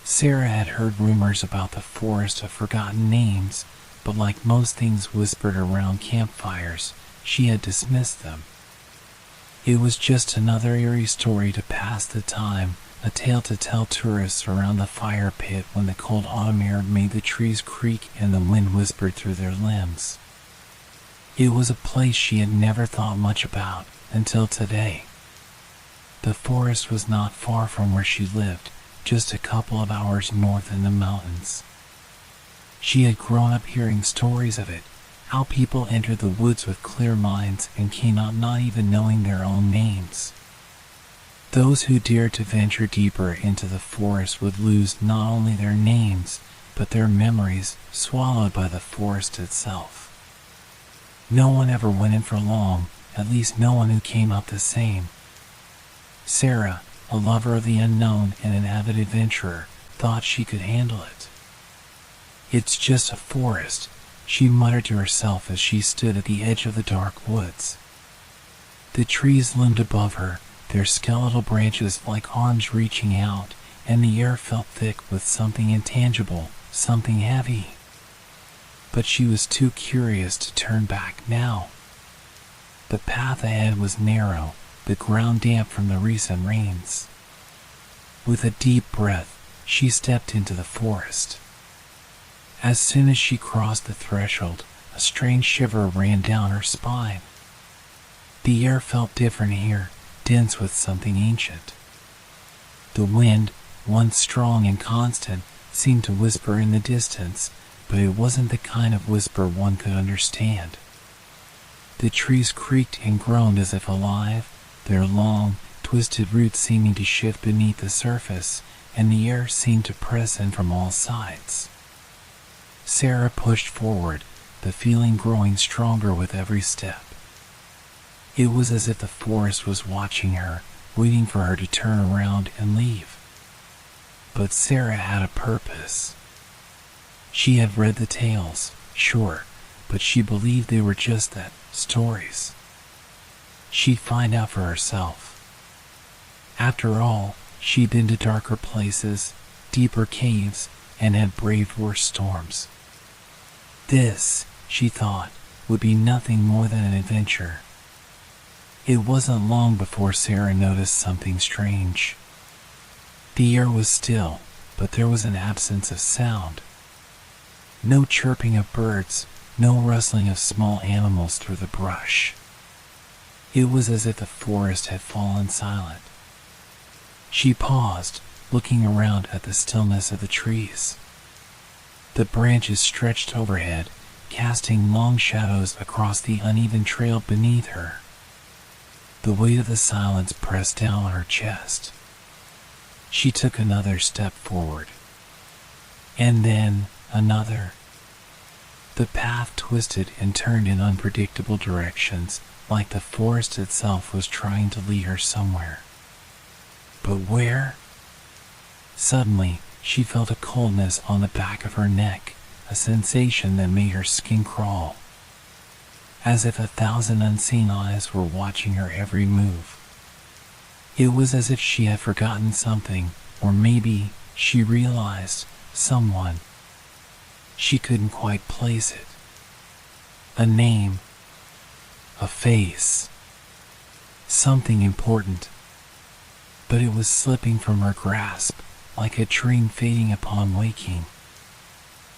Sarah had heard rumors about the forest of forgotten names, but like most things whispered around campfires, she had dismissed them. It was just another eerie story to pass the time, a tale to tell tourists around the fire pit when the cold autumn air made the trees creak and the wind whispered through their limbs. It was a place she had never thought much about until today. The forest was not far from where she lived, just a couple of hours north in the mountains. She had grown up hearing stories of it, how people entered the woods with clear minds and came out not even knowing their own names. Those who dared to venture deeper into the forest would lose not only their names, but their memories, swallowed by the forest itself. No one ever went in for long, at least no one who came out the same. Sarah, a lover of the unknown and an avid adventurer, thought she could handle it. "It's just a forest," she muttered to herself as she stood at the edge of the dark woods. The trees loomed above her, their skeletal branches like arms reaching out, and the air felt thick with something intangible, something heavy. But she was too curious to turn back now. The path ahead was narrow, the ground damp from the recent rains. With a deep breath, she stepped into the forest. As soon as she crossed the threshold, a strange shiver ran down her spine. The air felt different here, dense with something ancient. The wind, once strong and constant, seemed to whisper in the distance, but it wasn't the kind of whisper one could understand. The trees creaked and groaned as if alive, their long, twisted roots seeming to shift beneath the surface, and the air seemed to press in from all sides. Sarah pushed forward, the feeling growing stronger with every step. It was as if the forest was watching her, waiting for her to turn around and leave. But Sarah had a purpose. She had read the tales, sure, but she believed they were just that, stories. She'd find out for herself. After all, she'd been to darker places, deeper caves, and had braved worse storms. This, she thought, would be nothing more than an adventure. It wasn't long before Sarah noticed something strange. The air was still, but there was an absence of sound. No chirping of birds, no rustling of small animals through the brush. It was as if the forest had fallen silent. She paused, looking around at the stillness of the trees. The branches stretched overhead, casting long shadows across the uneven trail beneath her. The weight of the silence pressed down on her chest. She took another step forward. And then another. The path twisted and turned in unpredictable directions, like the forest itself was trying to lead her somewhere. But where? Suddenly, she felt a coldness on the back of her neck, a sensation that made her skin crawl. As if 1,000 unseen eyes were watching her every move. It was as if she had forgotten something, or maybe she realized someone. She couldn't quite place it. A name. A face. Something important. But it was slipping from her grasp, like a dream fading upon waking.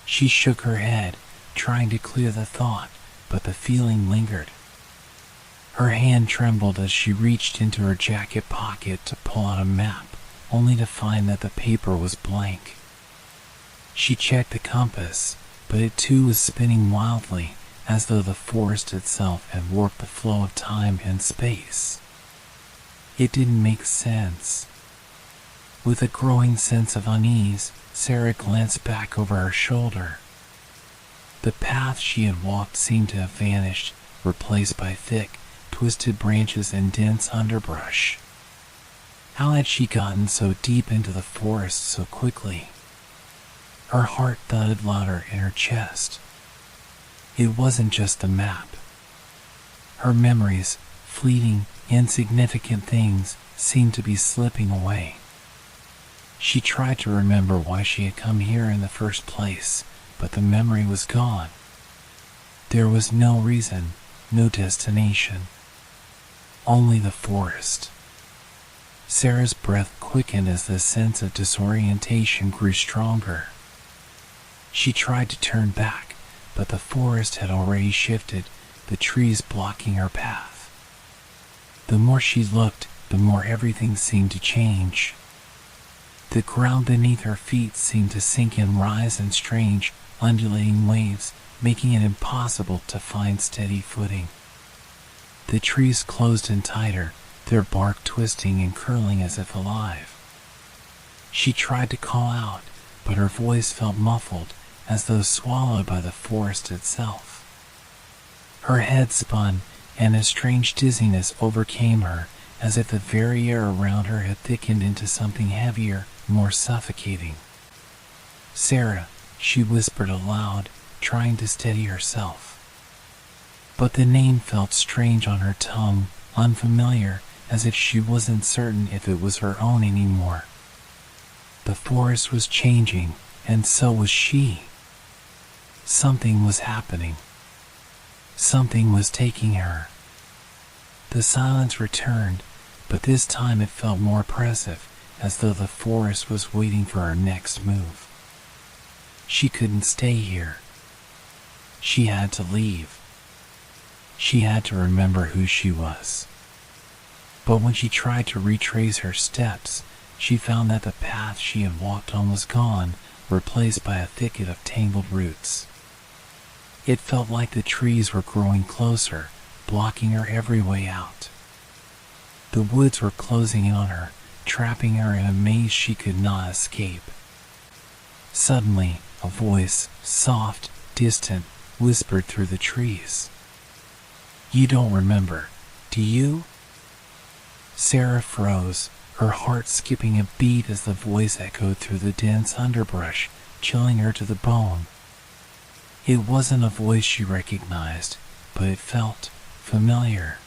She shook her head, trying to clear the thought, but the feeling lingered. Her hand trembled as she reached into her jacket pocket to pull out a map, only to find that the paper was blank. She checked the compass, but it too was spinning wildly, as though the forest itself had warped the flow of time and space. It didn't make sense. With a growing sense of unease, Sarah glanced back over her shoulder. The path she had walked seemed to have vanished, replaced by thick, twisted branches and dense underbrush. How had she gotten so deep into the forest so quickly? Her heart thudded louder in her chest. It wasn't just the map. Her memories, fleeting, insignificant things, seemed to be slipping away. She tried to remember why she had come here in the first place, but the memory was gone. There was no reason, no destination. Only the forest. Sarah's breath quickened as the sense of disorientation grew stronger. She tried to turn back, but the forest had already shifted, the trees blocking her path. The more she looked, the more everything seemed to change. The ground beneath her feet seemed to sink and rise in strange, undulating waves, making it impossible to find steady footing. The trees closed in tighter, their bark twisting and curling as if alive. She tried to call out, but her voice felt muffled, as though swallowed by the forest itself. Her head spun, and a strange dizziness overcame her, as if the very air around her had thickened into something heavier, more suffocating. "Sarah," she whispered aloud, trying to steady herself. But the name felt strange on her tongue, unfamiliar, as if she wasn't certain if it was her own anymore. The forest was changing, and so was she. Something was happening. Something was taking her. The silence returned, but this time it felt more oppressive, as though the forest was waiting for her next move. She couldn't stay here. She had to leave. She had to remember who she was. But when she tried to retrace her steps, she found that the path she had walked on was gone, replaced by a thicket of tangled roots. It felt like the trees were growing closer, blocking her every way out. The woods were closing in on her, trapping her in a maze she could not escape. Suddenly, a voice, soft, distant, whispered through the trees. "You don't remember, do you?" Sarah froze, her heart skipping a beat as the voice echoed through the dense underbrush, chilling her to the bone. It wasn't a voice she recognized, but it felt familiar.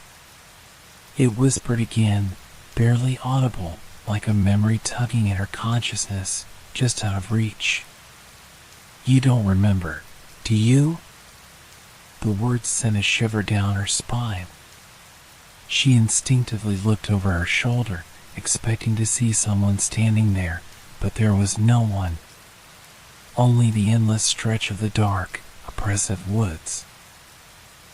It whispered again, barely audible, like a memory tugging at her consciousness, just out of reach. "You don't remember, do you?" The words sent a shiver down her spine. She instinctively looked over her shoulder, expecting to see someone standing there, but there was no one. Only the endless stretch of the dark, oppressive woods.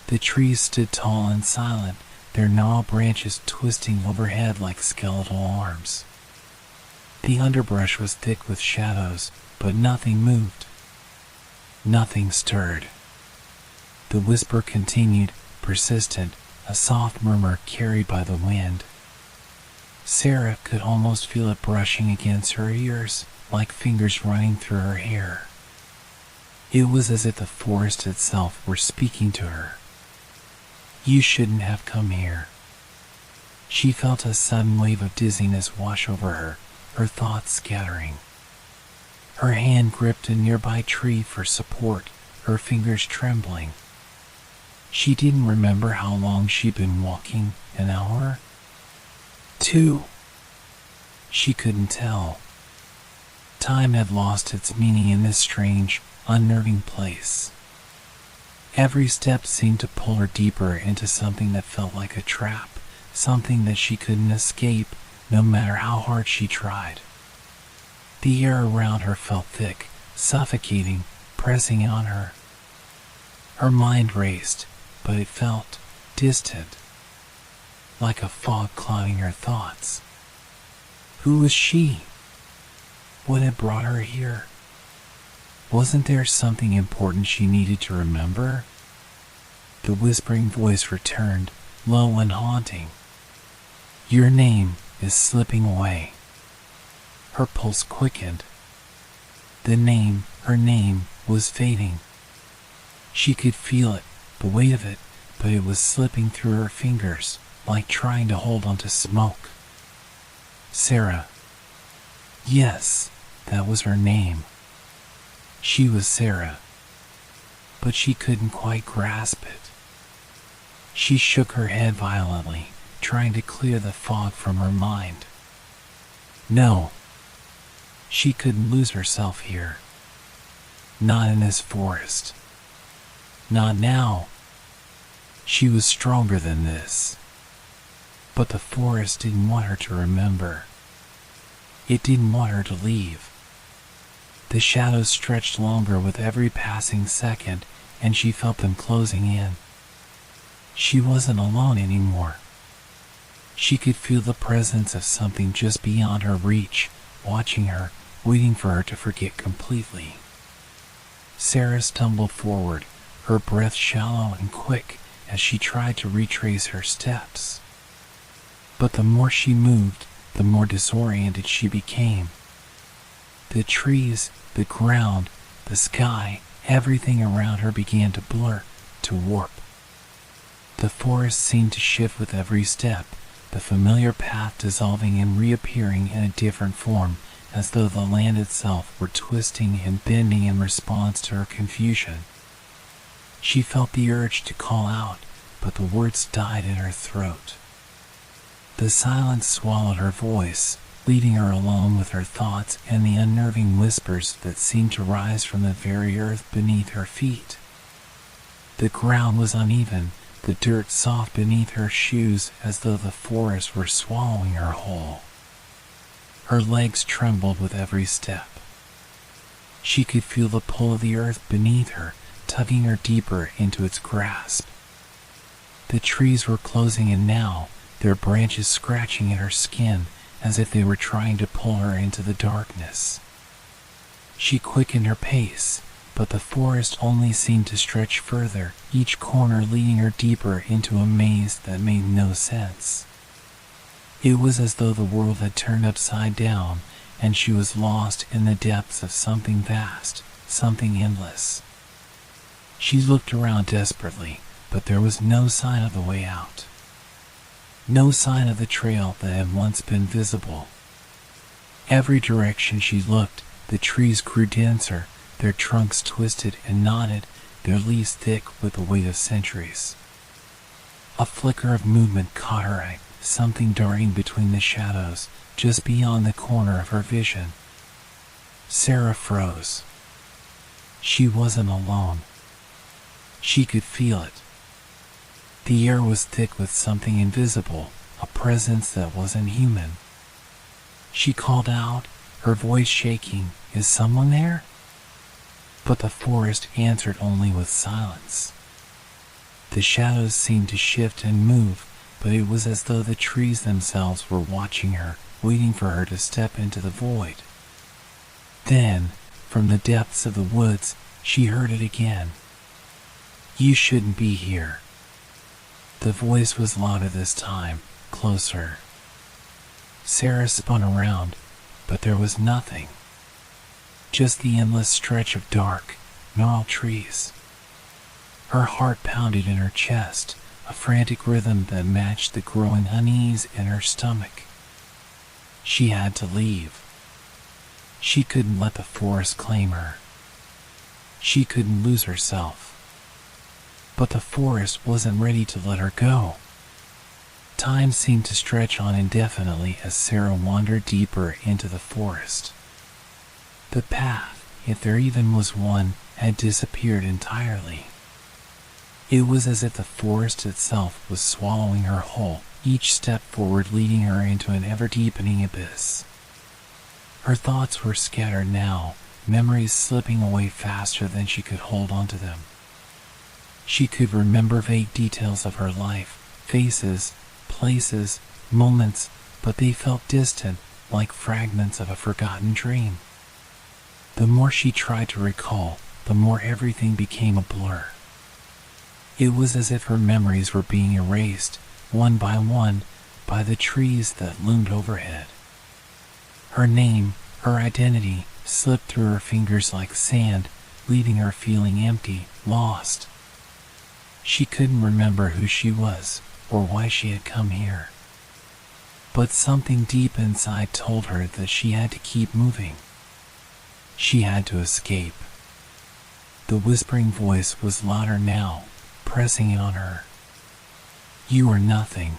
The trees stood tall and silent, their gnarled branches twisting overhead like skeletal arms. The underbrush was thick with shadows, but nothing moved. Nothing stirred. The whisper continued, persistent, a soft murmur carried by the wind. Sarah could almost feel it brushing against her ears, like fingers running through her hair. It was as if the forest itself were speaking to her. "You shouldn't have come here." She felt a sudden wave of dizziness wash over her, her thoughts scattering. Her hand gripped a nearby tree for support, her fingers trembling. She didn't remember how long she'd been walking, an hour? 2. She couldn't tell. Time had lost its meaning in this strange, unnerving place. Every step seemed to pull her deeper into something that felt like a trap, something that she couldn't escape, no matter how hard she tried. The air around her felt thick, suffocating, pressing on her. Her mind raced, but it felt distant, like a fog clouding her thoughts. Who was she? What had brought her here? Wasn't there something important she needed to remember? The whispering voice returned, low and haunting. "Your name is slipping away." Her pulse quickened. Her name, was fading. She could feel it, the weight of it, but it was slipping through her fingers, like trying to hold onto smoke. Sarah. Yes, that was her name. She was Sarah. But she couldn't quite grasp it. She shook her head violently, trying to clear the fog from her mind. No. She couldn't lose herself here. Not in this forest. Not now. She was stronger than this. But the forest didn't want her to remember. It didn't want her to leave. The shadows stretched longer with every passing second, and she felt them closing in. She wasn't alone anymore. She could feel the presence of something just beyond her reach, watching her, waiting for her to forget completely. Sarah stumbled forward, her breath shallow and quick as she tried to retrace her steps. But the more she moved, the more disoriented she became. The trees, the ground, the sky, everything around her began to blur, to warp. The forest seemed to shift with every step, the familiar path dissolving and reappearing in a different form, as though the land itself were twisting and bending in response to her confusion. She felt the urge to call out, but the words died in her throat. The silence swallowed her voice, leaving her alone with her thoughts and the unnerving whispers that seemed to rise from the very earth beneath her feet. The ground was uneven, the dirt soft beneath her shoes as though the forest were swallowing her whole. Her legs trembled with every step. She could feel the pull of the earth beneath her, tugging her deeper into its grasp. The trees were closing in now, their branches scratching at her skin as if they were trying to pull her into the darkness. She quickened her pace, but the forest only seemed to stretch further, each corner leading her deeper into a maze that made no sense. It was as though the world had turned upside down, and she was lost in the depths of something vast, something endless. She looked around desperately, but there was no sign of the way out. No sign of the trail that had once been visible. Every direction she looked, the trees grew denser, their trunks twisted and knotted, their leaves thick with the weight of centuries. A flicker of movement caught her eye, something darting between the shadows, just beyond the corner of her vision. Sarah froze. She wasn't alone. She could feel it. The air was thick with something invisible, a presence that wasn't human. She called out, her voice shaking, "Is someone there?" But the forest answered only with silence. The shadows seemed to shift and move, but it was as though the trees themselves were watching her, waiting for her to step into the void. Then, from the depths of the woods, she heard it again. "You shouldn't be here." The voice was louder this time, closer. Sarah spun around, but there was nothing. Just the endless stretch of dark, gnarled trees. Her heart pounded in her chest, a frantic rhythm that matched the growing unease in her stomach. She had to leave. She couldn't let the forest claim her. She couldn't lose herself. But the forest wasn't ready to let her go. Time seemed to stretch on indefinitely as Sarah wandered deeper into the forest. The path, if there even was one, had disappeared entirely. It was as if the forest itself was swallowing her whole, each step forward leading her into an ever-deepening abyss. Her thoughts were scattered now, memories slipping away faster than she could hold onto them. She could remember vague details of her life, faces, places, moments, but they felt distant, like fragments of a forgotten dream. The more she tried to recall, the more everything became a blur. It was as if her memories were being erased, one, by the trees that loomed overhead. Her name, her identity, slipped through her fingers like sand, leaving her feeling empty, lost. She couldn't remember who she was, or why she had come here. But something deep inside told her that she had to keep moving. She had to escape. The whispering voice was louder now, pressing in on her. "You are nothing.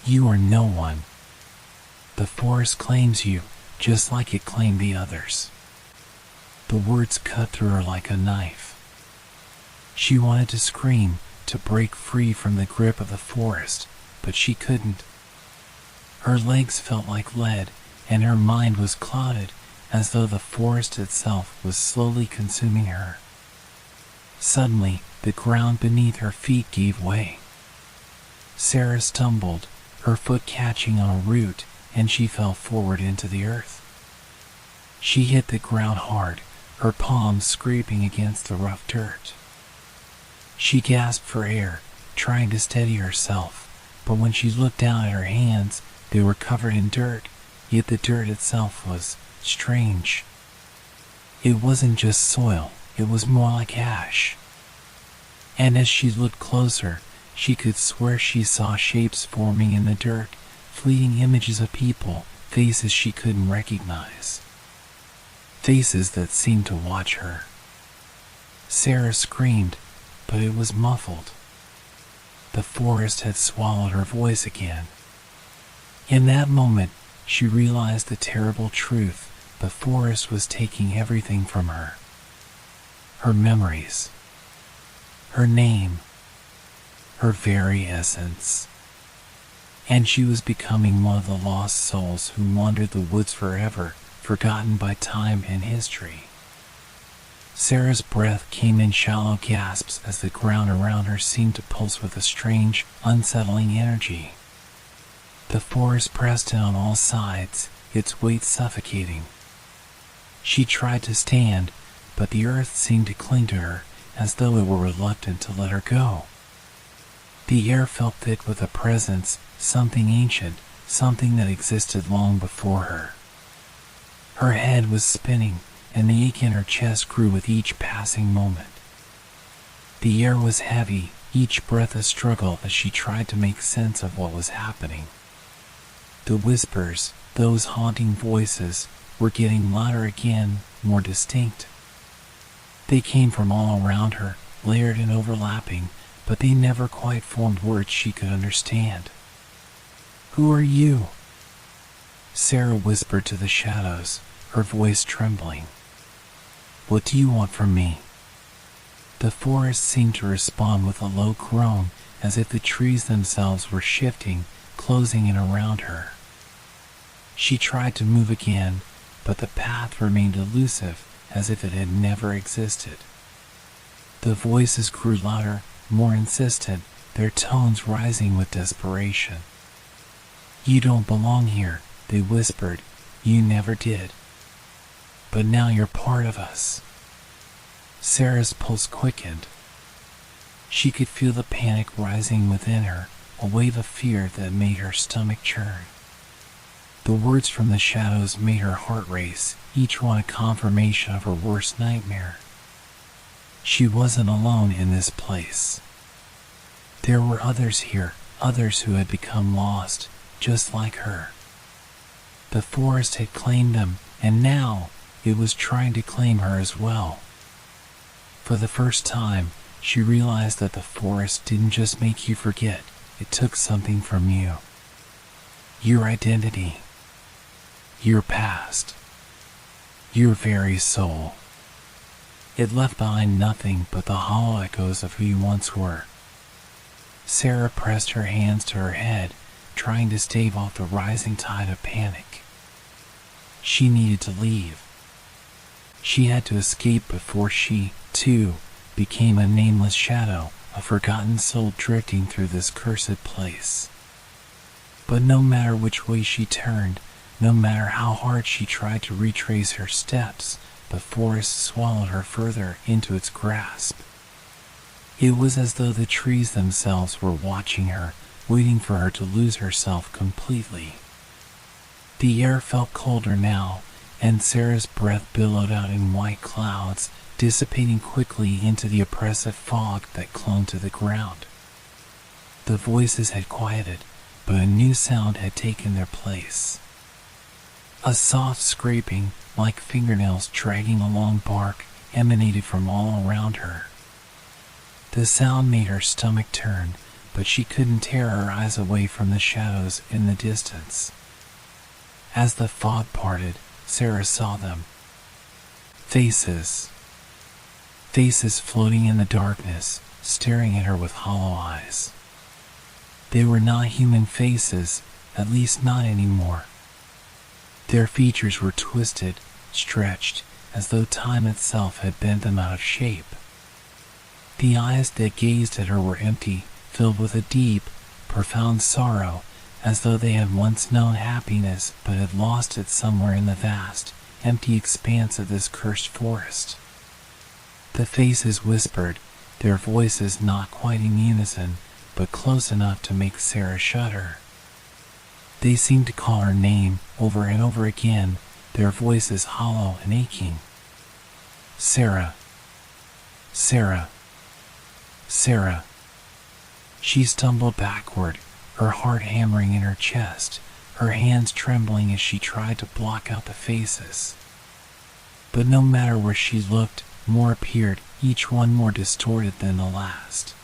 You are no one. The forest claims you, just like it claimed the others. The words cut through her like a knife. She wanted to scream, to break free from the grip of the forest, but she couldn't. Her legs felt like lead, and her mind was clouded, as though the forest itself was slowly consuming her. Suddenly, the ground beneath her feet gave way. Sarah stumbled, her foot catching on a root, and she fell forward into the earth. She hit the ground hard, her palms scraping against the rough dirt. She gasped for air, trying to steady herself, but when she looked down at her hands, they were covered in dirt, yet the dirt itself was strange. It wasn't just soil, it was more like ash. And as she looked closer, she could swear she saw shapes forming in the dirt, fleeting images of people, faces she couldn't recognize. Faces that seemed to watch her. Sarah screamed, but it was muffled. The forest had swallowed her voice again. In that moment, she realized the terrible truth. The forest was taking everything from her. Her memories. Her name. Her very essence. And she was becoming one of the lost souls who wandered the woods forever, forgotten by time and history. Sarah's breath came in shallow gasps as the ground around her seemed to pulse with a strange, unsettling energy. The forest pressed in on all sides, its weight suffocating. She tried to stand, but the earth seemed to cling to her, as though it were reluctant to let her go. The air felt thick with a presence, something ancient, something that existed long before her. Her head was spinning, and the ache in her chest grew with each passing moment. The air was heavy, each breath a struggle as she tried to make sense of what was happening. The whispers, those haunting voices, were getting louder again, more distinct. They came from all around her, layered and overlapping, but they never quite formed words she could understand. "Who are you?" Sarah whispered to the shadows, her voice trembling. "What do you want from me?" The forest seemed to respond with a low groan, as if the trees themselves were shifting, closing in around her. She tried to move again, but the path remained elusive, as if it had never existed. The voices grew louder, more insistent, their tones rising with desperation. "You don't belong here," they whispered. "You never did. But now you're part of us." Sarah's pulse quickened. She could feel the panic rising within her, a wave of fear that made her stomach churn. The words from the shadows made her heart race, each one a confirmation of her worst nightmare. She wasn't alone in this place. There were others here, others who had become lost, just like her. The forest had claimed them, and now it was trying to claim her as well. For the first time, she realized that the forest didn't just make you forget, it took something from you. Your identity. Your past. Your very soul. It left behind nothing but the hollow echoes of who you once were. Sarah pressed her hands to her head, trying to stave off the rising tide of panic. She needed to leave. She had to escape before she, too, became a nameless shadow, a forgotten soul drifting through this cursed place. But no matter which way she turned, no matter how hard she tried to retrace her steps, the forest swallowed her further into its grasp. It was as though the trees themselves were watching her, waiting for her to lose herself completely. The air felt colder now, and Sarah's breath billowed out in white clouds, dissipating quickly into the oppressive fog that clung to the ground. The voices had quieted, but a new sound had taken their place. A soft scraping, like fingernails dragging along bark, emanated from all around her. The sound made her stomach turn, but she couldn't tear her eyes away from the shadows in the distance. As the fog parted, Sarah saw them. Faces. Faces floating in the darkness, staring at her with hollow eyes. They were not human faces, at least not anymore. Their features were twisted, stretched, as though time itself had bent them out of shape. The eyes that gazed at her were empty, filled with a deep, profound sorrow, as though they had once known happiness but had lost it somewhere in the vast, empty expanse of this cursed forest. The faces whispered, their voices not quite in unison, but close enough to make Sarah shudder. They seemed to call her name over and over again, their voices hollow and aching. Sarah. Sarah. Sarah. She stumbled backward, her heart hammering in her chest, her hands trembling as she tried to block out the faces. But no matter where she looked, more appeared, each one more distorted than the last.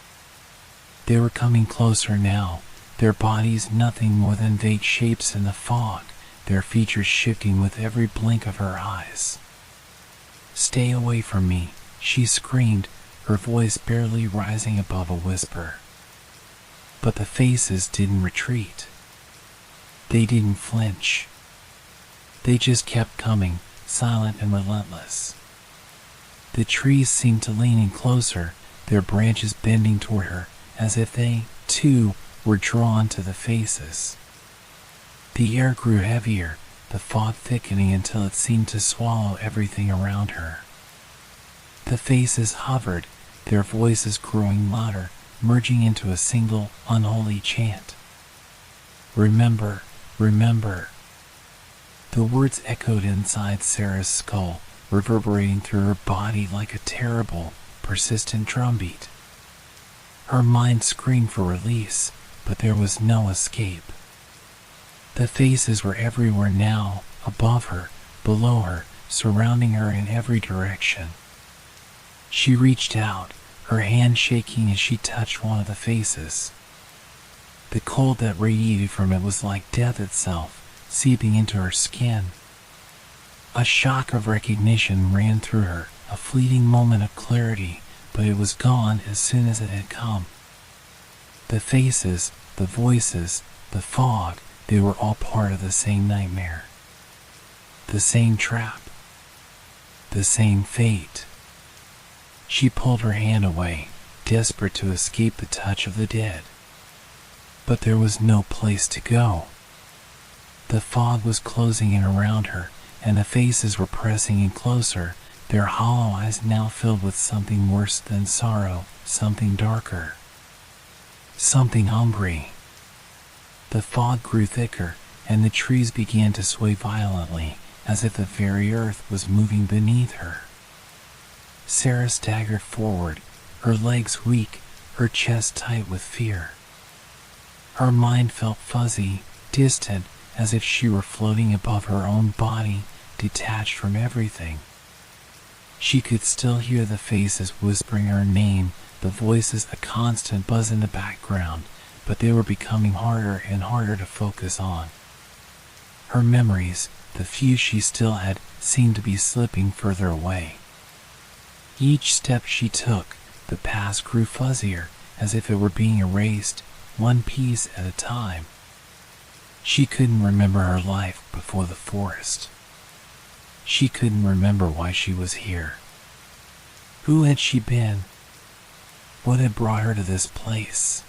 They were coming closer now, their bodies nothing more than vague shapes in the fog, their features shifting with every blink of her eyes. "Stay away from me," she screamed, her voice barely rising above a whisper. But the faces didn't retreat. They didn't flinch. They just kept coming, silent and relentless. The trees seemed to lean in closer, their branches bending toward her, as if they, too, were drawn to the faces. The air grew heavier, the fog thickening until it seemed to swallow everything around her. The faces hovered, their voices growing louder, merging into a single, unholy chant. "Remember, remember." The words echoed inside Sarah's skull, reverberating through her body like a terrible, persistent drumbeat. Her mind screamed for release, but there was no escape. The faces were everywhere now, above her, below her, surrounding her in every direction. She reached out, her hand shaking as she touched one of the faces. The cold that radiated from it was like death itself, seeping into her skin. A shock of recognition ran through her, a fleeting moment of clarity, but it was gone as soon as it had come. The faces, the voices, the fog, they were all part of the same nightmare. The same trap. The same fate. She pulled her hand away, desperate to escape the touch of the dead. But there was no place to go. The fog was closing in around her, and the faces were pressing in closer, their hollow eyes now filled with something worse than sorrow, something darker. Something hungry. The fog grew thicker, and the trees began to sway violently, as if the very earth was moving beneath her. Sarah staggered forward, her legs weak, her chest tight with fear. Her mind felt fuzzy, distant, as if she were floating above her own body, detached from everything. She could still hear the faces whispering her name, the voices a constant buzz in the background, but they were becoming harder and harder to focus on. Her memories, the few she still had, seemed to be slipping further away. Each step she took, the past grew fuzzier, as if it were being erased, one piece at a time. She couldn't remember her life before the forest. She couldn't remember why she was here. Who had she been? What had brought her to this place?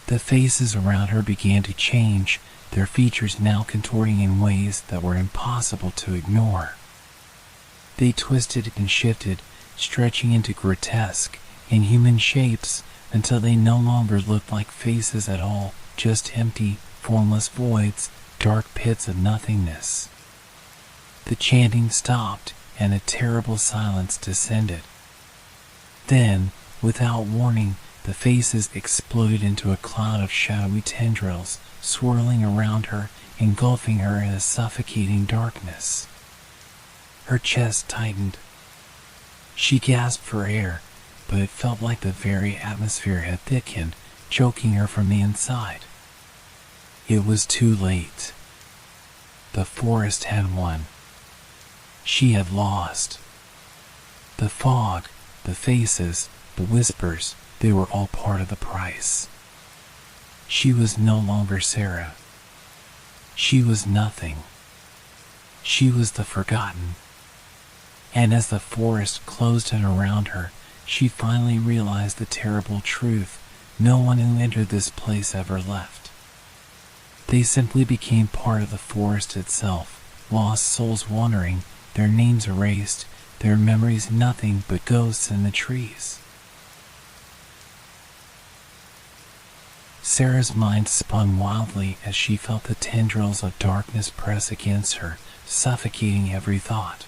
The faces around her began to change, their features now contorting in ways that were impossible to ignore. They twisted and shifted, stretching into grotesque, inhuman shapes until they no longer looked like faces at all, just empty, formless voids, dark pits of nothingness. The chanting stopped, and a terrible silence descended. Then, without warning, the faces exploded into a cloud of shadowy tendrils, swirling around her, engulfing her in a suffocating darkness. Her chest tightened. She gasped for air, but it felt like the very atmosphere had thickened, choking her from the inside. It was too late. The forest had won. She had lost. The fog, the faces, the whispers, they were all part of the price. She was no longer Sarah. She was nothing. She was the forgotten. And as the forest closed in around her, she finally realized the terrible truth. No one who entered this place ever left. They simply became part of the forest itself, lost souls wandering, their names erased, their memories nothing but ghosts in the trees. Sarah's mind spun wildly as she felt the tendrils of darkness press against her, suffocating every thought.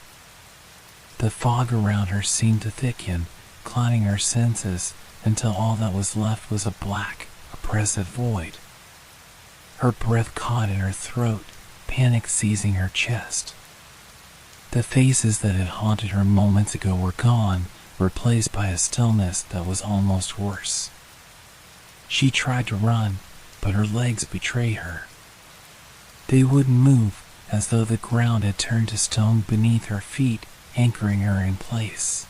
The fog around her seemed to thicken, clouding her senses, until all that was left was a black, oppressive void. Her breath caught in her throat, panic seizing her chest. The faces that had haunted her moments ago were gone, replaced by a stillness that was almost worse. She tried to run, but her legs betrayed her. They wouldn't move, as though the ground had turned to stone beneath her feet, anchoring her in place.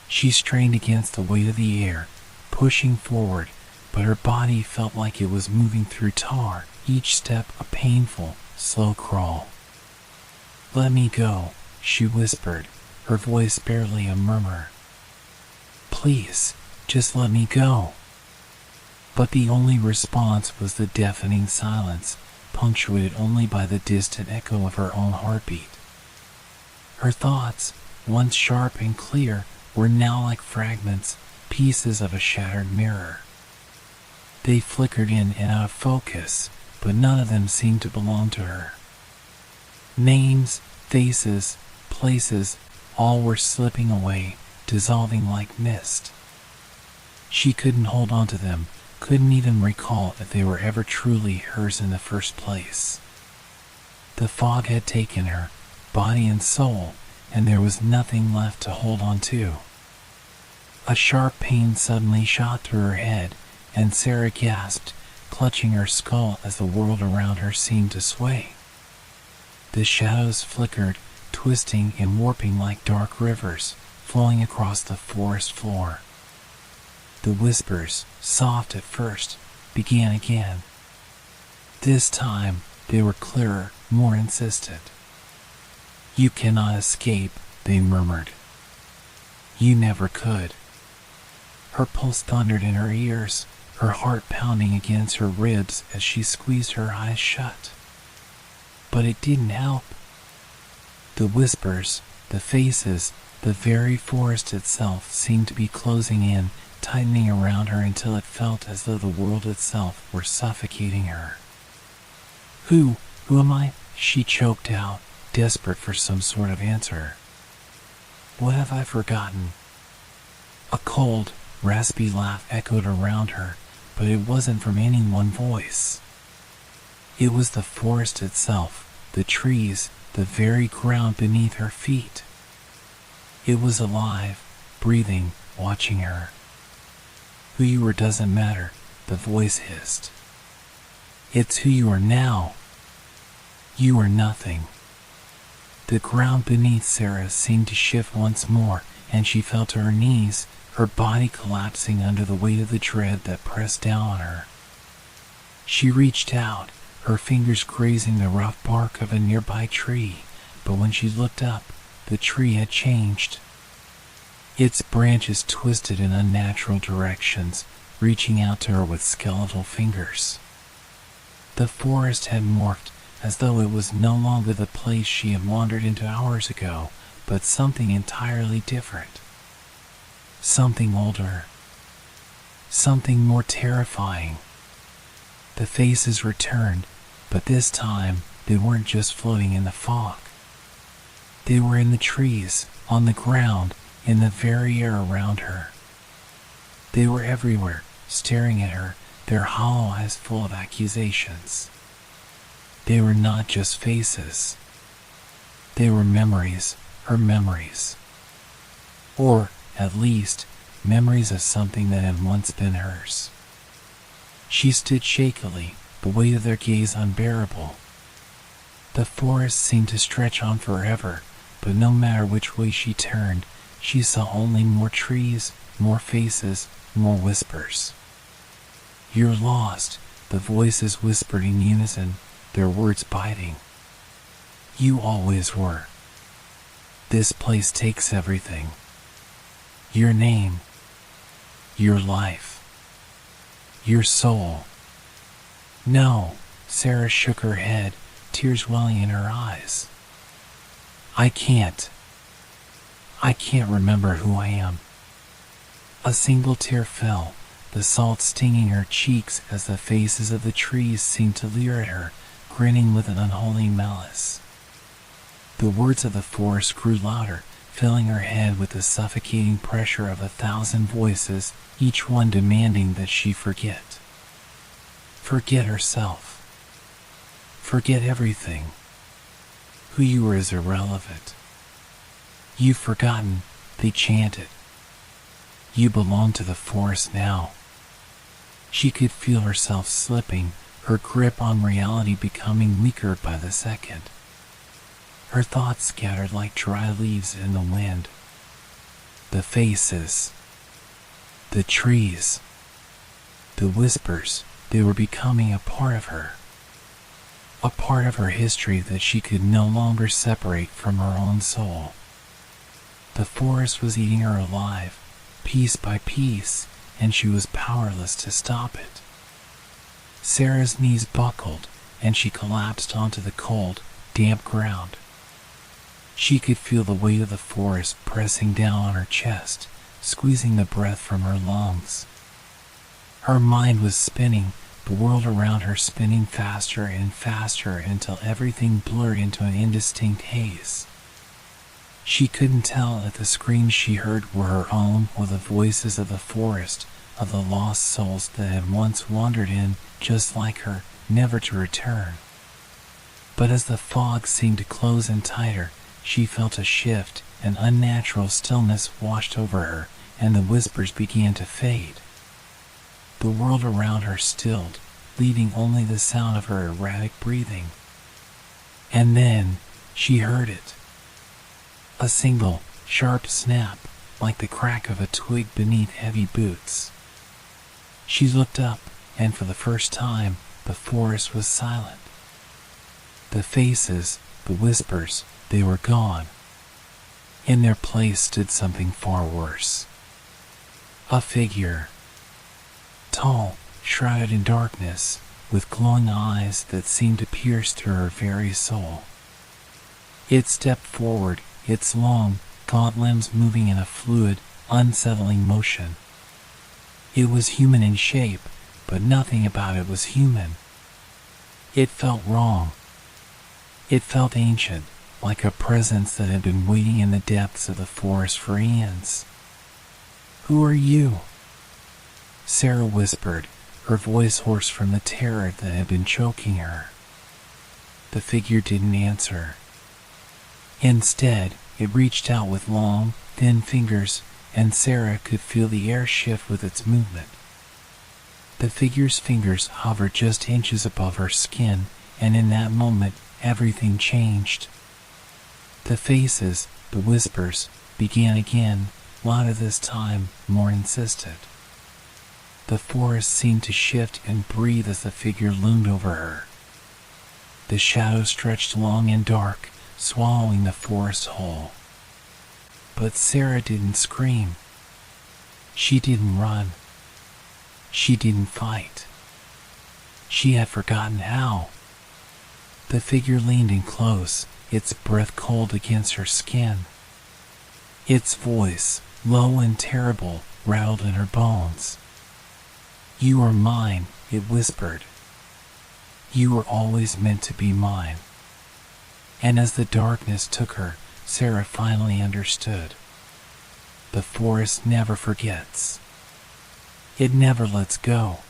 She strained against the weight of the air, pushing forward, but her body felt like it was moving through tar, each step a painful, slow crawl. "Let me go," she whispered, her voice barely a murmur. "Please, just let me go." But the only response was the deafening silence, punctuated only by the distant echo of her own heartbeat. Her thoughts, once sharp and clear, were now like fragments, pieces of a shattered mirror. They flickered in and out of focus, but none of them seemed to belong to her. Names, faces, places, all were slipping away, dissolving like mist. She couldn't hold on to them, couldn't even recall if they were ever truly hers in the first place. The fog had taken her, body and soul, and there was nothing left to hold on to. A sharp pain suddenly shot through her head, and Sarah gasped, clutching her skull as the world around her seemed to sway. The shadows flickered, twisting and warping like dark rivers, flowing across the forest floor. The whispers, soft at first, began again. This time, they were clearer, more insistent. "You cannot escape," they murmured. "You never could." Her pulse thundered in her ears, her heart pounding against her ribs as she squeezed her eyes shut. But it didn't help. The whispers, the faces, the very forest itself seemed to be closing in, tightening around her until it felt as though the world itself were suffocating her. Who am I?" she choked out, desperate for some sort of answer. "What have I forgotten?" A cold, raspy laugh echoed around her, but it wasn't from any one voice. It was the forest itself, the trees, the very ground beneath her feet. It was alive, breathing, watching her. "Who you were doesn't matter," the voice hissed. "It's who you are now. You are nothing." The ground beneath Sarah seemed to shift once more, and she fell to her knees, her body collapsing under the weight of the dread that pressed down on her. She reached out, her fingers grazing the rough bark of a nearby tree, but when she looked up, the tree had changed. Its branches twisted in unnatural directions, reaching out to her with skeletal fingers. The forest had morphed, as though it was no longer the place she had wandered into hours ago, but something entirely different. Something older. Something more terrifying. The faces returned, but this time they weren't just floating in the fog. They were in the trees, on the ground, in the very air around her. They were everywhere, staring at her, their hollow eyes full of accusations. They were not just faces. They were memories, her memories. Or, at least, memories of something that had once been hers. She stood shakily, the weight of their gaze unbearable. The forest seemed to stretch on forever, but no matter which way she turned, she saw only more trees, more faces, more whispers. "You're lost," the voices whispered in unison, their words biting. "You always were. This place takes everything. Your name, your life, your soul." "No," Sarah shook her head, tears welling in her eyes. I can't remember who I am." A single tear fell, the salt stinging her cheeks as the faces of the trees seemed to leer at her, grinning with an unholy malice. The words of the forest grew louder, filling her head with the suffocating pressure of 1,000 voices, each one demanding that she forget. Forget herself. Forget everything. Who you were is irrelevant. "You've forgotten," they chanted. "You belong to the forest now." She could feel herself slipping, her grip on reality becoming weaker by the second. Her thoughts scattered like dry leaves in the wind. The faces, the trees, the whispers, they were becoming a part of her. A part of her history that she could no longer separate from her own soul. The forest was eating her alive, piece by piece, and she was powerless to stop it. Sarah's knees buckled, and she collapsed onto the cold, damp ground. She could feel the weight of the forest pressing down on her chest, squeezing the breath from her lungs. Her mind was spinning, the world around her spinning faster and faster until everything blurred into an indistinct haze. She couldn't tell if the screams she heard were her own or the voices of the forest, of the lost souls that had once wandered in, just like her, never to return. But as the fog seemed to close in tighter, she felt a shift, an unnatural stillness washed over her, and the whispers began to fade. The world around her stilled, leaving only the sound of her erratic breathing. And then, she heard it. A single, sharp snap, like the crack of a twig beneath heavy boots. She looked up, and for the first time, the forest was silent. The faces, the whispers, they were gone. In their place stood something far worse. A figure. Tall, shrouded in darkness, with glowing eyes that seemed to pierce through her very soul. It stepped forward, its long, gaunt limbs moving in a fluid, unsettling motion. It was human in shape, but nothing about it was human. It felt wrong. It felt ancient, like a presence that had been waiting in the depths of the forest for eons. "Who are you?" Sarah whispered, her voice hoarse from the terror that had been choking her. The figure didn't answer. Instead, it reached out with long, thin fingers, and Sarah could feel the air shift with its movement. The figure's fingers hovered just inches above her skin, and in that moment, everything changed. The faces, the whispers, began again, louder this time, more insistent. The forest seemed to shift and breathe as the figure loomed over her. The shadow stretched long and dark, swallowing the forest whole. But Sarah didn't scream. She didn't run. She didn't fight. She had forgotten how. The figure leaned in close, its breath cold against her skin. Its voice, low and terrible, rattled in her bones. "You are mine," it whispered. "You were always meant to be mine." And as the darkness took her, Sarah finally understood. The forest never forgets. It never lets go.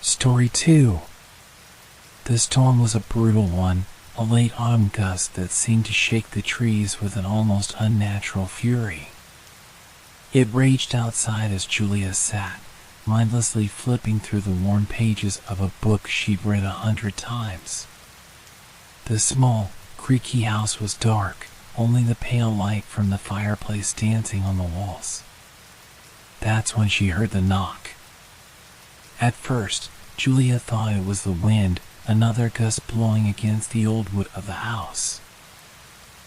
Story 2. The storm was a brutal one, a late autumn gust that seemed to shake the trees with an almost unnatural fury. It raged outside as Julia sat, mindlessly flipping through the worn pages of a book she'd read 100 times. The small, creaky house was dark, only the pale light from the fireplace dancing on the walls. That's when she heard the knock. At first, Julia thought it was the wind, another gust blowing against the old wood of the house.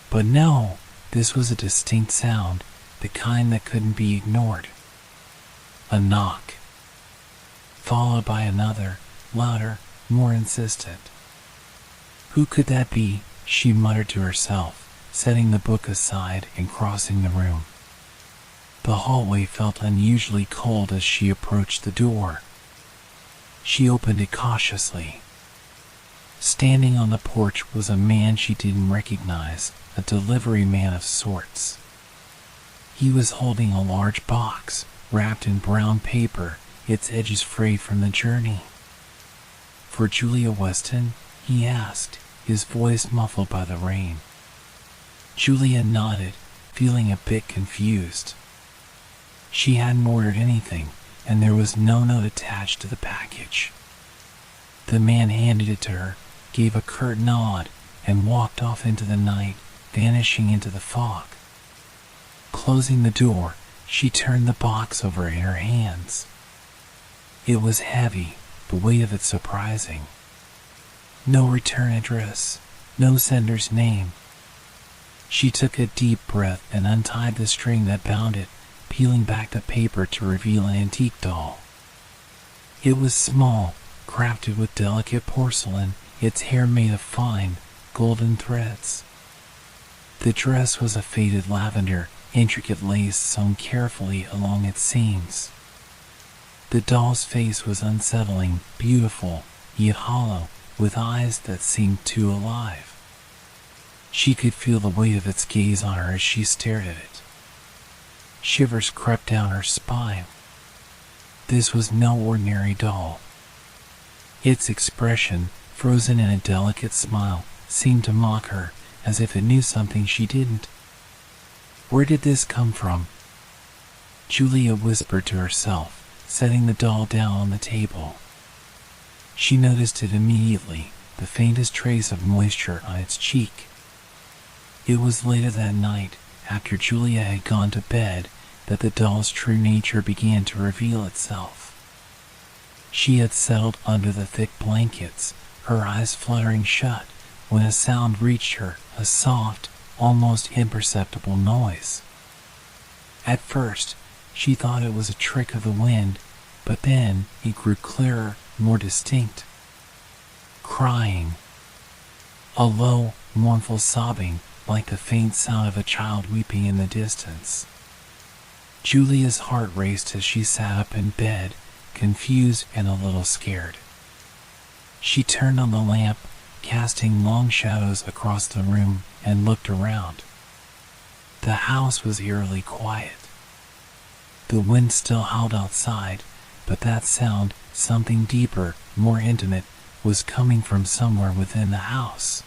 But no, this was a distinct sound, the kind that couldn't be ignored. A knock, followed by another, louder, more insistent. Who could that be? She muttered to herself, setting the book aside and crossing the room. The hallway felt unusually cold as she approached the door. She opened it cautiously. Standing on the porch was a man she didn't recognize, a delivery man of sorts. He was holding a large box, wrapped in brown paper, its edges frayed from the journey. "For Julia Weston?" he asked, his voice muffled by the rain. Julia nodded, feeling a bit confused. She hadn't ordered anything, and there was no note attached to the package. The man handed it to her, gave a curt nod, and walked off into the night, vanishing into the fog. Closing the door, she turned the box over in her hands. It was heavy, the weight of it surprising. No return address, no sender's name. She took a deep breath and untied the string that bound it, peeling back the paper to reveal an antique doll. It was small, crafted with delicate porcelain, its hair made of fine, golden threads. The dress was a faded lavender, intricate lace sewn carefully along its seams. The doll's face was unsettling, beautiful, yet hollow, with eyes that seemed too alive. She could feel the weight of its gaze on her as she stared at it. Shivers crept down her spine. This was no ordinary doll. Its expression, frozen in a delicate smile, seemed to mock her, as if it knew something she didn't. Where did this come from? Julia whispered to herself, setting the doll down on the table. She noticed it immediately, the faintest trace of moisture on its cheek. It was later that night, after Julia had gone to bed, that the doll's true nature began to reveal itself. She had settled under the thick blankets, her eyes fluttering shut, when a sound reached her, a soft, almost imperceptible noise. At first, she thought it was a trick of the wind, but then it grew clearer, more distinct. Crying. A low, mournful sobbing, like the faint sound of a child weeping in the distance. Julia's heart raced as she sat up in bed, confused and a little scared. She turned on the lamp, casting long shadows across the room, and looked around. The house was eerily quiet. The wind still howled outside, but that sound, something deeper, more intimate, was coming from somewhere within the house.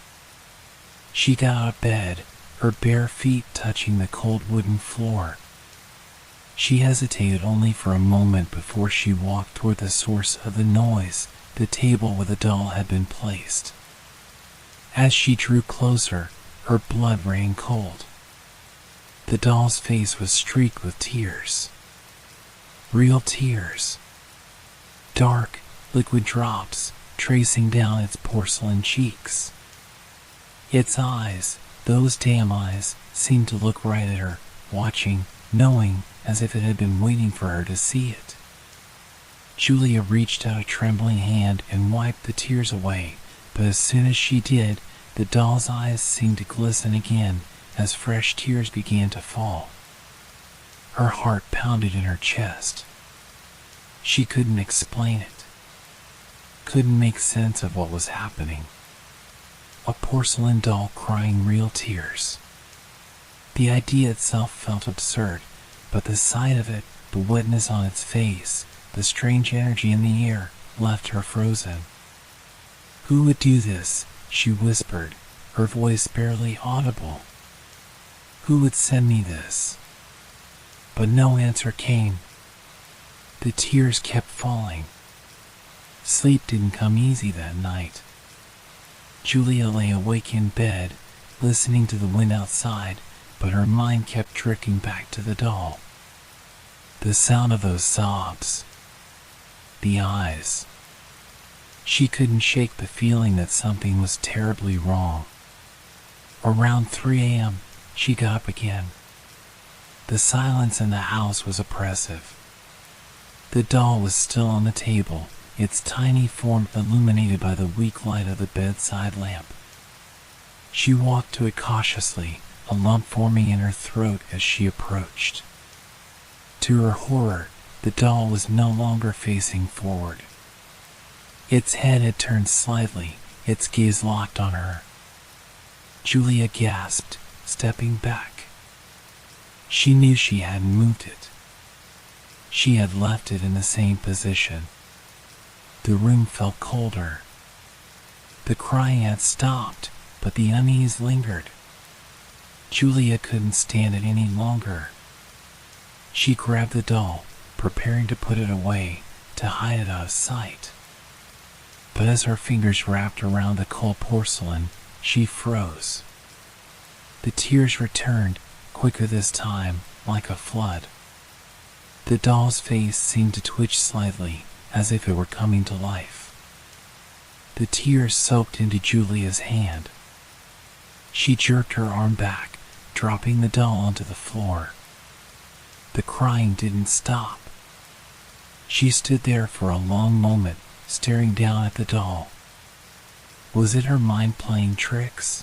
She got out of bed, her bare feet touching the cold wooden floor. She hesitated only for a moment before she walked toward the source of the noise, the table where the doll had been placed. As she drew closer, her blood ran cold. The doll's face was streaked with tears. Real tears. Dark, liquid drops, tracing down its porcelain cheeks. Its eyes, those damn eyes, seemed to look right at her, watching, knowing, as if it had been waiting for her to see it. Julia reached out a trembling hand and wiped the tears away, but as soon as she did, the doll's eyes seemed to glisten again as fresh tears began to fall. Her heart pounded in her chest. She couldn't explain it. Couldn't make sense of what was happening. A porcelain doll crying real tears. The idea itself felt absurd, but the sight of it, the wetness on its face, the strange energy in the air, left her frozen. Who would do this? She whispered, her voice barely audible. Who would send me this? But no answer came. The tears kept falling. Sleep didn't come easy that night. Julia lay awake in bed, listening to the wind outside, but her mind kept drifting back to the doll. The sound of those sobs. The eyes. She couldn't shake the feeling that something was terribly wrong. Around 3 a.m., she got up again. The silence in the house was oppressive. The doll was still on the table, its tiny form illuminated by the weak light of the bedside lamp. She walked to it cautiously, a lump forming in her throat as she approached. To her horror, the doll was no longer facing forward. Its head had turned slightly, its gaze locked on her. Julia gasped, stepping back. She knew she hadn't moved it. She had left it in the same position. The room felt colder. The crying had stopped, but the unease lingered. Julia couldn't stand it any longer. She grabbed the doll, preparing to put it away, to hide it out of sight. But as her fingers wrapped around the cold porcelain, she froze. The tears returned, quicker this time, like a flood. The doll's face seemed to twitch slightly, as if it were coming to life. The tears soaked into Julia's hand. She jerked her arm back, dropping the doll onto the floor. The crying didn't stop. She stood there for a long moment, staring down at the doll. Was it her mind playing tricks?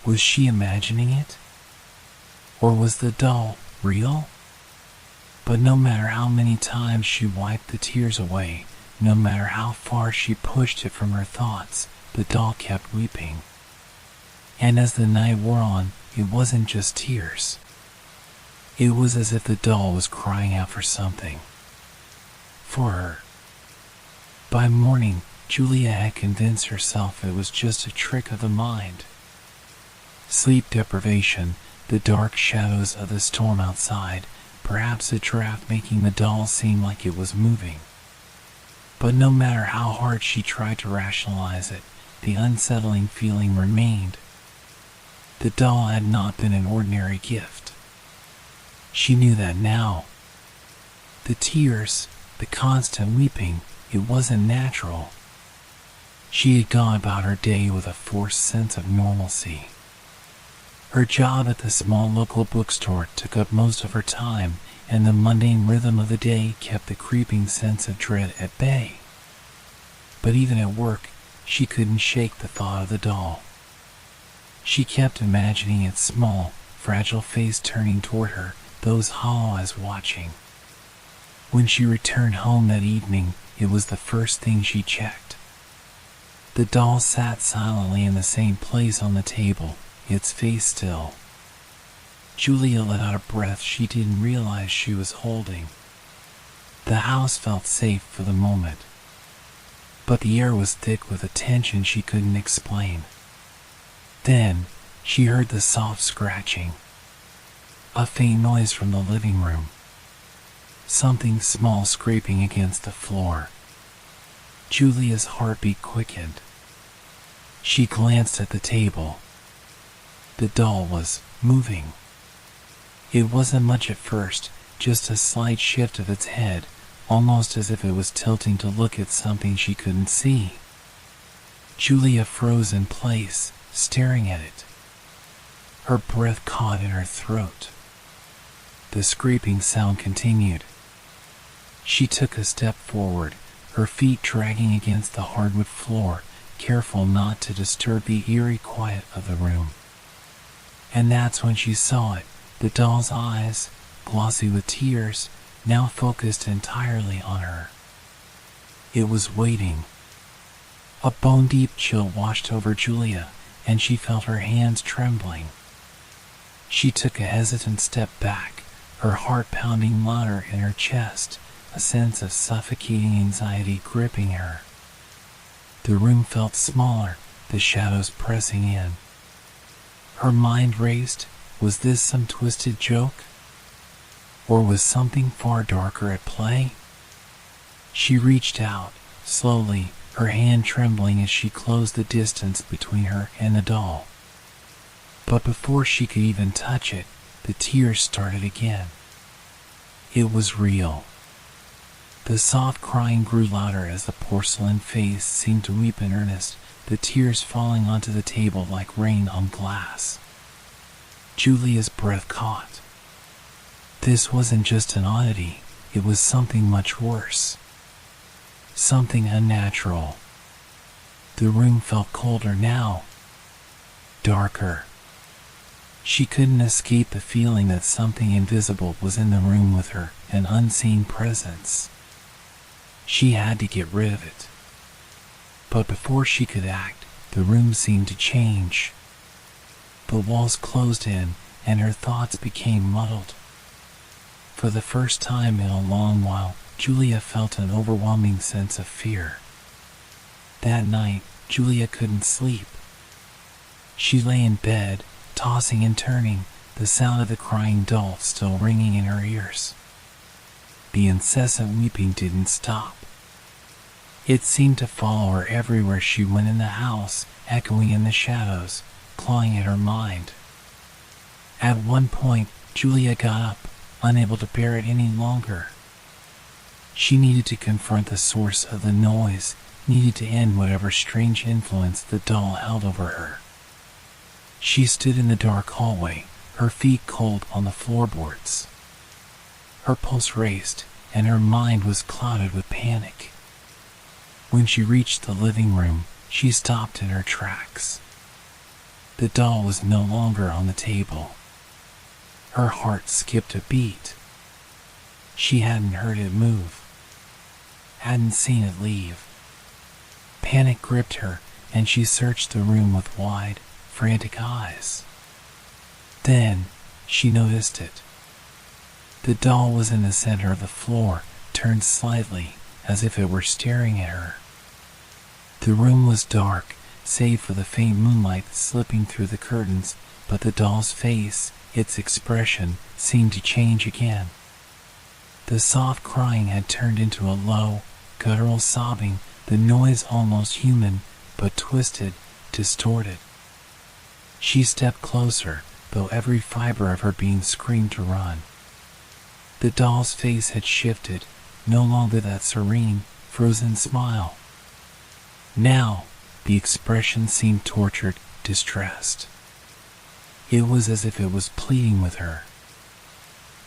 Was she imagining it? Or was the doll real? But no matter how many times she wiped the tears away, no matter how far she pushed it from her thoughts, the doll kept weeping. And as the night wore on, it wasn't just tears. It was as if the doll was crying out for something. For her. By morning, Julia had convinced herself it was just a trick of the mind. Sleep deprivation, the dark shadows of the storm outside, perhaps a draft making the doll seem like it was moving. But no matter how hard she tried to rationalize it, the unsettling feeling remained. The doll had not been an ordinary gift. She knew that now. The tears, the constant weeping, it wasn't natural. She had gone about her day with a forced sense of normalcy. Her job at the small local bookstore took up most of her time, and the mundane rhythm of the day kept the creeping sense of dread at bay. But even at work, she couldn't shake the thought of the doll. She kept imagining its small, fragile face turning toward her, those hollow eyes watching. When she returned home that evening, it was the first thing she checked. The doll sat silently in the same place on the table, its face still. Julia let out a breath she didn't realize she was holding. The house felt safe for the moment, but the air was thick with a tension she couldn't explain. Then, she heard the soft scratching. A faint noise from the living room. Something small scraping against the floor. Julia's heartbeat quickened. She glanced at the table. The doll was moving. It wasn't much at first, just a slight shift of its head, almost as if it was tilting to look at something she couldn't see. Julia froze in place, staring at it. Her breath caught in her throat. The scraping sound continued. She took a step forward, her feet dragging against the hardwood floor, careful not to disturb the eerie quiet of the room. And that's when she saw it, the doll's eyes, glossy with tears, now focused entirely on her. It was waiting. A bone-deep chill washed over Julia, and she felt her hands trembling. She took a hesitant step back, her heart pounding louder in her chest, a sense of suffocating anxiety gripping her. The room felt smaller, the shadows pressing in. Her mind raced. Was this some twisted joke? Or was something far darker at play? She reached out, slowly, her hand trembling as she closed the distance between her and the doll. But before she could even touch it, the tears started again. It was real. The soft crying grew louder as the porcelain face seemed to weep in earnest, the tears falling onto the table like rain on glass. Julia's breath caught. This wasn't just an oddity, it was something much worse. Something unnatural. The room felt colder now. Darker. She couldn't escape the feeling that something invisible was in the room with her, an unseen presence. She had to get rid of it. But before she could act, the room seemed to change. The walls closed in, and her thoughts became muddled. For the first time in a long while, Julia felt an overwhelming sense of fear. That night, Julia couldn't sleep. She lay in bed, tossing and turning, the sound of the crying doll still ringing in her ears. The incessant weeping didn't stop. It seemed to follow her everywhere she went in the house, echoing in the shadows, clawing at her mind. At one point, Julia got up, unable to bear it any longer. She needed to confront the source of the noise, needed to end whatever strange influence the doll held over her. She stood in the dark hallway, her feet cold on the floorboards. Her pulse raced, and her mind was clouded with panic. When she reached the living room, she stopped in her tracks. The doll was no longer on the table. Her heart skipped a beat. She hadn't heard it move, hadn't seen it leave. Panic gripped her, and she searched the room with wide, frantic eyes. Then, she noticed it. The doll was in the center of the floor, turned slightly, as if it were staring at her. The room was dark, save for the faint moonlight slipping through the curtains, but the doll's face, its expression, seemed to change again. The soft crying had turned into a low, guttural sobbing, the noise almost human, but twisted, distorted. She stepped closer, though every fiber of her being screamed to run. The doll's face had shifted, no longer that serene, frozen smile. Now, the expression seemed tortured, distressed. It was as if it was pleading with her.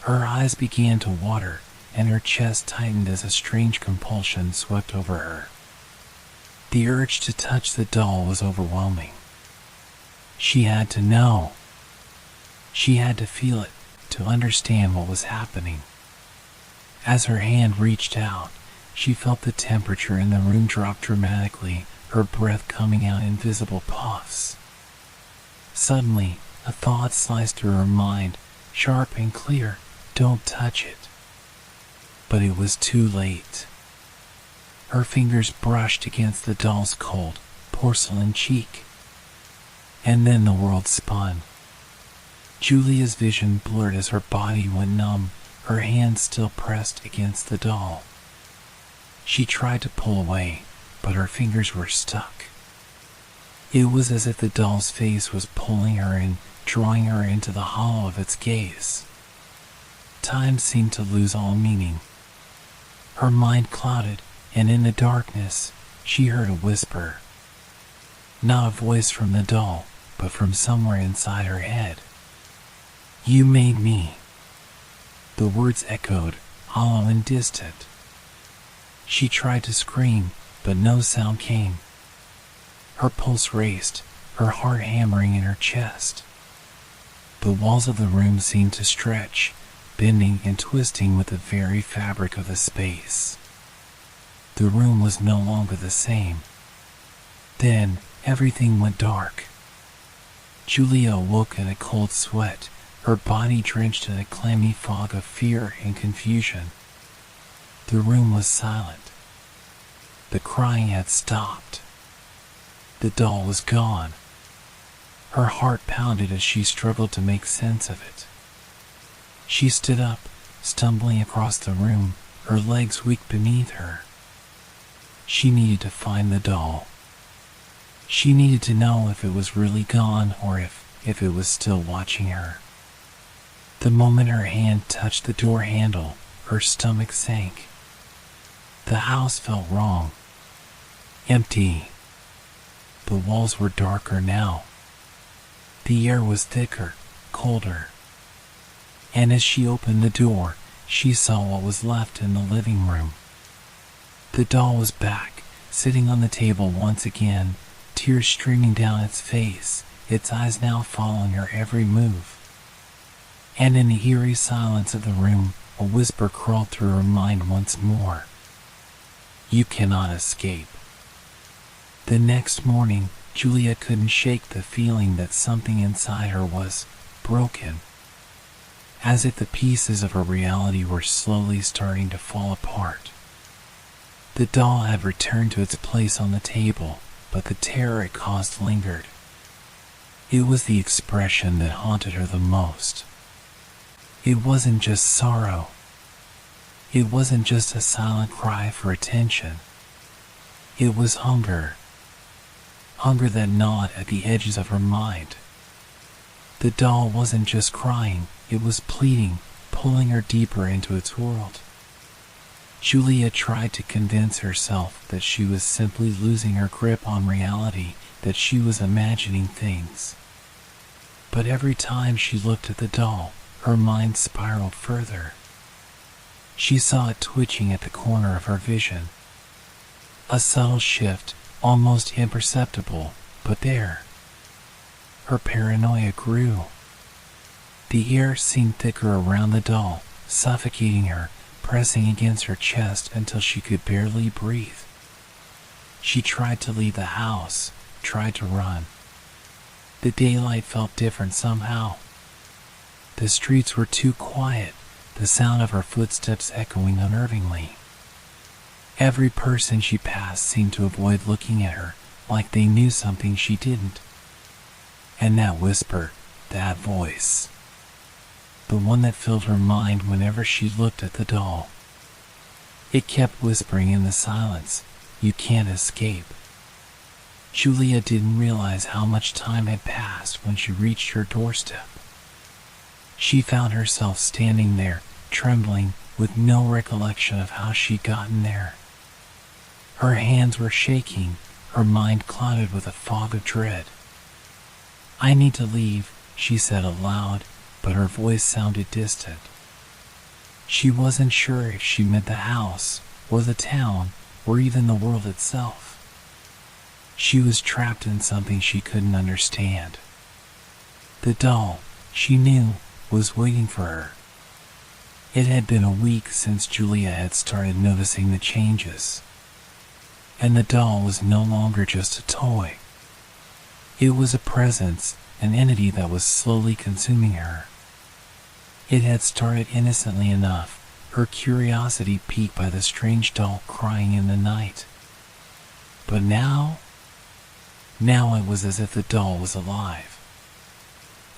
Her eyes began to water, and her chest tightened as a strange compulsion swept over her. The urge to touch the doll was overwhelming. She had to know. She had to feel it, to understand what was happening. As her hand reached out, she felt the temperature in the room drop dramatically, her breath coming out in visible puffs. Suddenly, a thought sliced through her mind, sharp and clear, "Don't touch it." But it was too late. Her fingers brushed against the doll's cold, porcelain cheek. And then the world spun. Julia's vision blurred as her body went numb, her hands still pressed against the doll. She tried to pull away, but her fingers were stuck. It was as if the doll's face was pulling her in, drawing her into the hollow of its gaze. Time seemed to lose all meaning. Her mind clouded, and in the darkness, she heard a whisper. Not a voice from the doll, but from somewhere inside her head. "You made me." The words echoed, hollow and distant. She tried to scream, but no sound came. Her pulse raced, her heart hammering in her chest. The walls of the room seemed to stretch, bending and twisting with the very fabric of the space. The room was no longer the same. Then, everything went dark. Julia awoke in a cold sweat, her body drenched in a clammy fog of fear and confusion. The room was silent. The crying had stopped. The doll was gone. Her heart pounded as she struggled to make sense of it. She stood up, stumbling across the room, her legs weak beneath her. She needed to find the doll. She needed to know if it was really gone or if if it was still watching her. The moment her hand touched the door handle, her stomach sank. The house felt wrong. Empty. The walls were darker now. The air was thicker, colder. And as she opened the door, she saw what was left in the living room. The doll was back, sitting on the table once again, tears streaming down its face, its eyes now following her every move. And in the eerie silence of the room, a whisper crawled through her mind once more. You cannot escape. The next morning, Julia couldn't shake the feeling that something inside her was broken. As if the pieces of her reality were slowly starting to fall apart. The doll had returned to its place on the table, but the terror it caused lingered. It was the expression that haunted her the most. It wasn't just sorrow. It wasn't just a silent cry for attention. It was hunger. Hunger that gnawed at the edges of her mind. The doll wasn't just crying, it was pleading, pulling her deeper into its world. Julia tried to convince herself that she was simply losing her grip on reality, that she was imagining things. But every time she looked at the doll, her mind spiraled further. She saw it twitching at the corner of her vision. A subtle shift, almost imperceptible, but there. Her paranoia grew. The air seemed thicker around the doll, suffocating her, pressing against her chest until she could barely breathe. She tried to leave the house, tried to run. The daylight felt different somehow. The streets were too quiet, the sound of her footsteps echoing unnervingly. Every person she passed seemed to avoid looking at her, like they knew something she didn't. And that whisper, that voice. The one that filled her mind whenever she looked at the doll. It kept whispering in the silence, you can't escape. Julia didn't realize how much time had passed when she reached her doorstep. She found herself standing there, trembling, with no recollection of how she'd gotten there. Her hands were shaking, her mind clouded with a fog of dread. I need to leave, she said aloud, but her voice sounded distant. She wasn't sure if she meant the house, or the town, or even the world itself. She was trapped in something she couldn't understand. The doll, she knew, was waiting for her. It had been a week since Julia had started noticing the changes. And the doll was no longer just a toy. It was a presence, an entity that was slowly consuming her. It had started innocently enough, her curiosity piqued by the strange doll crying in the night. But now it was as if the doll was alive.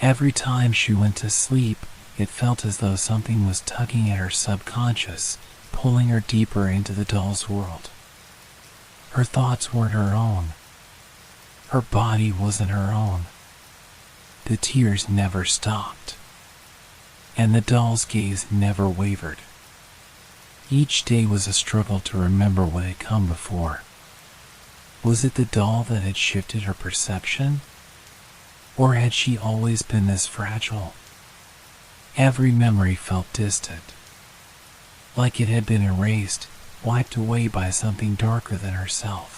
Every time she went to sleep, it felt as though something was tugging at her subconscious, pulling her deeper into the doll's world. Her thoughts weren't her own. Her body wasn't her own. The tears never stopped. And the doll's gaze never wavered. Each day was a struggle to remember what had come before. Was it the doll that had shifted her perception? Or had she always been this fragile? Every memory felt distant, like it had been erased, wiped away by something darker than herself.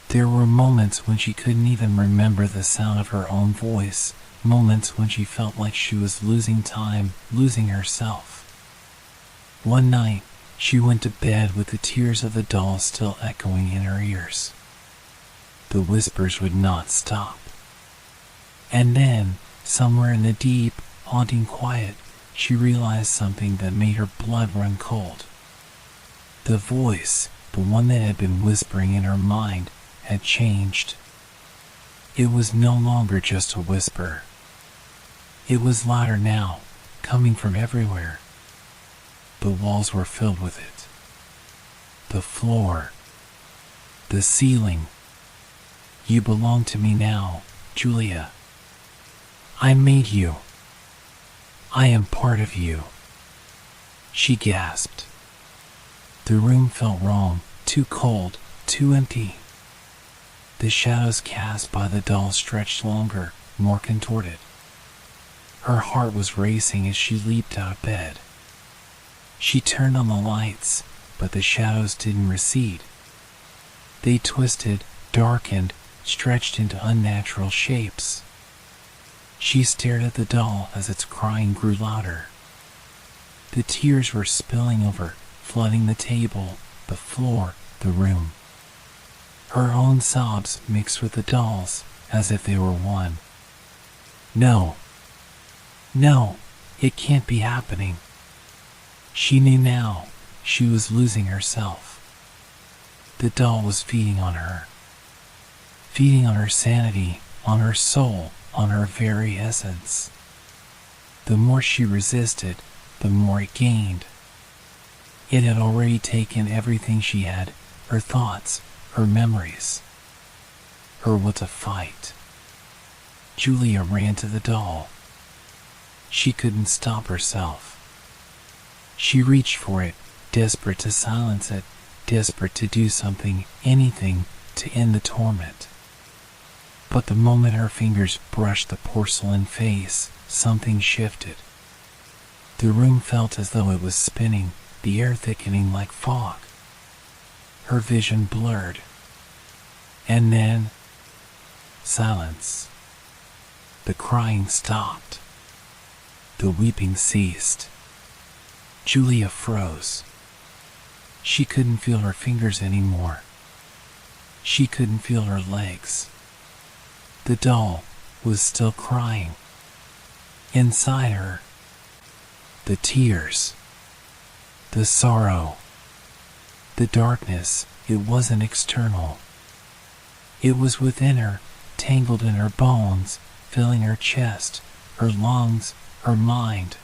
There were moments when she couldn't even remember the sound of her own voice, moments when she felt like she was losing time, losing herself. One night, she went to bed with the tears of the doll still echoing in her ears. The whispers would not stop. And then, somewhere in the deep, haunting quiet, she realized something that made her blood run cold. The voice, the one that had been whispering in her mind, had changed. It was no longer just a whisper. It was louder now, coming from everywhere. The walls were filled with it. The floor. The ceiling. You belong to me now, Julia. I made you. I am part of you. She gasped. The room felt wrong, too cold, too empty. The shadows cast by the doll stretched longer, more contorted. Her heart was racing as she leaped out of bed. She turned on the lights, but the shadows didn't recede. They twisted, darkened, stretched into unnatural shapes. She stared at the doll as its crying grew louder. The tears were spilling over, flooding the table, the floor, the room. Her own sobs mixed with the doll's, as if they were one. No. No, it can't be happening. She knew now she was losing herself. The doll was feeding on her. Feeding on her sanity, on her soul, on her very essence. The more she resisted, the more it gained. It had already taken everything she had, her thoughts, her memories, her will to fight. Julia ran to the doll. She couldn't stop herself. She reached for it, desperate to silence it, desperate to do something, anything, to end the torment. But the moment her fingers brushed the porcelain face, something shifted. The room felt as though it was spinning, the air thickening like fog. Her vision blurred. And then, silence. The crying stopped. The weeping ceased. Julia froze. She couldn't feel her fingers anymore. She couldn't feel her legs. The doll was still crying. Inside her, the tears, the sorrow, the darkness, it wasn't external. It was within her, tangled in her bones, filling her chest, her lungs, her mind.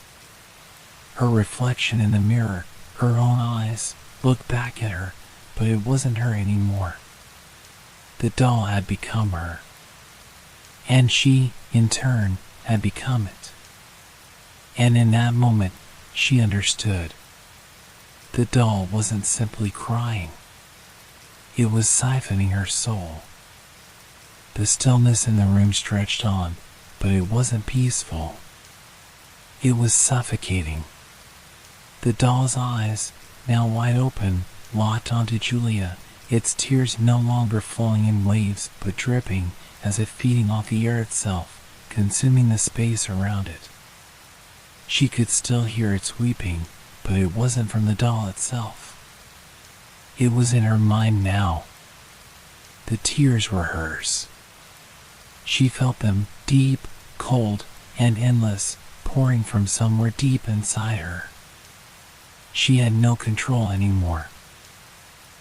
Her reflection in the mirror, her own eyes, looked back at her, but it wasn't her anymore. The doll had become her. And she, in turn, had become it. And in that moment, she understood. The doll wasn't simply crying. It was siphoning her soul. The stillness in the room stretched on, but it wasn't peaceful. It was suffocating. The doll's eyes, now wide open, locked onto Julia, its tears no longer flowing in waves but dripping, as if feeding off the air itself, consuming the space around it. She could still hear its weeping, but it wasn't from the doll itself. It was in her mind now. The tears were hers. She felt them, deep, cold, and endless, pouring from somewhere deep inside her. She had no control anymore.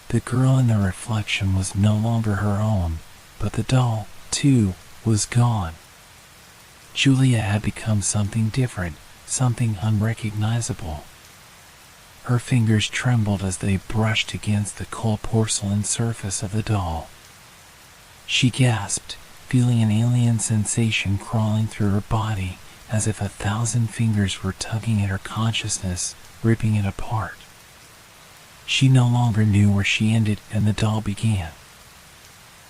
The girl in the reflection was no longer her own, but the doll, too, was gone. Julia had become something different, something unrecognizable. Her fingers trembled as they brushed against the cold porcelain surface of the doll. She gasped, feeling an alien sensation crawling through her body, as if 1,000 fingers were tugging at her consciousness, ripping it apart. She no longer knew where she ended and the doll began.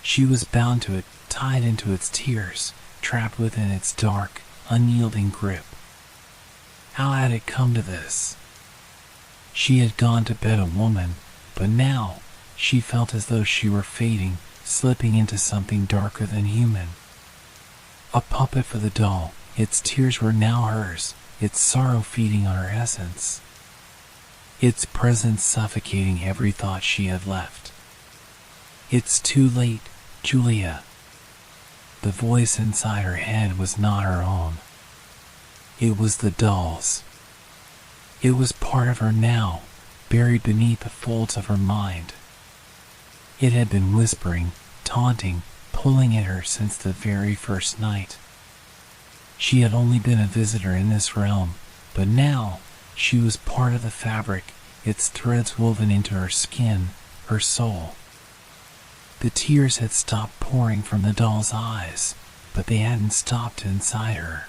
She was bound to it, tied into its tears, trapped within its dark, unyielding grip. How had it come to this? She had gone to bed a woman, but now she felt as though she were fading, slipping into something darker than human. A puppet for the doll, its tears were now hers, its sorrow feeding on her essence. Its presence suffocating every thought she had left. It's too late, Julia. The voice inside her head was not her own. It was the doll's. It was part of her now, buried beneath the folds of her mind. It had been whispering, taunting, pulling at her since the very first night. She had only been a visitor in this realm, but now she was part of the fabric, its threads woven into her skin, her soul. The tears had stopped pouring from the doll's eyes, but they hadn't stopped inside her.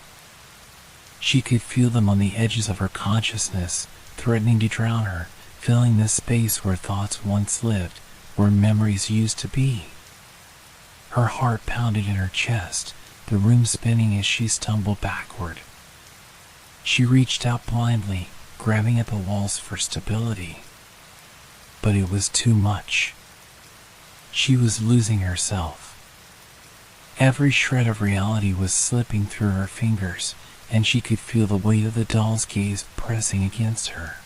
She could feel them on the edges of her consciousness, threatening to drown her, filling the space where thoughts once lived, where memories used to be. Her heart pounded in her chest, the room spinning as she stumbled backward. She reached out blindly, grabbing at the walls for stability. But it was too much. She was losing herself. Every shred of reality was slipping through her fingers, and she could feel the weight of the doll's gaze pressing against her.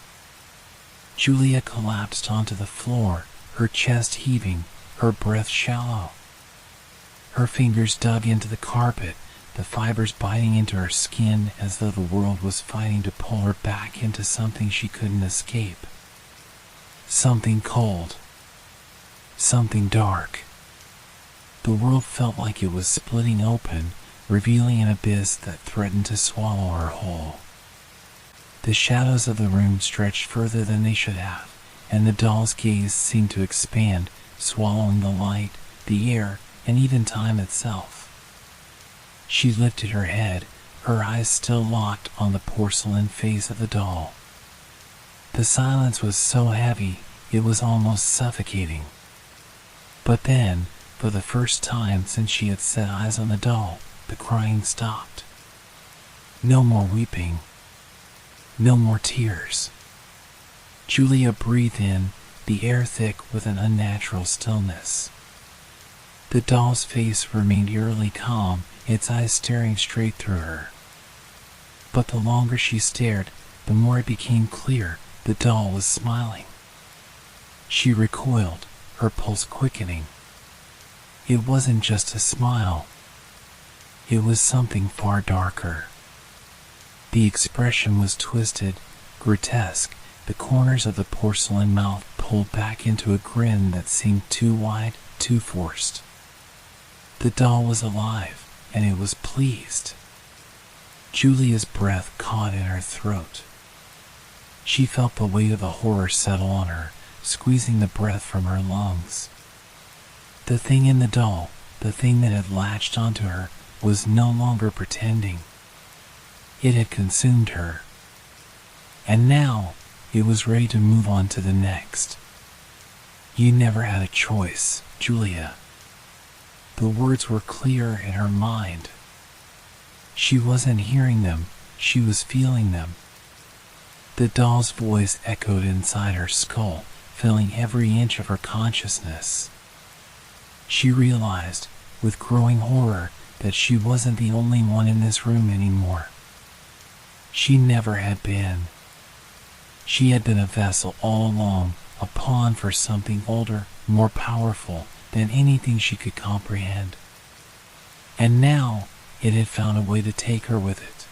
Julia collapsed onto the floor, her chest heaving, her breath shallow. Her fingers dug into the carpet, the fibers biting into her skin as though the world was fighting to pull her back into something she couldn't escape. Something cold. Something dark. The world felt like it was splitting open, revealing an abyss that threatened to swallow her whole. The shadows of the room stretched further than they should have, and the doll's gaze seemed to expand, swallowing the light, the air, and even time itself. She lifted her head, her eyes still locked on the porcelain face of the doll. The silence was so heavy, it was almost suffocating. But then, for the first time since she had set eyes on the doll, the crying stopped. No more weeping. No more tears. Julia breathed in, the air thick with an unnatural stillness. The doll's face remained eerily calm, its eyes staring straight through her. But the longer she stared, the more it became clear the doll was smiling. She recoiled, her pulse quickening. It wasn't just a smile. It was something far darker. The expression was twisted, grotesque, the corners of the porcelain mouth pulled back into a grin that seemed too wide, too forced. The doll was alive, and it was pleased. Julia's breath caught in her throat. She felt the weight of the horror settle on her, squeezing the breath from her lungs. The thing in the doll, the thing that had latched onto her, was no longer pretending. It had consumed her. And now, it was ready to move on to the next. You never had a choice, Julia. The words were clear in her mind. She wasn't hearing them, she was feeling them. The doll's voice echoed inside her skull, filling every inch of her consciousness. She realized, with growing horror, that she wasn't the only one in this room anymore. She never had been. She had been a vessel all along, a pawn for something older, more powerful than anything she could comprehend. And now, it had found a way to take her with it.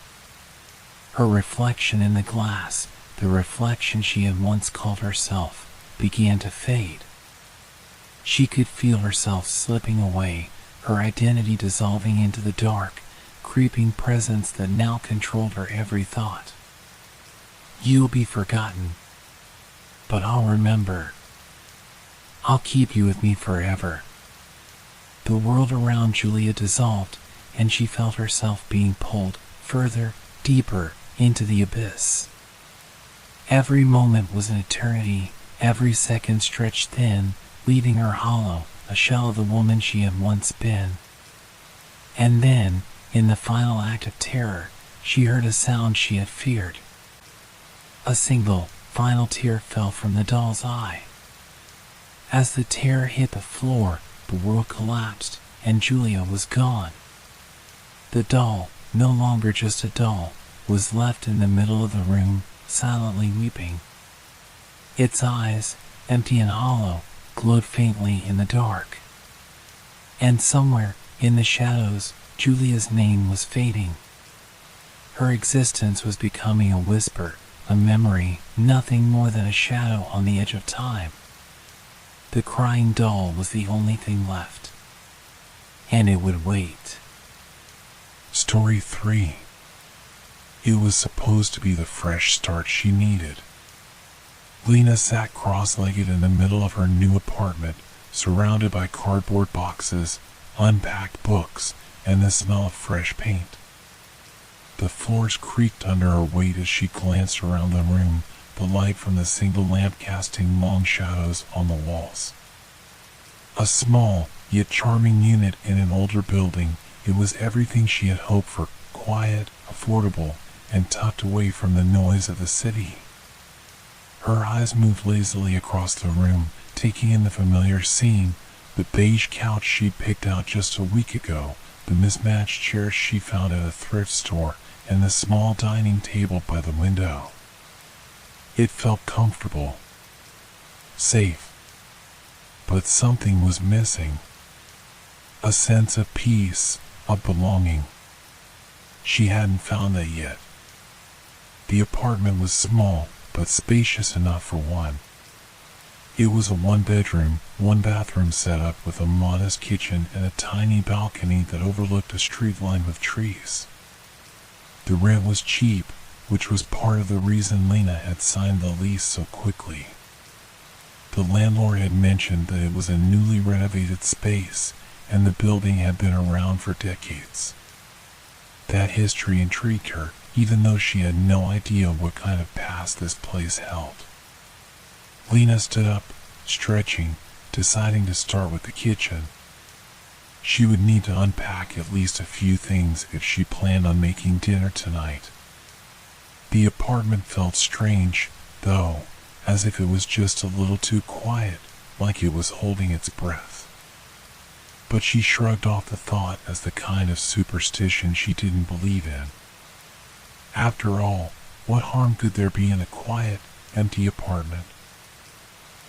Her reflection in the glass, the reflection she had once called herself, began to fade. She could feel herself slipping away, her identity dissolving into the dark, creeping presence that now controlled her every thought. You'll be forgotten, but I'll remember. I'll keep you with me forever. The world around Julia dissolved, and she felt herself being pulled further, deeper, into the abyss. Every moment was an eternity, every second stretched thin, leaving her hollow, a shell of the woman she had once been. And then, in the final act of terror, she heard a sound she had feared. A single, final tear fell from the doll's eye. As the tear hit the floor, the world collapsed, and Julia was gone. The doll, no longer just a doll, was left in the middle of the room, silently weeping. Its eyes, empty and hollow, glowed faintly in the dark. And somewhere, in the shadows, Julia's name was fading. Her existence was becoming a whisper, a memory, nothing more than a shadow on the edge of time. The crying doll was the only thing left. And it would wait. Story 3. It was supposed to be the fresh start she needed. Lena sat cross-legged in the middle of her new apartment, surrounded by cardboard boxes, unpacked books, and the smell of fresh paint. The floors creaked under her weight as she glanced around the room, the light from the single lamp casting long shadows on the walls. A small, yet charming unit in an older building, it was everything she had hoped for: quiet, affordable, and tucked away from the noise of the city. Her eyes moved lazily across the room, taking in the familiar scene: the beige couch she'd picked out just a week ago, the mismatched chairs she found at a thrift store, and the small dining table by the window. It felt comfortable, safe, but something was missing. A sense of peace, of belonging. She hadn't found that yet. The apartment was small, but spacious enough for one. It was a one-bedroom, one-bathroom setup with a modest kitchen and a tiny balcony that overlooked a street lined with trees. The rent was cheap, which was part of the reason Lena had signed the lease so quickly. The landlord had mentioned that it was a newly renovated space, and the building had been around for decades. That history intrigued her, even though she had no idea what kind of past this place held. Lena stood up, stretching, deciding to start with the kitchen. She would need to unpack at least a few things if she planned on making dinner tonight. The apartment felt strange, though, as if it was just a little too quiet, like it was holding its breath. But she shrugged off the thought as the kind of superstition she didn't believe in. After all, what harm could there be in a quiet, empty apartment?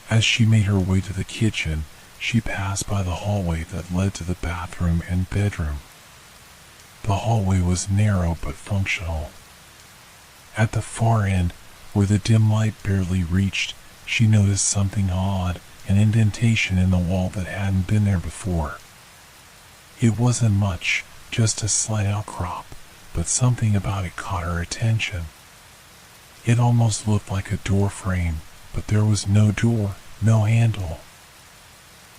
As she made her way to the kitchen, she passed by the hallway that led to the bathroom and bedroom. The hallway was narrow but functional. At the far end, where the dim light barely reached, she noticed something odd, an indentation in the wall that hadn't been there before. It wasn't much, just a slight outcrop, but something about it caught her attention. It almost looked like a door frame, but there was no door, no handle.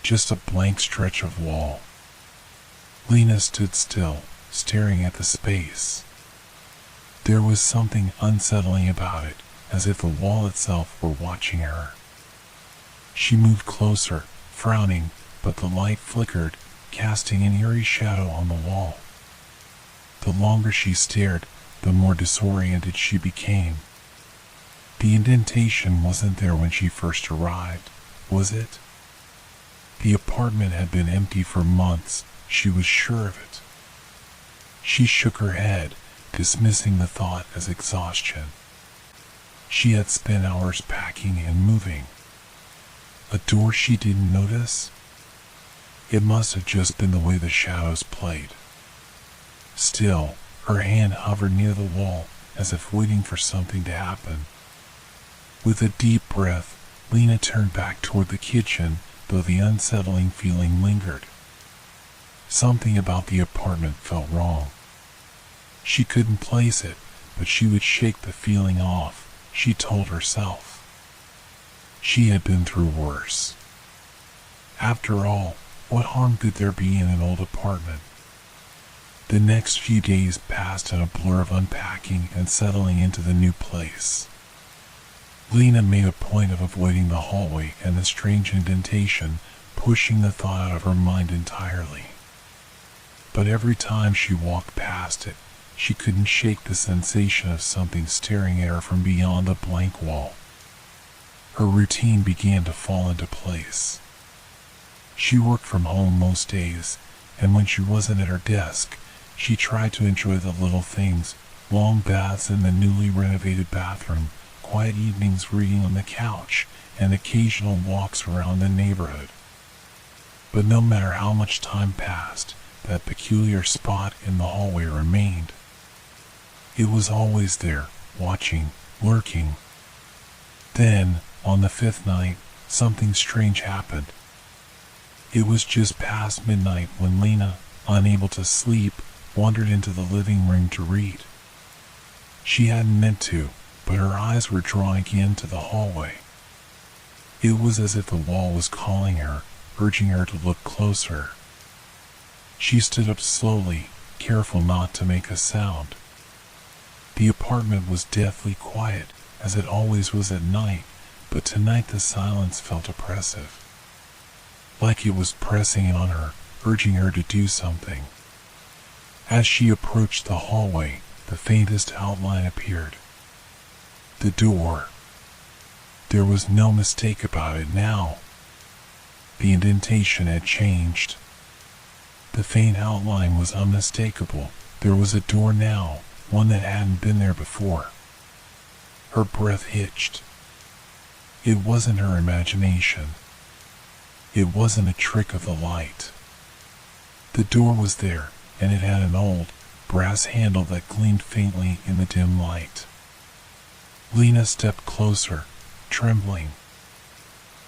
Just a blank stretch of wall. Lena stood still, staring at the space. There was something unsettling about it, as if the wall itself were watching her. She moved closer, frowning, but the light flickered, casting an eerie shadow on the wall. The longer she stared, the more disoriented she became. The indentation wasn't there when she first arrived, was it? The apartment had been empty for months, she was sure of it. She shook her head, dismissing the thought as exhaustion. She had spent hours packing and moving. A door she didn't notice? It must have just been the way the shadows played. Still, her hand hovered near the wall, as if waiting for something to happen. With a deep breath, Lena turned back toward the kitchen, though the unsettling feeling lingered. Something about the apartment felt wrong. She couldn't place it, but she would shake the feeling off, she told herself. She had been through worse. After all, what harm could there be in an old apartment? The next few days passed in a blur of unpacking and settling into the new place. Lena made a point of avoiding the hallway and the strange indentation, pushing the thought out of her mind entirely. But every time she walked past it, she couldn't shake the sensation of something staring at her from beyond the blank wall. Her routine began to fall into place. She worked from home most days, and when she wasn't at her desk, she tried to enjoy the little things: long baths in the newly renovated bathroom, quiet evenings reading on the couch, and occasional walks around the neighborhood. But no matter how much time passed, that peculiar spot in the hallway remained. It was always there, watching, lurking. Then, on the fifth night, something strange happened. It was just past midnight when Lena, unable to sleep, wandered into the living room to read. She hadn't meant to, but her eyes were drawn again to the hallway. It was as if the wall was calling her, urging her to look closer. She stood up slowly, careful not to make a sound. The apartment was deathly quiet, as it always was at night, but tonight the silence felt oppressive. Like it was pressing on her, urging her to do something. As she approached the hallway, the faintest outline appeared. The door. There was no mistake about it now. The indentation had changed. The faint outline was unmistakable. There was a door now, one that hadn't been there before. Her breath hitched. It wasn't her imagination. It wasn't a trick of the light. The door was there, and it had an old, brass handle that gleamed faintly in the dim light. Lena stepped closer, trembling.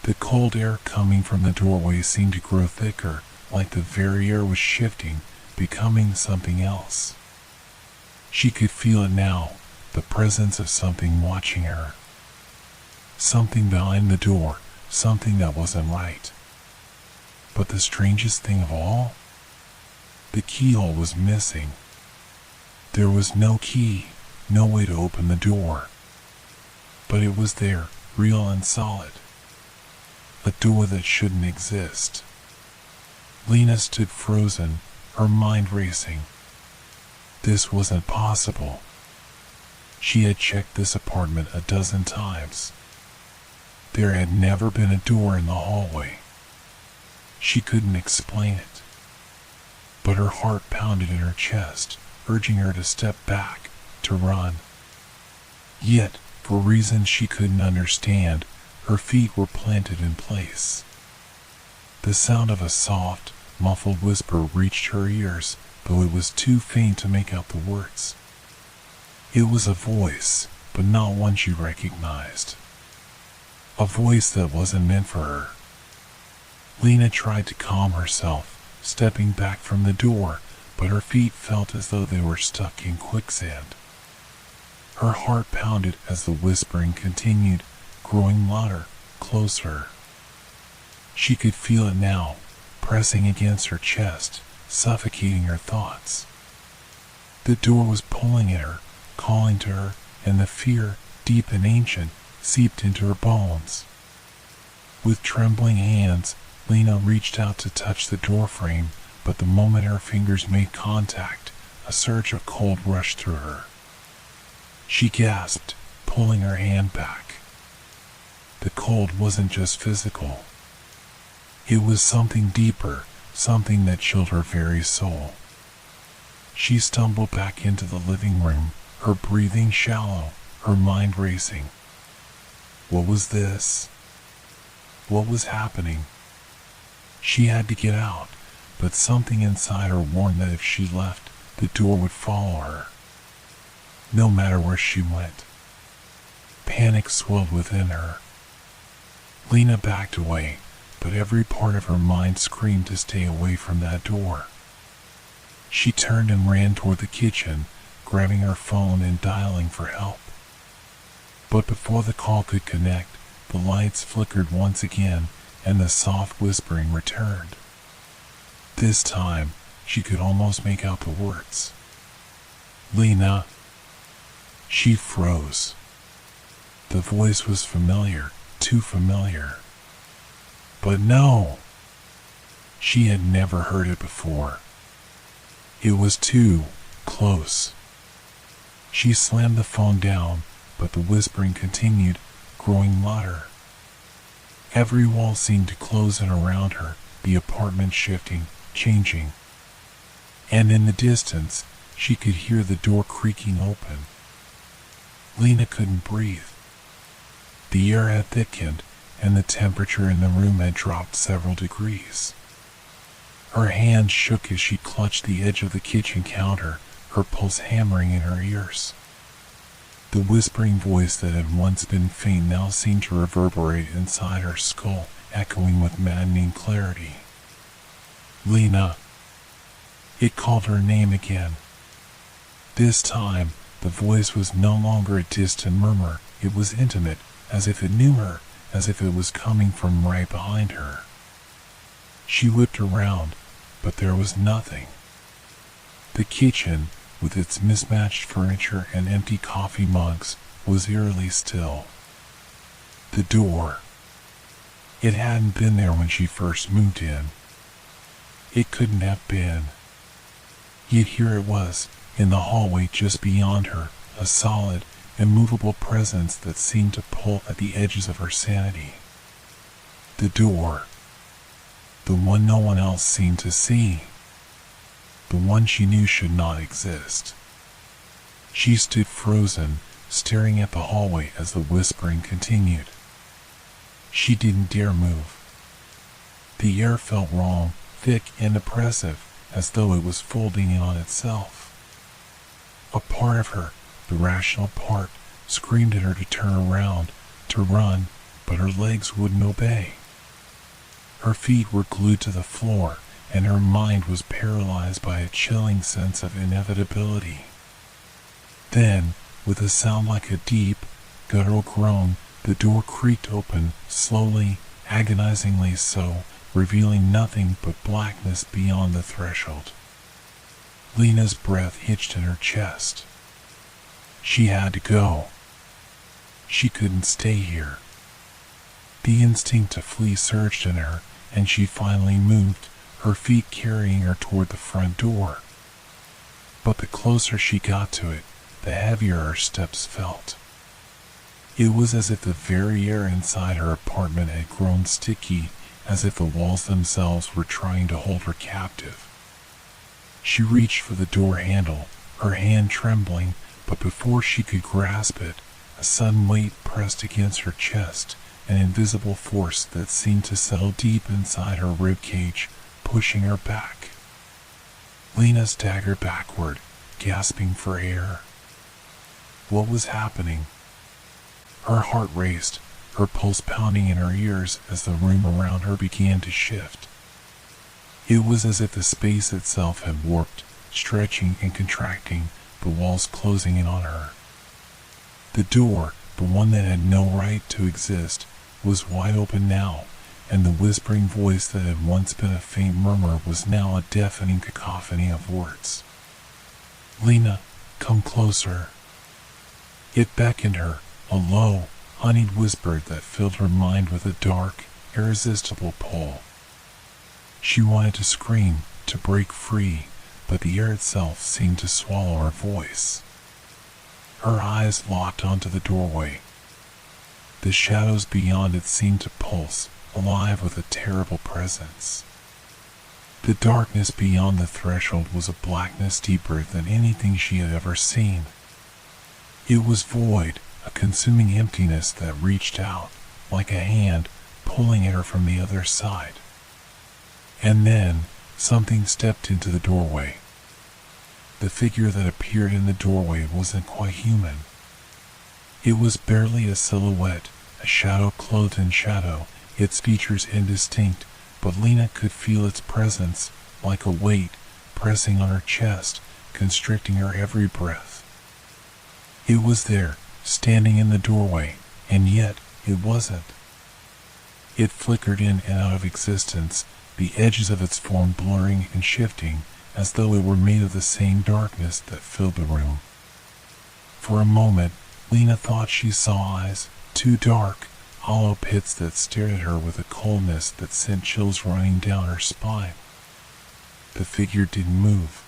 The cold air coming from the doorway seemed to grow thicker, like the very air was shifting, becoming something else. She could feel it now, the presence of something watching her. Something behind the door, something that wasn't right. But the strangest thing of all? The keyhole was missing. There was no key, no way to open the door. But it was there, real and solid. A door that shouldn't exist. Lena stood frozen, her mind racing. This wasn't possible. She had checked this apartment a dozen times. There had never been a door in the hallway. She couldn't explain it. But her heart pounded in her chest, urging her to step back, to run. Yet, for reasons she couldn't understand, her feet were planted in place. The sound of a soft, muffled whisper reached her ears, though it was too faint to make out the words. It was a voice, but not one she recognized. A voice that wasn't meant for her. Lena tried to calm herself, stepping back from the door, but her feet felt as though they were stuck in quicksand. Her heart pounded as the whispering continued, growing louder, closer. She could feel it now, pressing against her chest, suffocating her thoughts. The door was pulling at her, calling to her, and the fear, deep and ancient, seeped into her bones. With trembling hands, Lena reached out to touch the doorframe, but the moment her fingers made contact, a surge of cold rushed through her. She gasped, pulling her hand back. The cold wasn't just physical. It was something deeper, something that chilled her very soul. She stumbled back into the living room, her breathing shallow, her mind racing. What was this? What was happening? She had to get out, but something inside her warned that if she left, the door would follow her. No matter where she went. Panic swelled within her. Lena backed away, but every part of her mind screamed to stay away from that door. She turned and ran toward the kitchen, grabbing her phone and dialing for help. But before the call could connect, the lights flickered once again, and the soft whispering returned. This time, she could almost make out the words. Lena. She froze. The voice was familiar, too familiar. But no! She had never heard it before. It was too close. She slammed the phone down, but the whispering continued, growing louder. Every wall seemed to close in around her, the apartment shifting, changing. And in the distance, she could hear the door creaking open. Lena couldn't breathe. The air had thickened, and the temperature in the room had dropped several degrees. Her hands shook as she clutched the edge of the kitchen counter, her pulse hammering in her ears. The whispering voice that had once been faint now seemed to reverberate inside her skull, echoing with maddening clarity. Lena. It called her name again. This time, the voice was no longer a distant murmur, it was intimate, as if it knew her, as if it was coming from right behind her. She looked around, but there was nothing. The kitchen, with its mismatched furniture and empty coffee mugs, was eerily still. The door. It hadn't been there when she first moved in. It couldn't have been. Yet here it was, in the hallway just beyond her, a solid, immovable presence that seemed to pull at the edges of her sanity. The door. The one no one else seemed to see. The one she knew should not exist. She stood frozen, staring at the hallway as the whispering continued. She didn't dare move. The air felt wrong, thick and oppressive, as though it was folding in on itself. A part of her, the rational part, screamed at her to turn around, to run, but her legs wouldn't obey. Her feet were glued to the floor, and her mind was paralyzed by a chilling sense of inevitability. Then, with a sound like a deep, guttural groan, the door creaked open, slowly, agonizingly so, revealing nothing but blackness beyond the threshold. Lena's breath hitched in her chest. She had to go. She couldn't stay here. The instinct to flee surged in her, and she finally moved, her feet carrying her toward the front door. But the closer she got to it, the heavier her steps felt. It was as if the very air inside her apartment had grown sticky, as if the walls themselves were trying to hold her captive. She reached for the door handle, her hand trembling, but before she could grasp it, a sudden weight pressed against her chest, an invisible force that seemed to settle deep inside her ribcage, pushing her back. Lena staggered backward, gasping for air. What was happening? Her heart raced, her pulse pounding in her ears as the room around her began to shift. It was as if the space itself had warped, stretching and contracting, the walls closing in on her. The door, the one that had no right to exist, was wide open now, and the whispering voice that had once been a faint murmur was now a deafening cacophony of words. "Lena, come closer." It beckoned her, a low, honeyed whisper that filled her mind with a dark, irresistible pull. She wanted to scream, to break free, but the air itself seemed to swallow her voice. Her eyes locked onto the doorway. The shadows beyond it seemed to pulse, alive with a terrible presence. The darkness beyond the threshold was a blackness deeper than anything she had ever seen. It was void, a consuming emptiness that reached out, like a hand, pulling at her from the other side. And then, something stepped into the doorway. The figure that appeared in the doorway wasn't quite human. It was barely a silhouette, a shadow clothed in shadow, its features indistinct, but Lena could feel its presence, like a weight, pressing on her chest, constricting her every breath. It was there, standing in the doorway, and yet it wasn't. It flickered in and out of existence, the edges of its form blurring and shifting, as though it were made of the same darkness that filled the room. For a moment, Lena thought she saw eyes, two dark, hollow pits that stared at her with a coldness that sent chills running down her spine. The figure didn't move.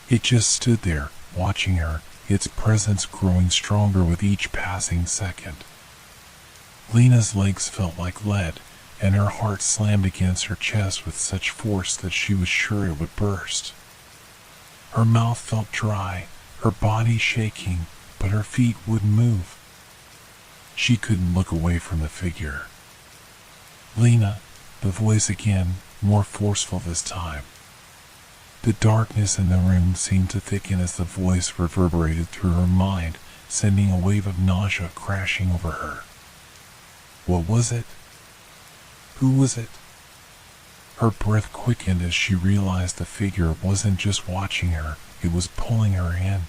It just stood there, watching her, its presence growing stronger with each passing second. Lena's legs felt like lead, and her heart slammed against her chest with such force that she was sure it would burst. Her mouth felt dry, her body shaking, but her feet wouldn't move. She couldn't look away from the figure. "Lena," the voice again, more forceful this time. The darkness in the room seemed to thicken as the voice reverberated through her mind, sending a wave of nausea crashing over her. What was it? Who was it? Her breath quickened as she realized the figure wasn't just watching her, it was pulling her in.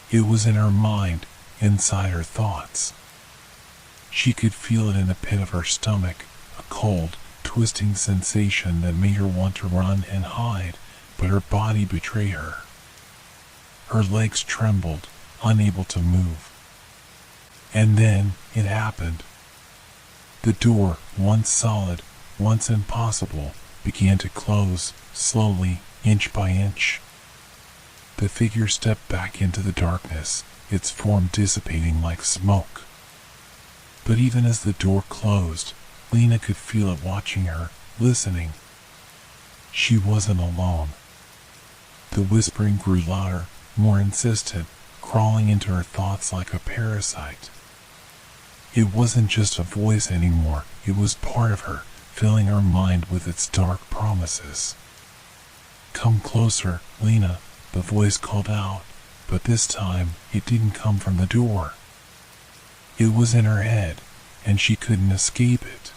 It was in her mind, inside her thoughts. She could feel it in the pit of her stomach, a cold, twisting sensation that made her want to run and hide, but her body betrayed her. Her legs trembled, unable to move. And then it happened. The door, once solid, once impossible, began to close, slowly, inch by inch. The figure stepped back into the darkness, its form dissipating like smoke. But even as the door closed, Lena could feel it watching her, listening. She wasn't alone. The whispering grew louder, more insistent, crawling into her thoughts like a parasite. It wasn't just a voice anymore, it was part of her, filling her mind with its dark promises. "Come closer, Lena," the voice called out, but this time it didn't come from the door. It was in her head, and she couldn't escape it.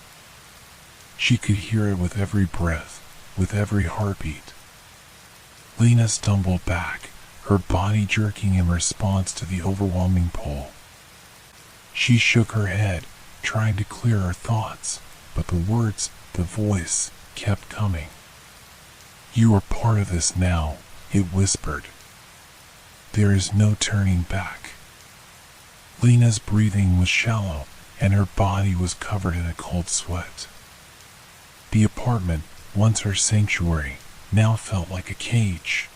She could hear it with every breath, with every heartbeat. Lena stumbled back, her body jerking in response to the overwhelming pull. She shook her head, trying to clear her thoughts, but the words, the voice, kept coming. "You are part of this now," it whispered. "There is no turning back." Lena's breathing was shallow, and her body was covered in a cold sweat. The apartment, once her sanctuary, now felt like a cage.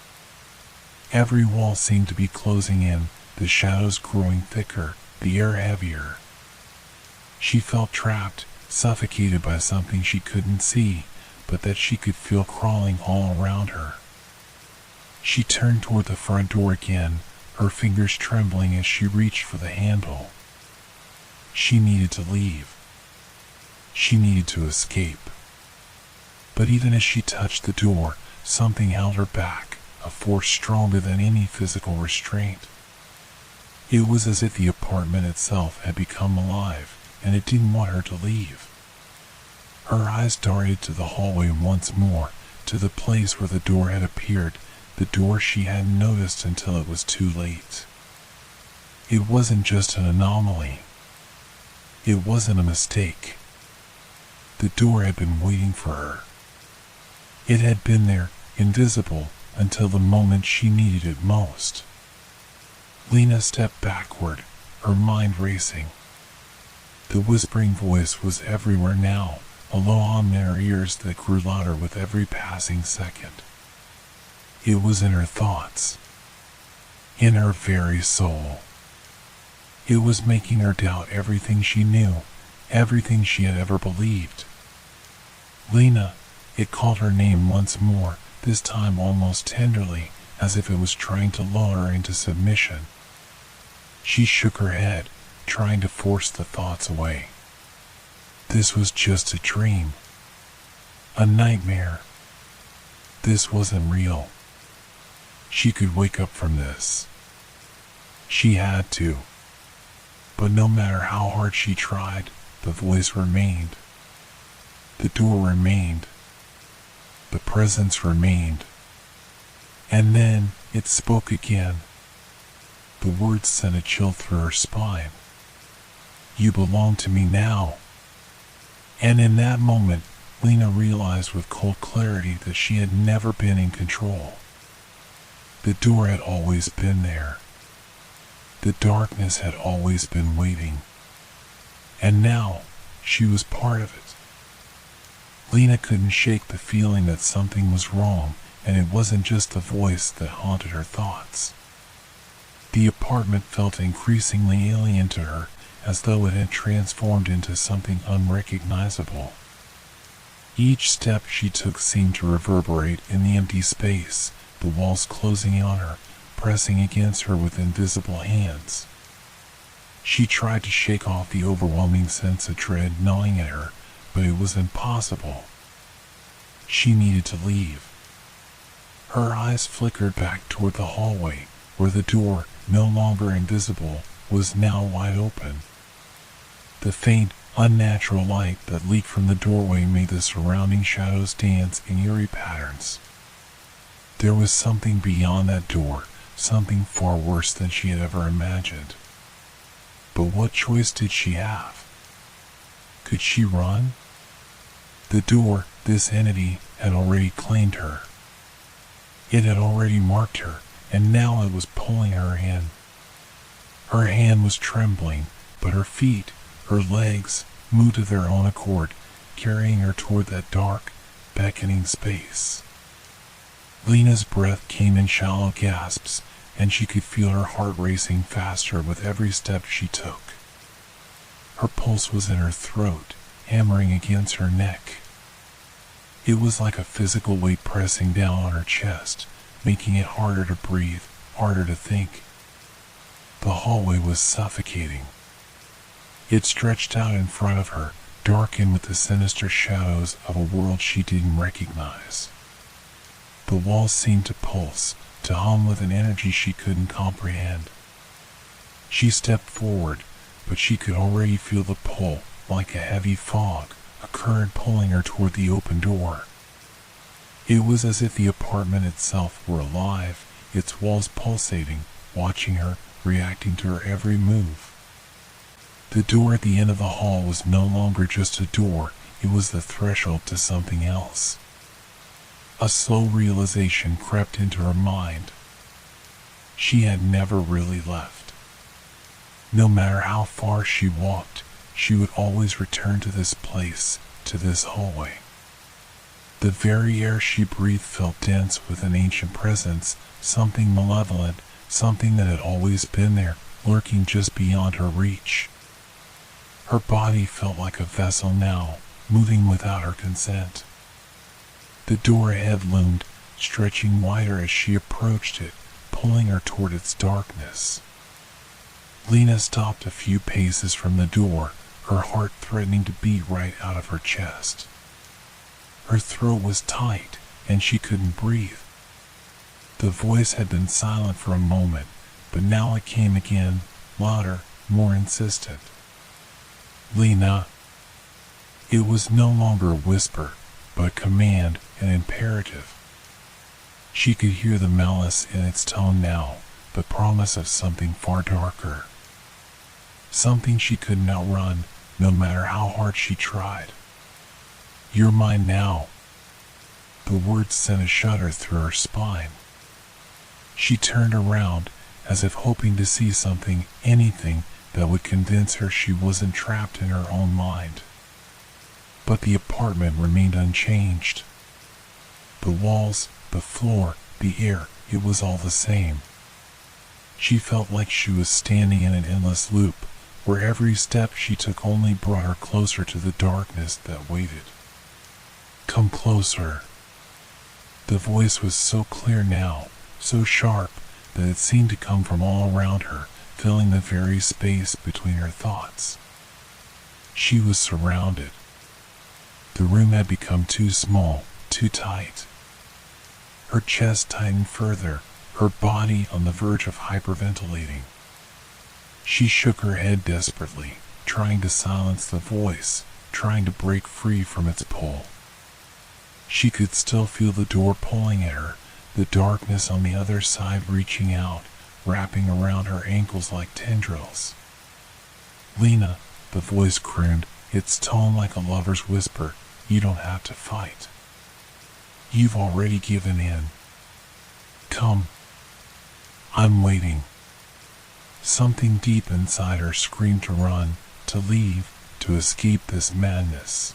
Every wall seemed to be closing in, the shadows growing thicker, the air heavier. She felt trapped, suffocated by something she couldn't see, but that she could feel crawling all around her. She turned toward the front door again, her fingers trembling as she reached for the handle. She needed to leave. She needed to escape. But even as she touched the door, something held her back, a force stronger than any physical restraint. It was as if the apartment itself had become alive, and it didn't want her to leave. Her eyes darted to the hallway once more, to the place where the door had appeared, the door she hadn't noticed until it was too late. It wasn't just an anomaly. It wasn't a mistake. The door had been waiting for her. It had been there, invisible, until the moment she needed it most. Lena stepped backward, her mind racing. The whispering voice was everywhere now, a low hum in her ears that grew louder with every passing second. It was in her thoughts, in her very soul. It was making her doubt everything she knew, everything she had ever believed. "Lena," it called her name once more, this time almost tenderly, as if it was trying to lull her into submission. She shook her head, trying to force the thoughts away. This was just a dream. A nightmare. This wasn't real. She could wake up from this. She had to. But no matter how hard she tried, the voice remained. The door remained. The presence remained. And then it spoke again. The words sent a chill through her spine. "You belong to me now." And in that moment, Lena realized with cold clarity that she had never been in control. The door had always been there. The darkness had always been waiting. And now, she was part of it. Lena couldn't shake the feeling that something was wrong, and it wasn't just the voice that haunted her thoughts. The apartment felt increasingly alien to her, as though it had transformed into something unrecognizable. Each step she took seemed to reverberate in the empty space, the walls closing in on her, pressing against her with invisible hands. She tried to shake off the overwhelming sense of dread gnawing at her, but it was impossible. She needed to leave. Her eyes flickered back toward the hallway, where the door, no longer invisible, was now wide open. The faint, unnatural light that leaked from the doorway made the surrounding shadows dance in eerie patterns. There was something beyond that door, something far worse than she had ever imagined. But what choice did she have? Could she run? The door, this entity, had already claimed her. It had already marked her, and now it was pulling her in. Her hand was trembling, but her feet, her legs, moved of their own accord, carrying her toward that dark, beckoning space. Lena's breath came in shallow gasps, and she could feel her heart racing faster with every step she took. Her pulse was in her throat, hammering against her neck. It was like a physical weight pressing down on her chest, making it harder to breathe, harder to think. The hallway was suffocating. It stretched out in front of her, darkened with the sinister shadows of a world she didn't recognize. The walls seemed to pulse, to hum with an energy she couldn't comprehend. She stepped forward, but she could already feel the pull, like a heavy fog, a current pulling her toward the open door. It was as if the apartment itself were alive, its walls pulsating, watching her, reacting to her every move. The door at the end of the hall was no longer just a door, it was the threshold to something else. A slow realization crept into her mind. She had never really left. No matter how far she walked, she would always return to this place, to this hallway. The very air she breathed felt dense with an ancient presence, something malevolent, something that had always been there, lurking just beyond her reach. Her body felt like a vessel now, moving without her consent. The door ahead loomed, stretching wider as she approached it, pulling her toward its darkness. Lena stopped a few paces from the door, her heart threatening to beat right out of her chest. Her throat was tight, and she couldn't breathe. The voice had been silent for a moment, but now it came again, louder, more insistent. Lena. It was no longer a whisper, but command, an imperative. She could hear the malice in its tone now, the promise of something far darker. Something she couldn't outrun, no matter how hard she tried. You're mine now. The words sent a shudder through her spine. She turned around, as if hoping to see something, anything, that would convince her she wasn't trapped in her own mind. But the apartment remained unchanged. The walls, the floor, the air, it was all the same. She felt like she was standing in an endless loop, where every step she took only brought her closer to the darkness that waited. Come closer. The voice was so clear now, so sharp, that it seemed to come from all around her, filling the very space between her thoughts. She was surrounded. The room had become too small, too tight. Her chest tightened further, her body on the verge of hyperventilating. She shook her head desperately, trying to silence the voice, trying to break free from its pull. She could still feel the door pulling at her, the darkness on the other side reaching out, wrapping around her ankles like tendrils. Lena, the voice crooned, its tone like a lover's whisper, you don't have to fight. You've already given in. Come. I'm waiting. Something deep inside her screamed to run, to leave, to escape this madness.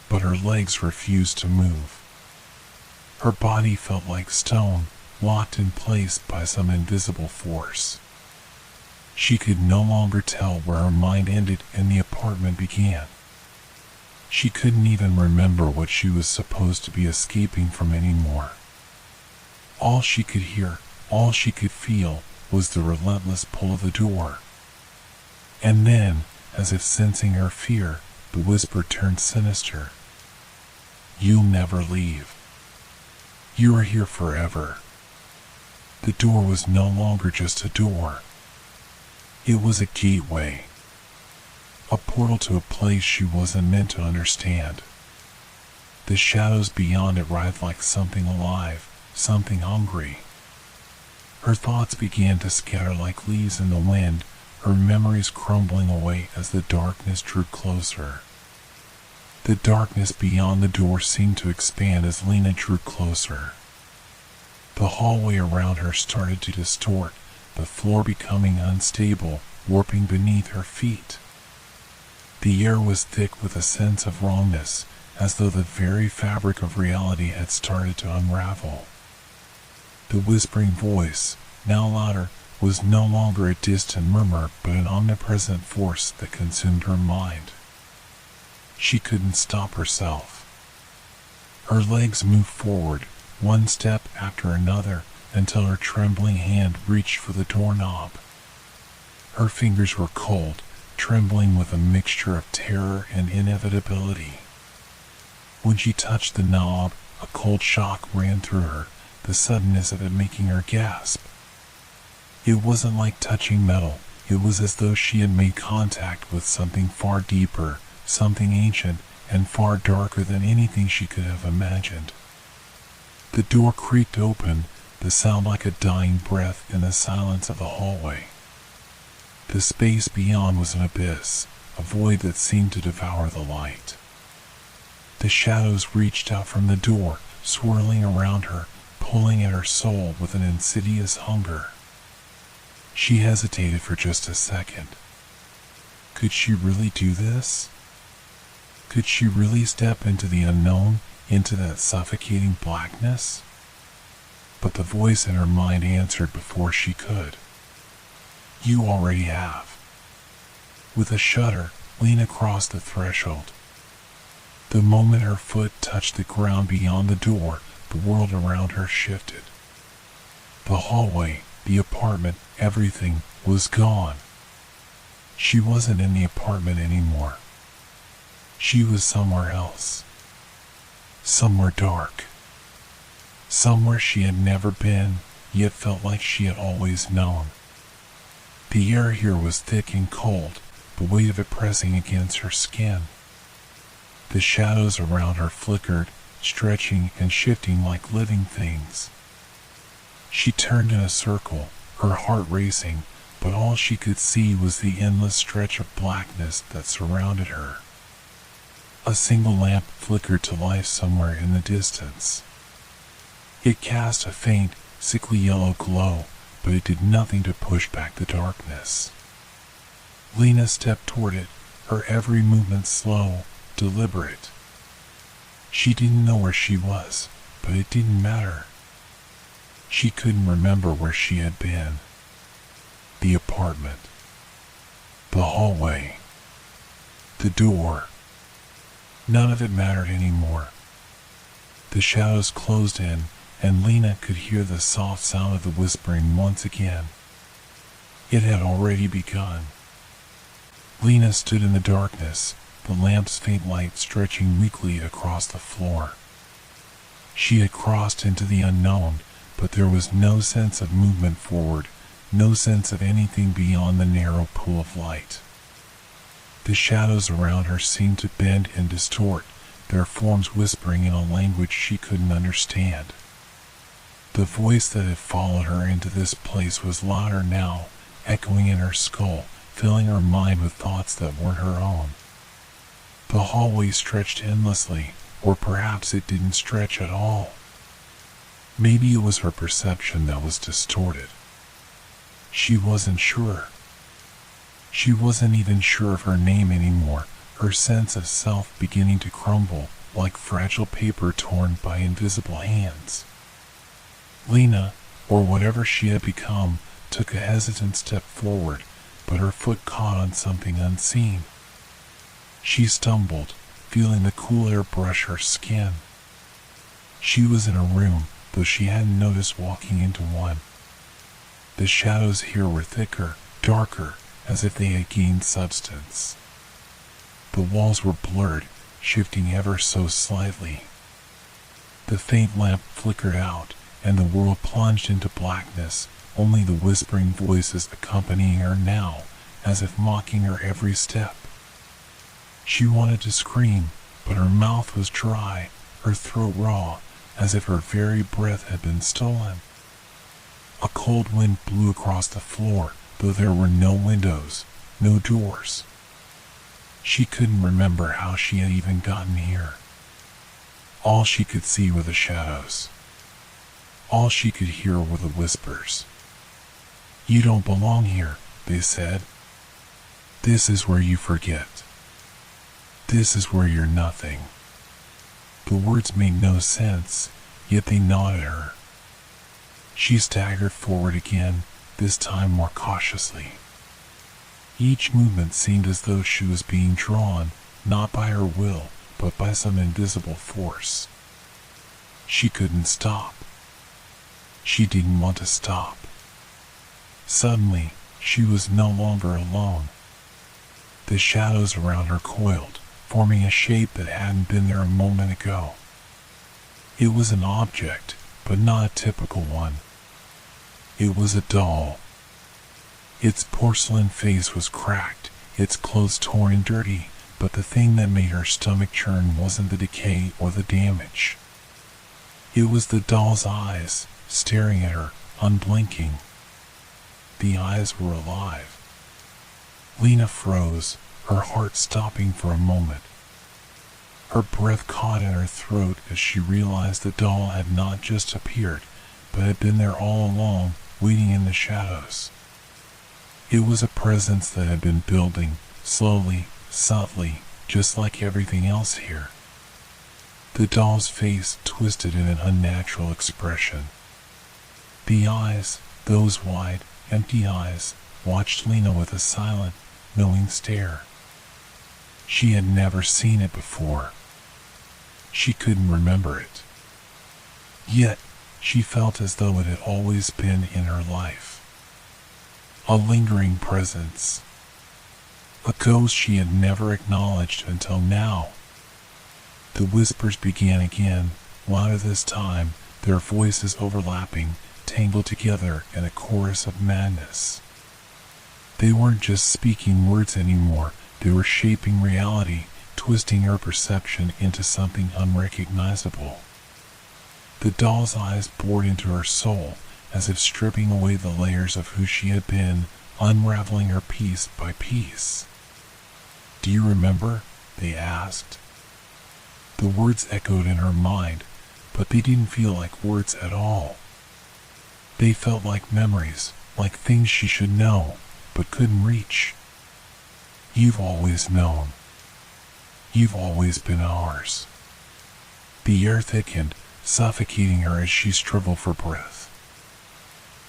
But her legs refused to move. Her body felt like stone, locked in place by some invisible force. She could no longer tell where her mind ended and the apartment began. She couldn't even remember what she was supposed to be escaping from anymore. All she could hear, all she could feel, was the relentless pull of the door. And then, as if sensing her fear, the whisper turned sinister. You'll never leave. You are here forever. The door was no longer just a door. It was a gateway. A portal to a place she wasn't meant to understand. The shadows beyond it writhed like something alive, something hungry. Her thoughts began to scatter like leaves in the wind, her memories crumbling away as the darkness drew closer. The darkness beyond the door seemed to expand as Lena drew closer. The hallway around her started to distort, the floor becoming unstable, warping beneath her feet. The air was thick with a sense of wrongness, as though the very fabric of reality had started to unravel. The whispering voice, now louder, was no longer a distant murmur but an omnipresent force that consumed her mind. She couldn't stop herself. Her legs moved forward, one step after another, until her trembling hand reached for the doorknob. Her fingers were cold, trembling with a mixture of terror and inevitability. When she touched the knob, a cold shock ran through her, the suddenness of it making her gasp. It wasn't like touching metal, it was as though she had made contact with something far deeper, something ancient, and far darker than anything she could have imagined. The door creaked open, the sound like a dying breath in the silence of the hallway. The space beyond was an abyss, a void that seemed to devour the light. The shadows reached out from the door, swirling around her, pulling at her soul with an insidious hunger. She hesitated for just a second. Could she really do this? Could she really step into the unknown, into that suffocating blackness? But the voice in her mind answered before she could. You already have. With a shudder, Lena crossed the threshold. The moment her foot touched the ground beyond the door, the world around her shifted. The hallway, the apartment, everything was gone. She wasn't in the apartment anymore. She was somewhere else. Somewhere dark. Somewhere she had never been, yet felt like she had always known. The air here was thick and cold, the weight of it pressing against her skin. The shadows around her flickered, stretching and shifting like living things. She turned in a circle, her heart racing, but all she could see was the endless stretch of blackness that surrounded her. A single lamp flickered to life somewhere in the distance. It cast a faint, sickly yellow glow, but it did nothing to push back the darkness. Lena stepped toward it, her every movement slow, deliberate. She didn't know where she was, but it didn't matter. She couldn't remember where she had been. The apartment. The hallway. The door. None of it mattered anymore. The shadows closed in, and Lena could hear the soft sound of the whispering once again. It had already begun. Lena stood in the darkness, the lamp's faint light stretching weakly across the floor. She had crossed into the unknown, but there was no sense of movement forward, no sense of anything beyond the narrow pool of light. The shadows around her seemed to bend and distort, their forms whispering in a language she couldn't understand. The voice that had followed her into this place was louder now, echoing in her skull, filling her mind with thoughts that weren't her own. The hallway stretched endlessly, or perhaps it didn't stretch at all. Maybe it was her perception that was distorted. She wasn't sure. She wasn't even sure of her name anymore, her sense of self beginning to crumble, like fragile paper torn by invisible hands. Lena, or whatever she had become, took a hesitant step forward, but her foot caught on something unseen. She stumbled, feeling the cool air brush her skin. She was in a room, though she hadn't noticed walking into one. The shadows here were thicker, darker, as if they had gained substance. The walls were blurred, shifting ever so slightly. The faint lamp flickered out, and the world plunged into blackness, only the whispering voices accompanying her now, as if mocking her every step. She wanted to scream, but her mouth was dry, her throat raw, as if her very breath had been stolen. A cold wind blew across the floor, though there were no windows, no doors. She couldn't remember how she had even gotten here. All she could see were the shadows. All she could hear were the whispers. "You don't belong here," they said. "This is where you forget. This is where you're nothing." The words made no sense, yet they gnawed at her. She staggered forward again, this time more cautiously. Each movement seemed as though she was being drawn, not by her will, but by some invisible force. She couldn't stop. She didn't want to stop. Suddenly, she was no longer alone. The shadows around her coiled, forming a shape that hadn't been there a moment ago. It was an object, but not a typical one. It was a doll. Its porcelain face was cracked, its clothes torn and dirty, but the thing that made her stomach churn wasn't the decay or the damage. It was the doll's eyes, staring at her, unblinking. The eyes were alive. Lena froze, her heart stopping for a moment. Her breath caught in her throat as she realized the doll had not just appeared, but had been there all along, waiting in the shadows. It was a presence that had been building, slowly, subtly, just like everything else here. The doll's face twisted in an unnatural expression. The eyes, those wide, empty eyes, watched Lena with a silent, knowing stare. She had never seen it before. She couldn't remember it. Yet, she felt as though it had always been in her life. A lingering presence. A ghost she had never acknowledged until now. The whispers began again, louder this time, their voices overlapping, tangled together in a chorus of madness. They weren't just speaking words anymore, they were shaping reality, twisting her perception into something unrecognizable. The doll's eyes bored into her soul, as if stripping away the layers of who she had been, unraveling her piece by piece. "Do you remember?" they asked. The words echoed in her mind, but they didn't feel like words at all. They felt like memories, like things she should know, but couldn't reach. "You've always known. You've always been ours." The air thickened, suffocating her as she struggled for breath.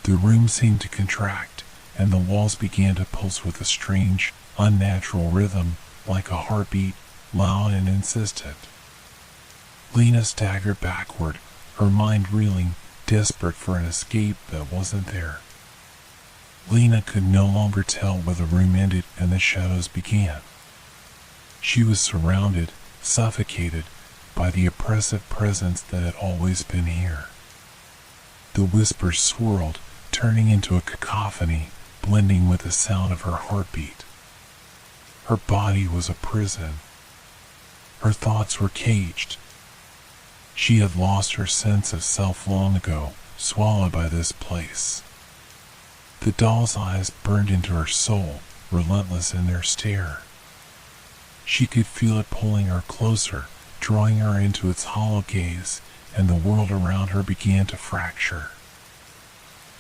The room seemed to contract, and the walls began to pulse with a strange, unnatural rhythm, like a heartbeat, loud and insistent. Lena staggered backward, her mind reeling, desperate for an escape that wasn't there. Lena could no longer tell where the room ended and the shadows began. She was surrounded, suffocated, by the oppressive presence that had always been here. The whispers swirled, turning into a cacophony, blending with the sound of her heartbeat. Her body was a prison. Her thoughts were caged. She had lost her sense of self long ago, swallowed by this place. The doll's eyes burned into her soul, relentless in their stare. She could feel it pulling her closer, drawing her into its hollow gaze, and the world around her began to fracture.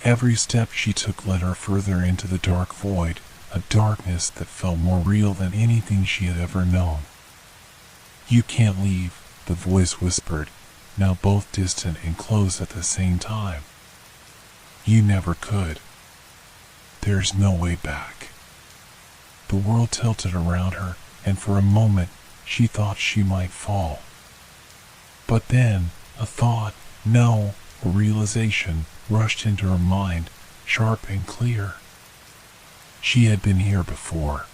Every step she took led her further into the dark void, a darkness that felt more real than anything she had ever known. "You can't leave," the voice whispered, now both distant and close at the same time. "You never could. There's no way back." The world tilted around her, and for a moment she thought she might fall. But then, a thought, no, a realization, rushed into her mind, sharp and clear. She had been here before.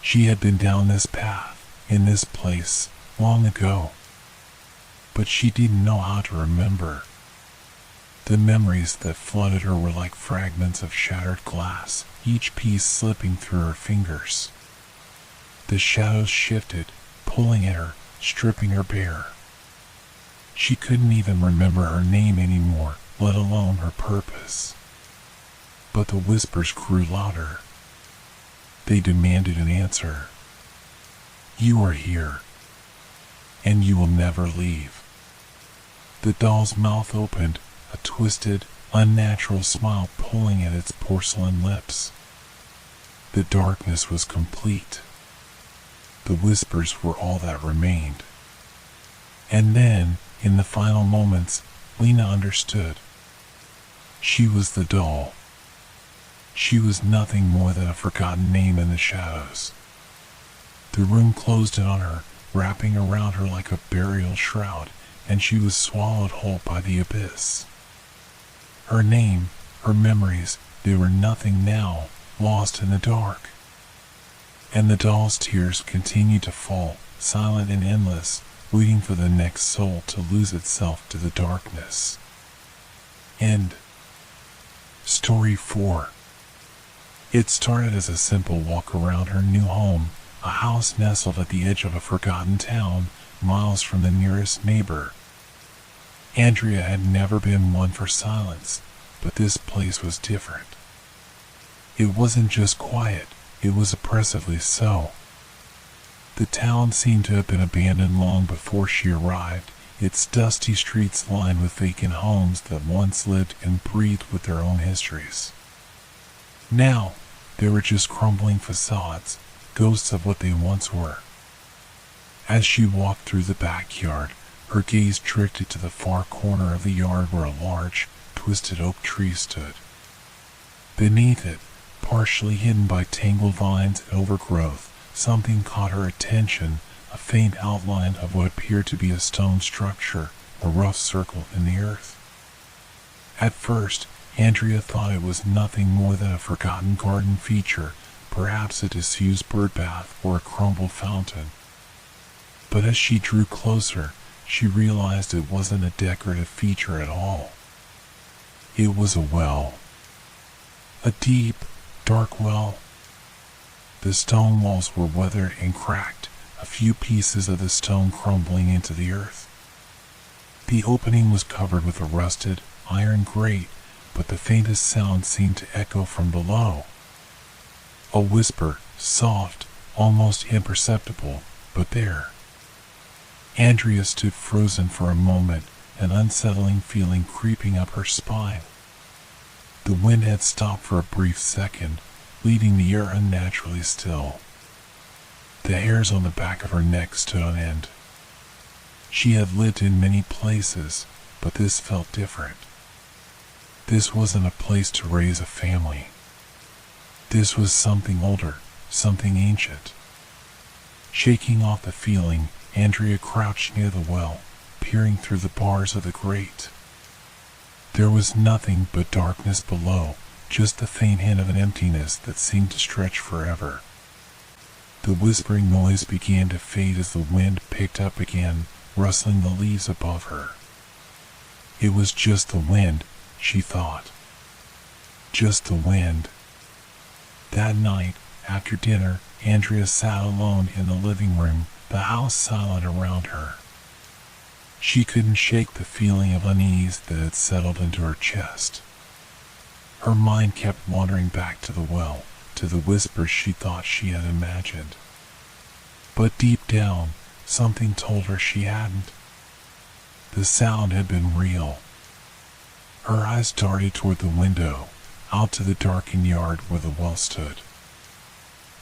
She had been down this path, in this place, long ago. But she didn't know how to remember. The memories that flooded her were like fragments of shattered glass, each piece slipping through her fingers. The shadows shifted, pulling at her, stripping her bare. She couldn't even remember her name anymore, let alone her purpose. But the whispers grew louder. They demanded an answer. "You are here, and you will never leave." The doll's mouth opened, a twisted, unnatural smile pulling at its porcelain lips. The darkness was complete. The whispers were all that remained. And then, in the final moments, Lena understood. She was the doll. She was nothing more than a forgotten name in the shadows. The room closed in on her, wrapping around her like a burial shroud, and she was swallowed whole by the abyss. Her name, her memories, they were nothing now, lost in the dark. And the doll's tears continued to fall, silent and endless, waiting for the next soul to lose itself to the darkness. End. Story 4. It started as a simple walk around her new home, a house nestled at the edge of a forgotten town, miles from the nearest neighbor. Andrea had never been one for silence, but this place was different. It wasn't just quiet, it was oppressively so. The town seemed to have been abandoned long before she arrived, its dusty streets lined with vacant homes that once lived and breathed with their own histories. Now, they were just crumbling facades, ghosts of what they once were. As she walked through the backyard, her gaze drifted to the far corner of the yard where a large, twisted oak tree stood. Beneath it, partially hidden by tangled vines and overgrowth, something caught her attention, a faint outline of what appeared to be a stone structure, a rough circle in the earth. At first, Andrea thought it was nothing more than a forgotten garden feature, perhaps a disused bird bath or a crumbled fountain. But as she drew closer, she realized it wasn't a decorative feature at all. It was a well. A deep, dark well. The stone walls were weathered and cracked, a few pieces of the stone crumbling into the earth. The opening was covered with a rusted, iron grate, but the faintest sound seemed to echo from below. A whisper, soft, almost imperceptible, but there. Andrea stood frozen for a moment, an unsettling feeling creeping up her spine. The wind had stopped for a brief second, leaving the air unnaturally still. The hairs on the back of her neck stood on end. She had lived in many places, but this felt different. This wasn't a place to raise a family. This was something older, something ancient. Shaking off the feeling, Andrea crouched near the well, peering through the bars of the grate. There was nothing but darkness below, just the faint hint of an emptiness that seemed to stretch forever. The whispering noise began to fade as the wind picked up again, rustling the leaves above her. It was just the wind, she thought. Just the wind. That night, after dinner, Andrea sat alone in the living room, the house silent around her. She couldn't shake the feeling of unease that had settled into her chest. Her mind kept wandering back to the well, to the whispers she thought she had imagined. But deep down, something told her she hadn't. The sound had been real. Her eyes darted toward the window, out to the darkened yard where the well stood.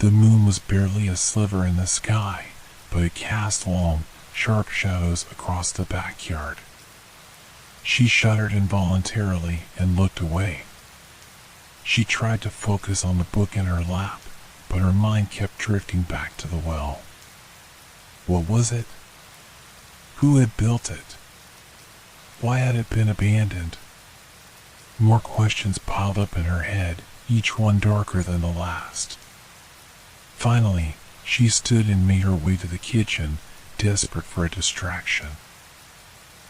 The moon was barely a sliver in the sky, but it cast long, sharp shadows across the backyard. She shuddered involuntarily and looked away. She tried to focus on the book in her lap, but her mind kept drifting back to the well. What was it? Who had built it? Why had it been abandoned? More questions piled up in her head, each one darker than the last. Finally, she stood and made her way to the kitchen, desperate for a distraction.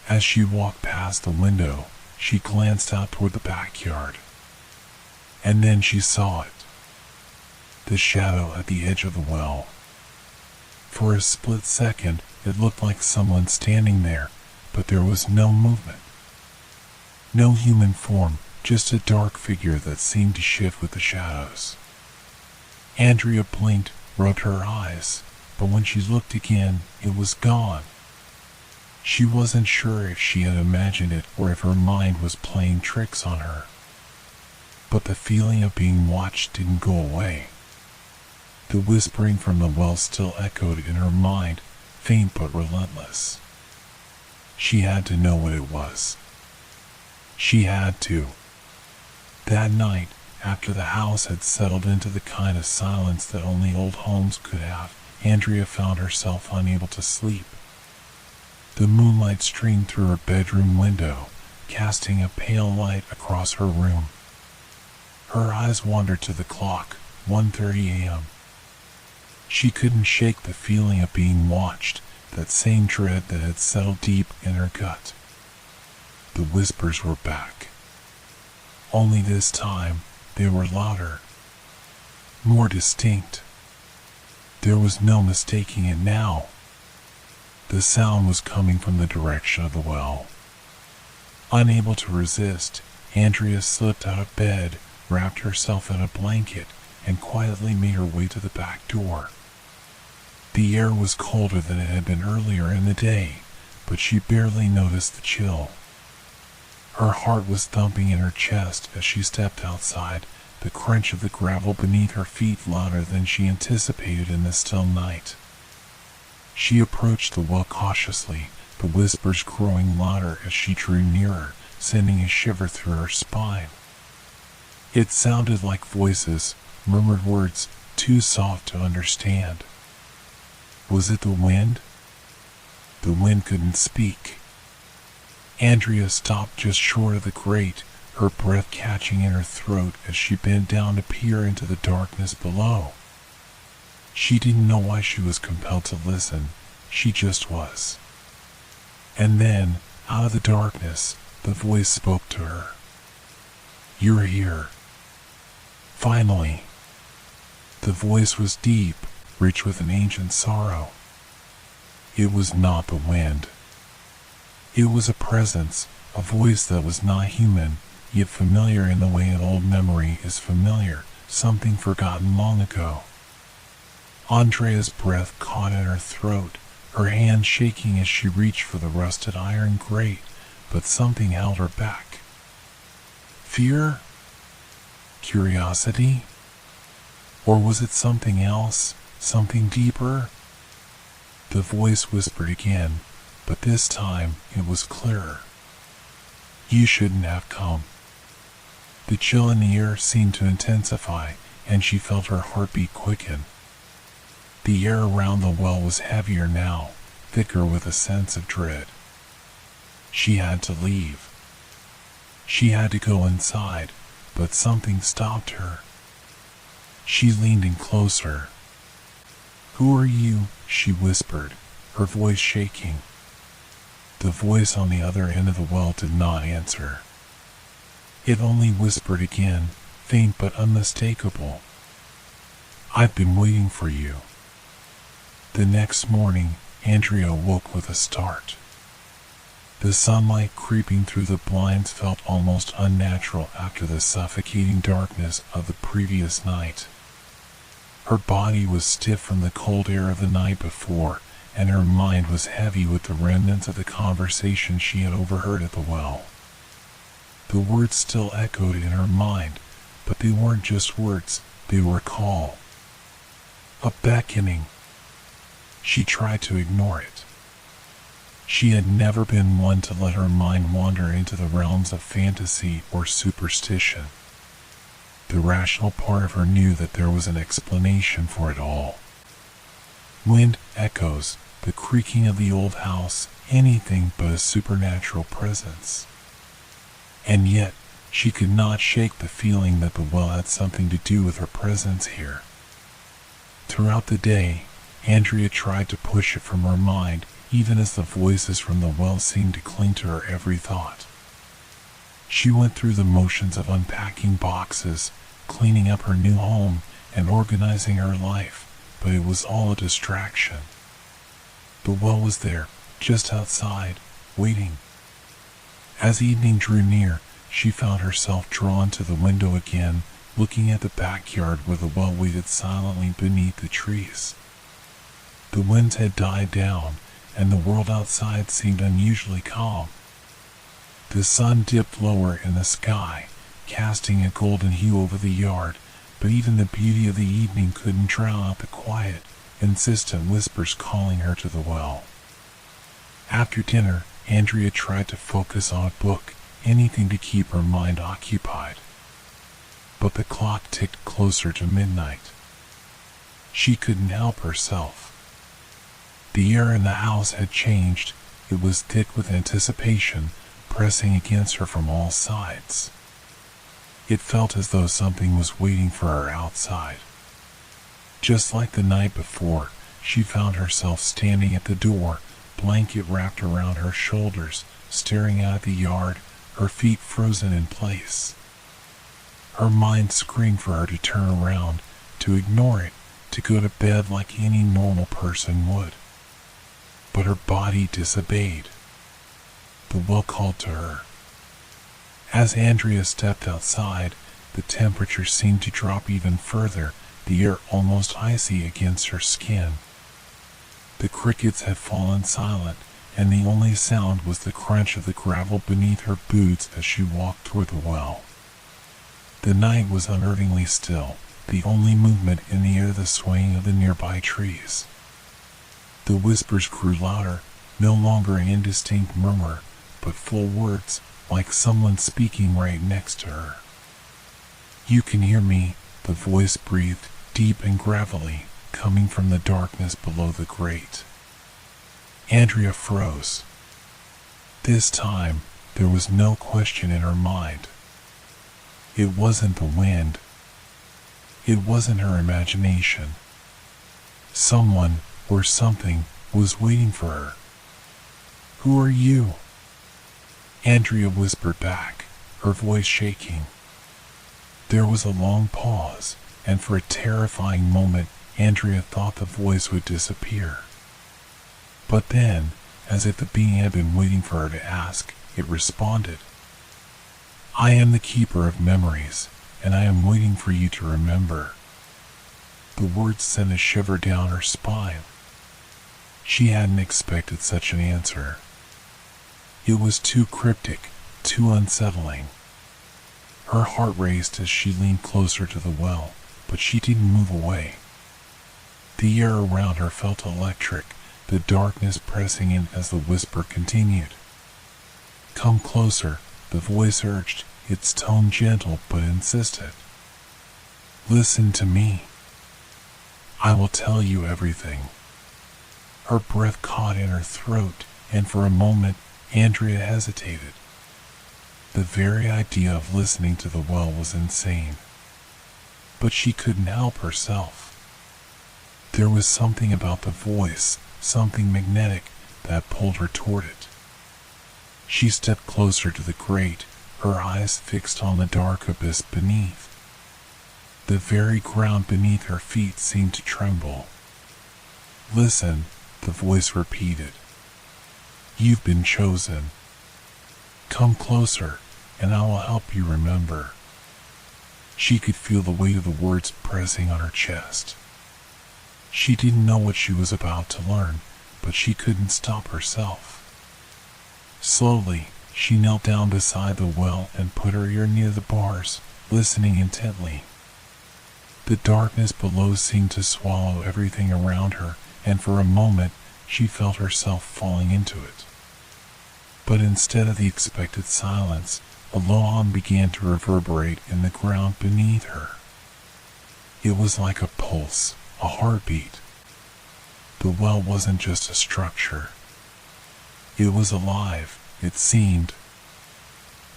As she walked past the window, she glanced out toward the backyard. And then she saw it. The shadow at the edge of the well. For a split second, it looked like someone standing there, but there was no movement. No human form, just a dark figure that seemed to shift with the shadows. Andrea blinked, rubbed her eyes, but when she looked again, it was gone. She wasn't sure if she had imagined it or if her mind was playing tricks on her. But the feeling of being watched didn't go away. The whispering from the well still echoed in her mind, faint but relentless. She had to know what it was. She had to. That night, after the house had settled into the kind of silence that only old homes could have, Andrea found herself unable to sleep. The moonlight streamed through her bedroom window, casting a pale light across her room. Her eyes wandered to the clock, 1:30 a.m. She couldn't shake the feeling of being watched, that same dread that had settled deep in her gut. The whispers were back. Only this time, they were louder, more distinct. There was no mistaking it now. The sound was coming from the direction of the well. Unable to resist, Andrea slipped out of bed, wrapped herself in a blanket, and quietly made her way to the back door. The air was colder than it had been earlier in the day, but she barely noticed the chill. Her heart was thumping in her chest as she stepped outside, the crunch of the gravel beneath her feet louder than she anticipated in the still night. She approached the well cautiously, the whispers growing louder as she drew nearer, sending a shiver through her spine. It sounded like voices, murmured words, too soft to understand. Was it the wind? The wind couldn't speak. Andrea stopped just short of the grate, her breath catching in her throat as she bent down to peer into the darkness below. She didn't know why she was compelled to listen, she just was. And then, out of the darkness, the voice spoke to her. "You're here." Finally. The voice was deep, rich with an ancient sorrow. It was not the wind. It was a presence, a voice that was not human, yet familiar in the way an old memory is familiar, something forgotten long ago. Andrea's breath caught in her throat, her hand shaking as she reached for the rusted iron grate, but something held her back. Fear? Curiosity? Or was it something else, something deeper? The voice whispered again, but this time it was clearer. "You shouldn't have come." The chill in the air seemed to intensify, and she felt her heartbeat quicken. The air around the well was heavier now, thicker with a sense of dread. She had to leave. She had to go inside, but something stopped her. She leaned in closer. "Who are you?" she whispered, her voice shaking. The voice on the other end of the well did not answer. It only whispered again, faint but unmistakable. "I've been waiting for you." The next morning, Andrea woke with a start. The sunlight creeping through the blinds felt almost unnatural after the suffocating darkness of the previous night. Her body was stiff from the cold air of the night before, and her mind was heavy with the remnants of the conversation she had overheard at the well. The words still echoed in her mind, but they weren't just words, they were a call. A beckoning. She tried to ignore it. She had never been one to let her mind wander into the realms of fantasy or superstition. The rational part of her knew that there was an explanation for it all. Wind, echoes, the creaking of the old house, anything but a supernatural presence. And yet, she could not shake the feeling that the well had something to do with her presence here. Throughout the day, Andrea tried to push it from her mind, even as the voices from the well seemed to cling to her every thought. She went through the motions of unpacking boxes, cleaning up her new home, and organizing her life, but it was all a distraction. The well was there, just outside, waiting. As evening drew near, she found herself drawn to the window again, looking at the backyard where the well waited silently beneath the trees. The winds had died down, and the world outside seemed unusually calm. The sun dipped lower in the sky, casting a golden hue over the yard, but even the beauty of the evening couldn't drown out the quiet, insistent whispers calling her to the well. After dinner, Andrea tried to focus on a book, anything to keep her mind occupied. But the clock ticked closer to midnight. She couldn't help herself. The air in the house had changed. It was thick with anticipation, pressing against her from all sides. It felt as though something was waiting for her outside. Just like the night before, she found herself standing at the door, blanket wrapped around her shoulders, staring out at the yard, her feet frozen in place. Her mind screamed for her to turn around, to ignore it, to go to bed like any normal person would. But her body disobeyed. The well called to her. As Andrea stepped outside, the temperature seemed to drop even further, the air almost icy against her skin. The crickets had fallen silent, and the only sound was the crunch of the gravel beneath her boots as she walked toward the well. The night was unnervingly still, the only movement in the air the swaying of the nearby trees. The whispers grew louder, no longer an indistinct murmur, but full words, like someone speaking right next to her. "You can hear me," the voice breathed, deep and gravelly, coming from the darkness below the grate. Andrea froze. This time, there was no question in her mind. It wasn't the wind. It wasn't her imagination. Someone, or something, was waiting for her. "Who are you?" Andrea whispered back, her voice shaking. There was a long pause, and for a terrifying moment, Andrea thought the voice would disappear. But then, as if the being had been waiting for her to ask, it responded. "I am the keeper of memories, and I am waiting for you to remember." The words sent a shiver down her spine. She hadn't expected such an answer. It was too cryptic, too unsettling. Her heart raced as she leaned closer to the well, but she didn't move away. The air around her felt electric, the darkness pressing in as the whisper continued. "Come closer," the voice urged, its tone gentle but insistent. "Listen to me. I will tell you everything." Her breath caught in her throat, and for a moment, Andrea hesitated. The very idea of listening to the well was insane. But she couldn't help herself. There was something about the voice, something magnetic, that pulled her toward it. She stepped closer to the grate, her eyes fixed on the dark abyss beneath. The very ground beneath her feet seemed to tremble. "Listen," the voice repeated. "You've been chosen. Come closer, and I will help you remember." She could feel the weight of the words pressing on her chest. She didn't know what she was about to learn, but she couldn't stop herself. Slowly, she knelt down beside the well and put her ear near the bars, listening intently. The darkness below seemed to swallow everything around her, and for a moment, she felt herself falling into it. But instead of the expected silence, a low hum began to reverberate in the ground beneath her. It was like a pulse, a heartbeat. The well wasn't just a structure. It was alive, it seemed.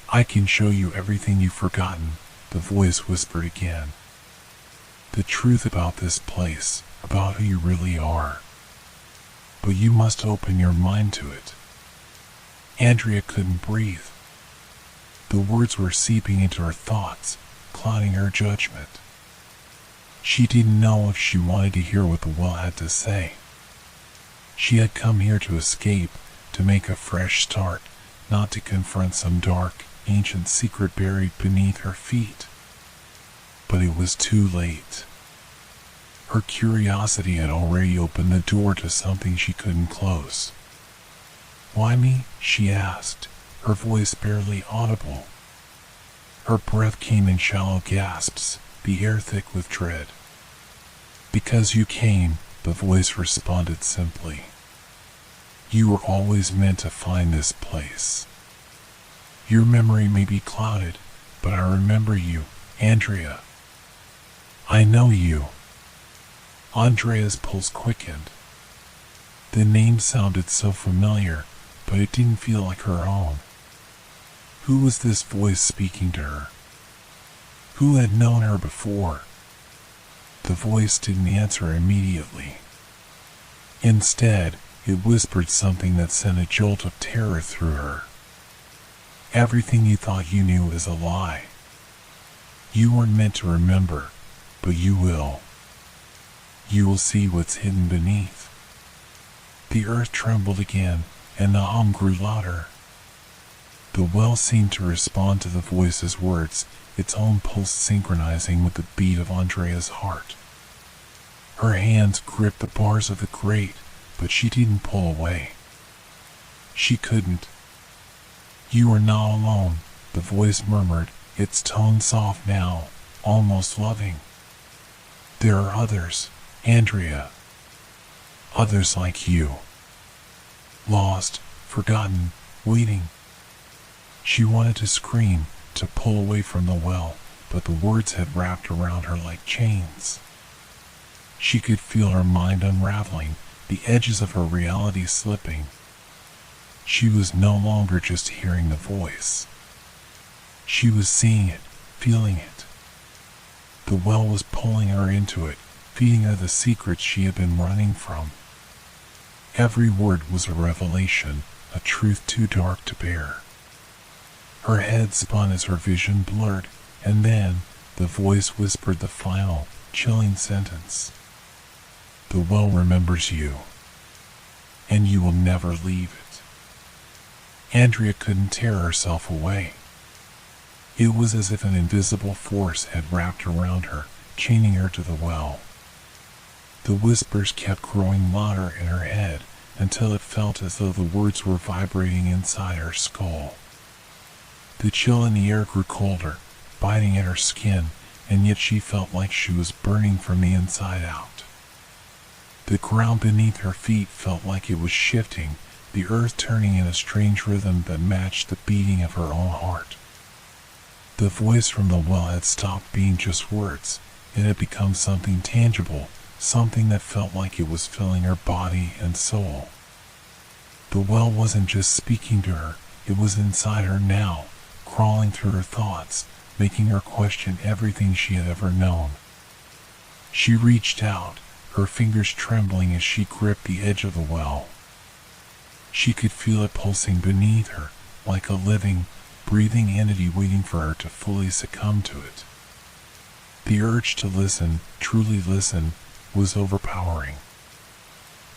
"I can show you everything you've forgotten," the voice whispered again. "The truth about this place, about who you really are. But you must open your mind to it." Andrea couldn't breathe. The words were seeping into her thoughts, clouding her judgment. She didn't know if she wanted to hear what the well had to say. She had come here to escape, to make a fresh start, not to confront some dark, ancient secret buried beneath her feet. But it was too late. Her curiosity had already opened the door to something she couldn't close. Why me? She asked, her voice barely audible. Her breath came in shallow gasps, the air thick with dread. Because you came, the voice responded simply. You were always meant to find this place. Your memory may be clouded, but I remember you, Andrea. I know you. Andrea's pulse quickened. The name sounded so familiar, but it didn't feel like her own. Who was this voice speaking to her? Who had known her before? The voice didn't answer immediately. Instead, it whispered something that sent a jolt of terror through her. Everything you thought you knew is a lie. You weren't meant to remember, but you will. You will see what's hidden beneath. The earth trembled again, and the hum grew louder. The well seemed to respond to the voice's words, its own pulse synchronizing with the beat of Andrea's heart. Her hands gripped the bars of the grate, but she didn't pull away. She couldn't. You are not alone, the voice murmured, its tone soft now, almost loving. There are others, Andrea. Others like you. Lost, forgotten, waiting. She wanted to scream, to pull away from the well, but the words had wrapped around her like chains. She could feel her mind unraveling, the edges of her reality slipping. She was no longer just hearing the voice. She was seeing it, feeling it. The well was pulling her into it, feeding her the secrets she had been running from. Every word was a revelation, a truth too dark to bear. Her head spun as her vision blurred, and then the voice whispered the final, chilling sentence. The well remembers you, and you will never leave it. Andrea couldn't tear herself away. It was as if an invisible force had wrapped around her, chaining her to the well. The whispers kept growing louder in her head until it felt as though the words were vibrating inside her skull. The chill in the air grew colder, biting at her skin, and yet she felt like she was burning from the inside out. The ground beneath her feet felt like it was shifting, the earth turning in a strange rhythm that matched the beating of her own heart. The voice from the well had stopped being just words. It had become something tangible, something that felt like it was filling her body and soul. The well wasn't just speaking to her, it was inside her now, crawling through her thoughts, making her question everything she had ever known. She reached out, her fingers trembling as she gripped the edge of the well. She could feel it pulsing beneath her, like a living, breathing entity waiting for her to fully succumb to it. The urge to listen, truly listen, was overpowering.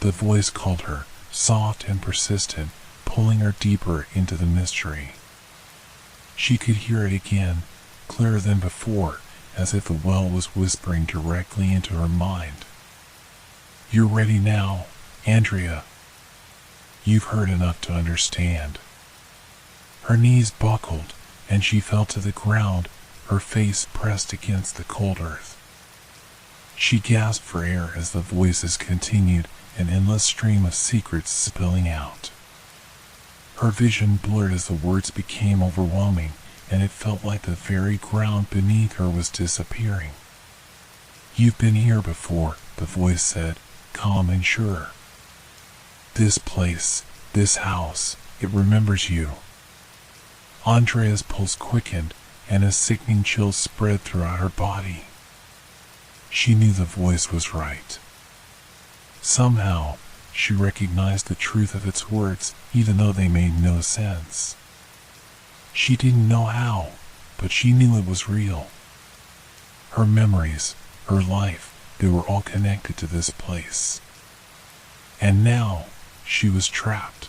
The voice called her, soft and persistent, pulling her deeper into the mystery. She could hear it again, clearer than before, as if the well was whispering directly into her mind. You're ready now, Andrea. You've heard enough to understand. Her knees buckled, and she fell to the ground, her face pressed against the cold earth. She gasped for air as the voices continued, an endless stream of secrets spilling out. Her vision blurred as the words became overwhelming, and it felt like the very ground beneath her was disappearing. You've been here before, the voice said, calm and sure. This place, this house, it remembers you. Andrea's pulse quickened, and a sickening chill spread throughout her body. She knew the voice was right. Somehow, she recognized the truth of its words, even though they made no sense. She didn't know how, but she knew it was real. Her memories, her life, they were all connected to this place. And now, she was trapped.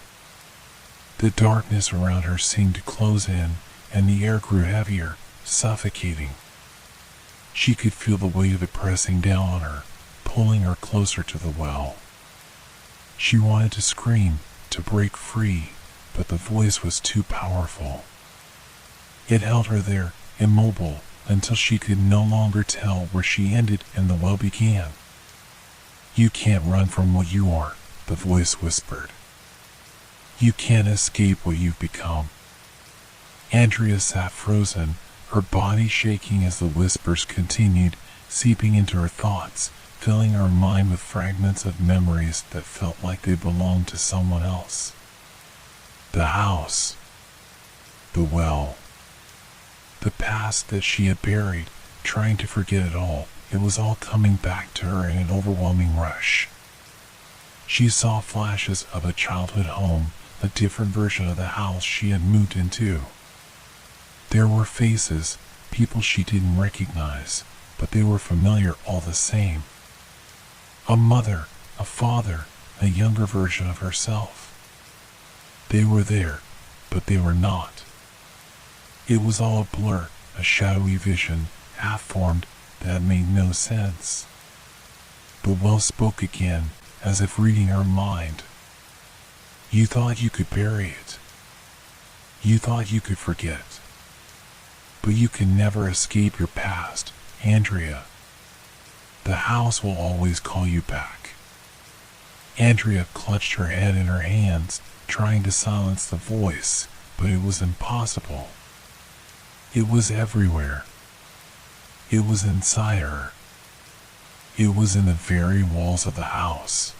The darkness around her seemed to close in, and the air grew heavier, suffocating. She could feel the weight of it pressing down on her, pulling her closer to the well. She wanted to scream, to break free, but the voice was too powerful. It held her there, immobile, until she could no longer tell where she ended and the well began. "You can't run from what you are," the voice whispered. "You can't escape what you've become." Andrea sat frozen, her body shaking as the whispers continued, seeping into her thoughts, filling her mind with fragments of memories that felt like they belonged to someone else. The house, the well, the past that she had buried, trying to forget it all. It was all coming back to her in an overwhelming rush. She saw flashes of a childhood home, a different version of the house she had moved into. There were faces, people she didn't recognize, but they were familiar all the same. A mother, a father, a younger version of herself. They were there, but they were not. It was all a blur, a shadowy vision, half-formed, that made no sense. The well spoke again, as if reading her mind. "You thought you could bury it. You thought you could forget. But you can never escape your past, Andrea. The house will always call you back." Andrea clutched her head in her hands, trying to silence the voice, but it was impossible. It was everywhere. It was inside her. It was in the very walls of the house.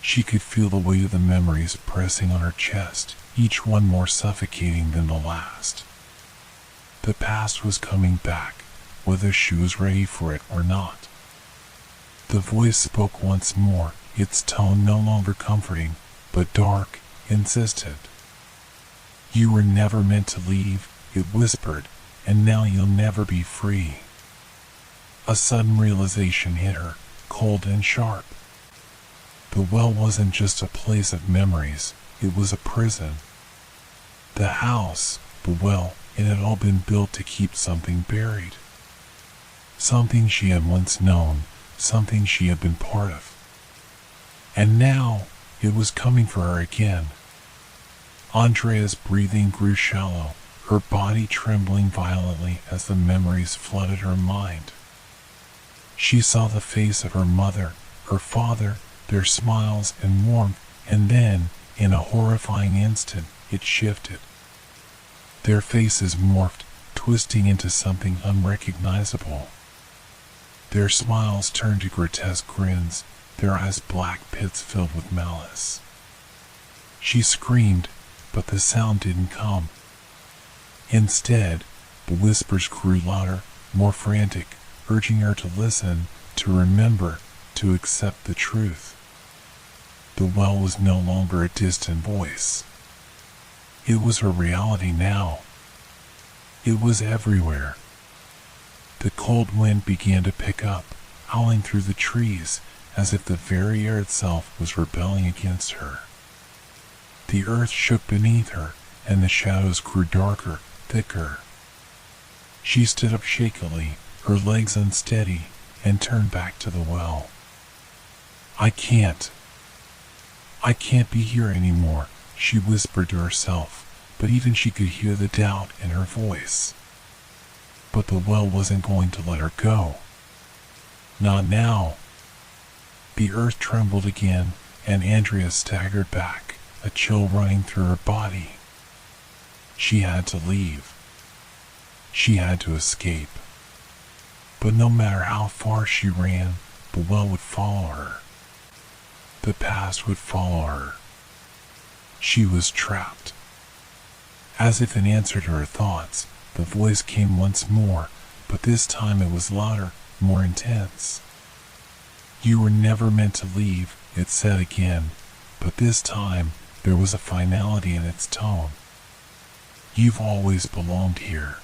She could feel the weight of the memories pressing on her chest, each one more suffocating than the last. The past was coming back, whether she was ready for it or not. The voice spoke once more, its tone no longer comforting, but dark, insistent. "You were never meant to leave," it whispered, "and now you'll never be free." A sudden realization hit her, cold and sharp. The well wasn't just a place of memories, it was a prison. The house, the well, it had all been built to keep something buried. Something she had once known, something she had been part of. And now, it was coming for her again. Andrea's breathing grew shallow, her body trembling violently as the memories flooded her mind. She saw the face of her mother, her father, their smiles and warmth, and then, in a horrifying instant, it shifted. Their faces morphed, twisting into something unrecognizable. Their smiles turned to grotesque grins, their eyes black pits filled with malice. She screamed, but the sound didn't come. Instead, the whispers grew louder, more frantic, urging her to listen, to remember, to accept the truth. The well was no longer a distant voice. It was her reality now. It was everywhere. The cold wind began to pick up, howling through the trees, as if the very air itself was rebelling against her. The earth shook beneath her, and the shadows grew darker, thicker. She stood up shakily, her legs unsteady, and turned back to the well. I can't be here anymore," she whispered to herself, but even she could hear the doubt in her voice. But the well wasn't going to let her go. Not now. The earth trembled again, and Andrea staggered back, a chill running through her body. She had to leave. She had to escape. But no matter how far she ran, the well would follow her. The past would follow her. She was trapped. As if in answer to her thoughts, the voice came once more, but this time it was louder, more intense. "You were never meant to leave," it said again, but this time there was a finality in its tone. "You've always belonged here."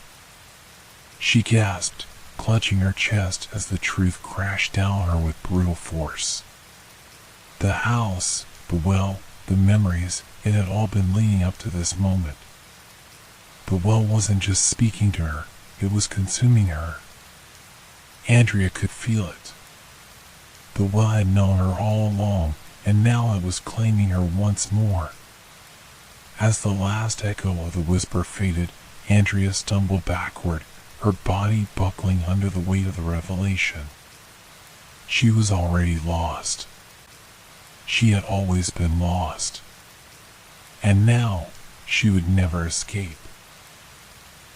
She gasped, clutching her chest as the truth crashed down on her with brutal force. The house, the well, the memories, it had all been leading up to this moment. The well wasn't just speaking to her, it was consuming her. Andrea could feel it. The well had known her all along, and now it was claiming her once more. As the last echo of the whisper faded, Andrea stumbled backward, her body buckling under the weight of the revelation. She was already lost. She had always been lost. And now, she would never escape.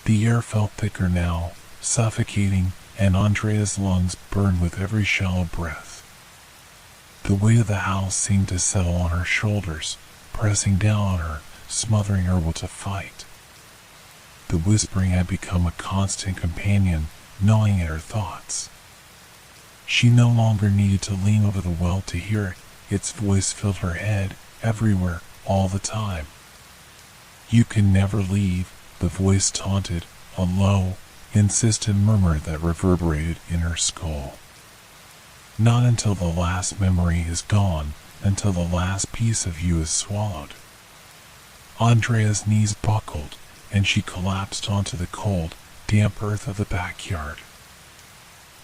The air felt thicker now, suffocating, and Andrea's lungs burned with every shallow breath. The weight of the house seemed to settle on her shoulders, pressing down on her, smothering her will to fight. The whispering had become a constant companion, gnawing at her thoughts. She no longer needed to lean over the well to hear it. Its voice filled her head, everywhere, all the time. "You can never leave," the voice taunted, a low, insistent murmur that reverberated in her skull. "Not until the last memory is gone, until the last piece of you is swallowed." Andrea's knees buckled, and she collapsed onto the cold, damp earth of the backyard.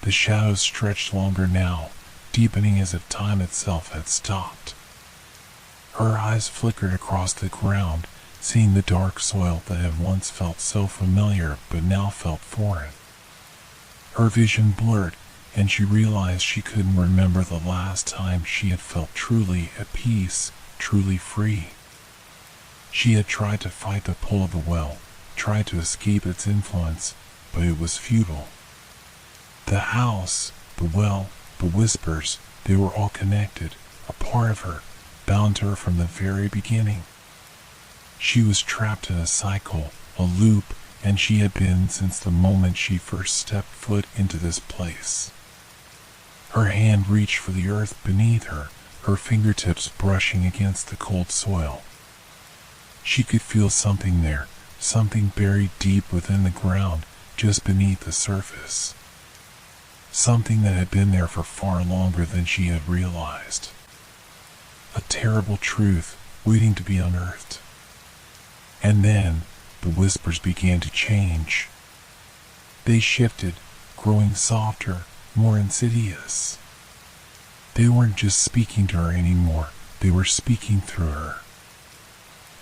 The shadows stretched longer now, deepening as if time itself had stopped. Her eyes flickered across the ground, seeing the dark soil that had once felt so familiar but now felt foreign. Her vision blurred, and she realized she couldn't remember the last time she had felt truly at peace, truly free. She had tried to fight the pull of the well, tried to escape its influence, but it was futile. The house, the well, the whispers, they were all connected, a part of her, bound to her from the very beginning. She was trapped in a cycle, a loop, and she had been since the moment she first stepped foot into this place. Her hand reached for the earth beneath her, her fingertips brushing against the cold soil. She could feel something there, something buried deep within the ground, just beneath the surface. Something that had been there for far longer than she had realized. A terrible truth waiting to be unearthed. And then, the whispers began to change. They shifted, growing softer, more insidious. They weren't just speaking to her anymore, they were speaking through her.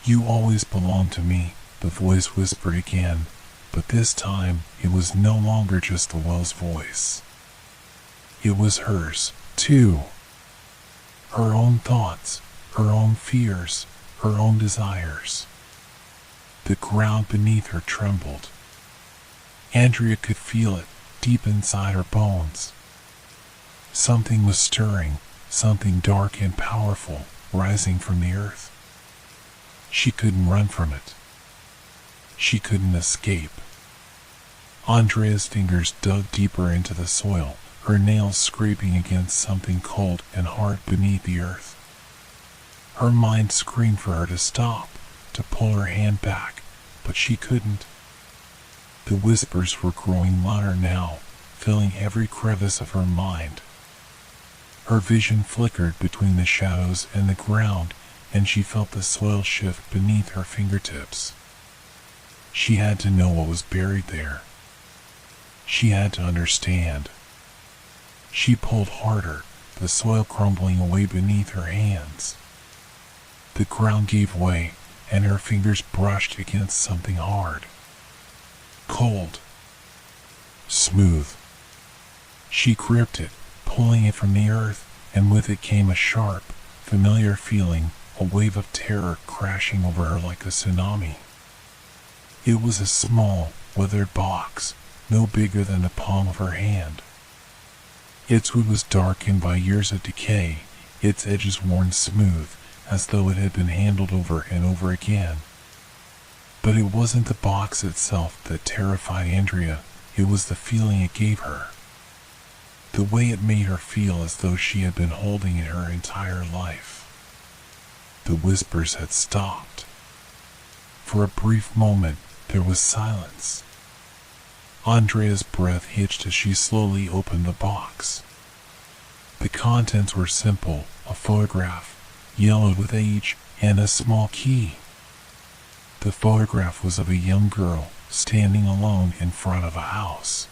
"You always belonged to me," the voice whispered again, but this time it was no longer just the well's voice. It was hers, too. Her own thoughts, her own fears, her own desires. The ground beneath her trembled. Andrea could feel it, deep inside her bones. Something was stirring, something dark and powerful, rising from the earth. She couldn't run from it. She couldn't escape. Andrea's fingers dug deeper into the soil, her nails scraping against something cold and hard beneath the earth. Her mind screamed for her to stop, to pull her hand back, but she couldn't. The whispers were growing louder now, filling every crevice of her mind. Her vision flickered between the shadows and the ground, and she felt the soil shift beneath her fingertips. She had to know what was buried there. She had to understand. She pulled harder, the soil crumbling away beneath her hands. The ground gave way, and her fingers brushed against something hard. Cold. Smooth. She gripped it, pulling it from the earth, and with it came a sharp, familiar feeling, a wave of terror crashing over her like a tsunami. It was a small, weathered box, no bigger than the palm of her hand. Its wood was darkened by years of decay, its edges worn smooth, as though it had been handled over and over again. But it wasn't the box itself that terrified Andrea, it was the feeling it gave her. The way it made her feel as though she had been holding it her entire life. The whispers had stopped. For a brief moment, there was silence. Andrea's breath hitched as she slowly opened the box. The contents were simple, a photograph, yellowed with age, and a small key. The photograph was of a young girl, standing alone in front of a house.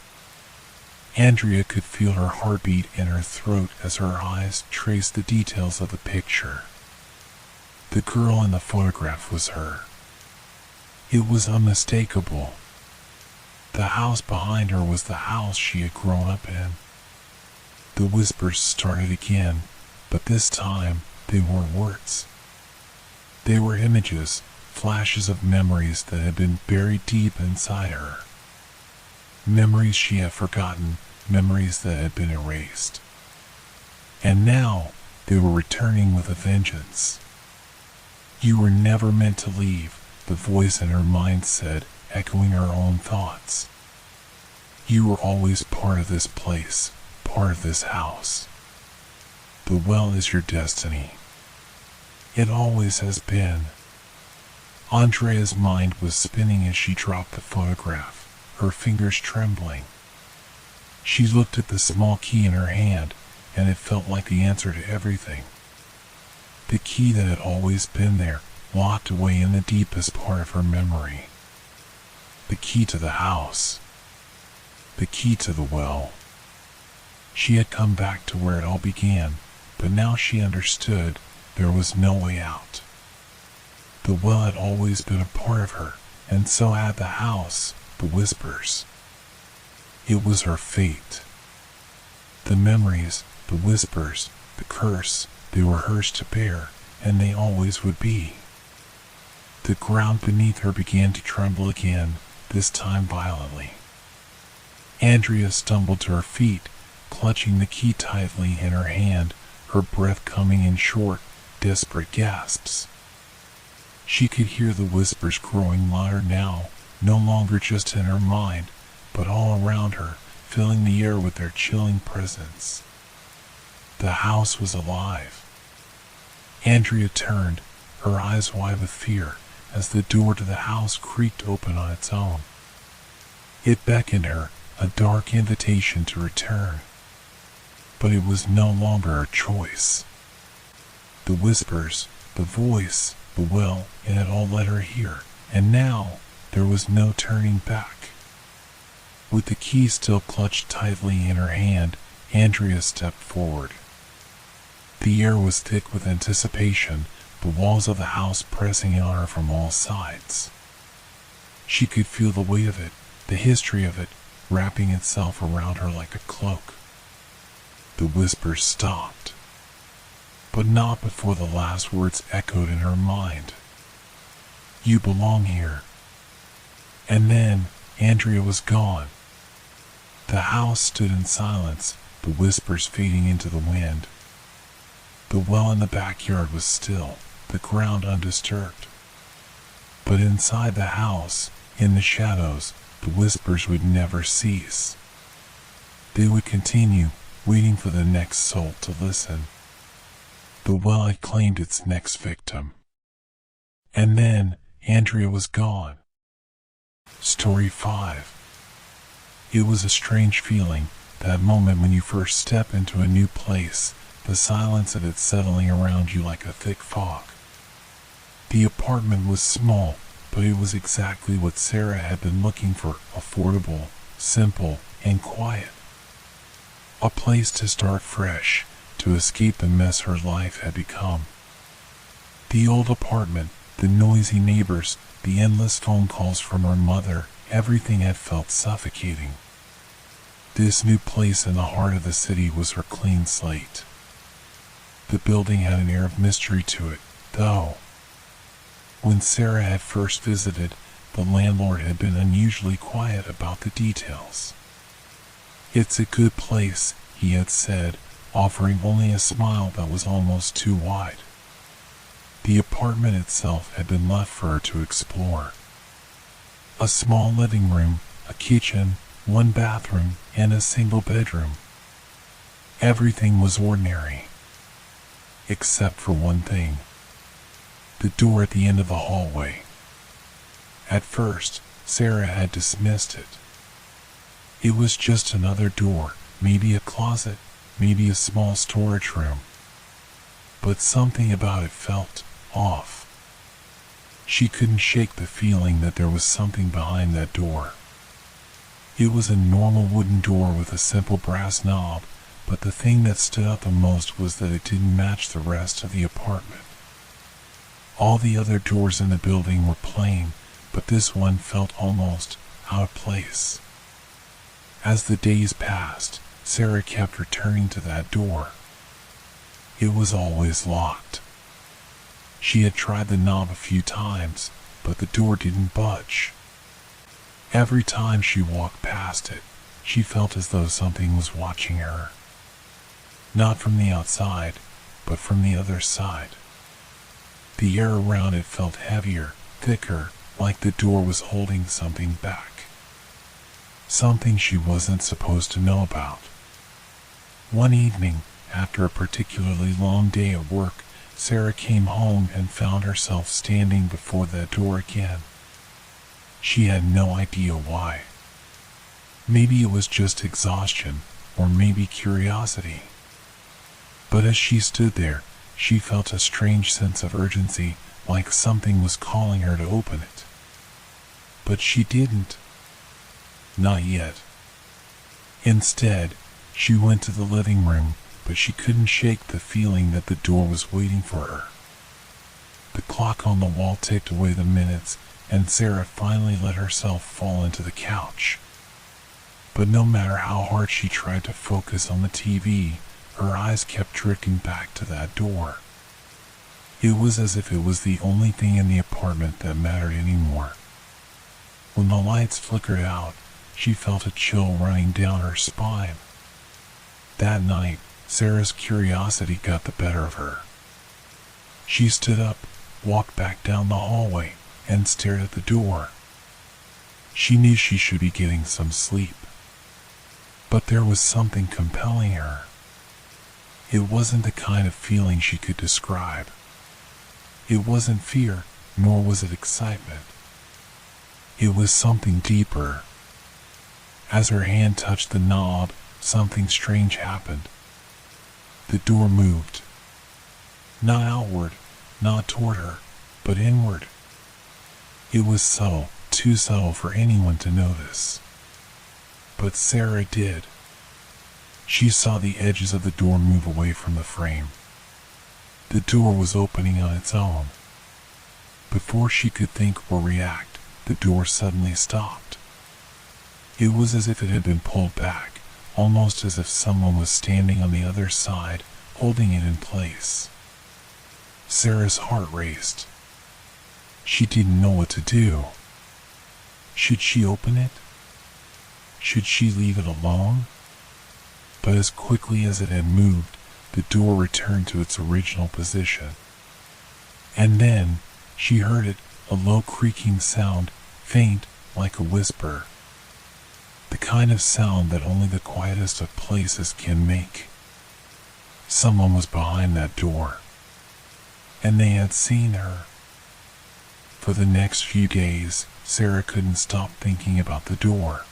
Andrea could feel her heartbeat in her throat as her eyes traced the details of the picture. The girl in the photograph was her. It was unmistakable. The house behind her was the house she had grown up in. The whispers started again, but this time they weren't words. They were images, flashes of memories that had been buried deep inside her. Memories she had forgotten, memories that had been erased. And now they were returning with a vengeance. "You were never meant to leave," the voice in her mind said, echoing her own thoughts. "You were always part of this place, part of this house. The well is your destiny. It always has been." Andrea's mind was spinning as she dropped the photograph, her fingers trembling. She looked at the small key in her hand, and it felt like the answer to everything. The key that had always been there, locked away in the deepest part of her memory. The key to the house. The key to the well. She had come back to where it all began, but now she understood there was no way out. The well had always been a part of her, and so had the house, the whispers. It was her fate. The memories, the whispers, the curse, they were hers to bear, and they always would be. The ground beneath her began to tremble again, this time violently. Andrea stumbled to her feet, clutching the key tightly in her hand, her breath coming in short, desperate gasps. She could hear the whispers growing louder now, no longer just in her mind, but all around her, filling the air with their chilling presence. The house was alive. Andrea turned, her eyes wide with fear, as the door to the house creaked open on its own. It beckoned her, a dark invitation to return. But it was no longer a choice. The whispers, the voice, the well, it had all led her here, and now there was no turning back. With the key still clutched tightly in her hand, Andrea stepped forward. The air was thick with anticipation, the walls of the house pressing on her from all sides. She could feel the weight of it, the history of it, wrapping itself around her like a cloak. The whispers stopped, but not before the last words echoed in her mind. "You belong here." And then Andrea was gone. The house stood in silence, the whispers fading into the wind. The well in the backyard was still, the ground undisturbed. But inside the house, in the shadows, the whispers would never cease. They would continue, waiting for the next soul to listen. The well had claimed its next victim. And then Andrea was gone. Story 5. It was a strange feeling, that moment when you first step into a new place, the silence of it settling around you like a thick fog. The apartment was small, but it was exactly what Sarah had been looking for: affordable, simple, and quiet. A place to start fresh, to escape the mess her life had become. The old apartment, the noisy neighbors, the endless phone calls from her mother, everything had felt suffocating. This new place in the heart of the city was her clean slate. The building had an air of mystery to it, though. When Sarah had first visited, the landlord had been unusually quiet about the details. "It's a good place," he had said, offering only a smile that was almost too wide. The apartment itself had been left for her to explore. A small living room, a kitchen, one bathroom, and a single bedroom. Everything was ordinary. Except for one thing. The door at the end of the hallway. At first, Sarah had dismissed it. It was just another door, maybe a closet, maybe a small storage room. But something about it felt off. She couldn't shake the feeling that there was something behind that door. It was a normal wooden door with a simple brass knob, but the thing that stood out the most was that it didn't match the rest of the apartment. All the other doors in the building were plain, but this one felt almost out of place. As the days passed, Sarah kept returning to that door. It was always locked. She had tried the knob a few times, but the door didn't budge. Every time she walked past it, she felt as though something was watching her. Not from the outside, but from the other side. The air around it felt heavier, thicker, like the door was holding something back. Something she wasn't supposed to know about. One evening, after a particularly long day at work, Sarah came home and found herself standing before that door again. She had no idea why. Maybe it was just exhaustion, or maybe curiosity. But as she stood there, she felt a strange sense of urgency, like something was calling her to open it. But she didn't. Not yet. Instead, she went to the living room, but she couldn't shake the feeling that the door was waiting for her. The clock on the wall ticked away the minutes, and Sarah finally let herself fall into the couch. But no matter how hard she tried to focus on the TV, her eyes kept drifting back to that door. It was as if it was the only thing in the apartment that mattered anymore. When the lights flickered out, she felt a chill running down her spine. That night, Sarah's curiosity got the better of her. She stood up, walked back down the hallway, and stared at the door. She knew she should be getting some sleep. But there was something compelling her. It wasn't the kind of feeling she could describe. It wasn't fear, nor was it excitement. It was something deeper. As her hand touched the knob, something strange happened. The door moved. Not outward, not toward her, but inward. It was subtle, too subtle for anyone to notice. But Sarah did. She saw the edges of the door move away from the frame. The door was opening on its own. Before she could think or react, the door suddenly stopped. It was as if it had been pulled back, almost as if someone was standing on the other side, holding it in place. Sarah's heart raced. She didn't know what to do. Should she open it? Should she leave it alone? But as quickly as it had moved, the door returned to its original position. And then, she heard it, a low creaking sound, faint, like a whisper. The kind of sound that only the quietest of places can make. Someone was behind that door. And they had seen her. For the next few days, Sarah couldn't stop thinking about the door.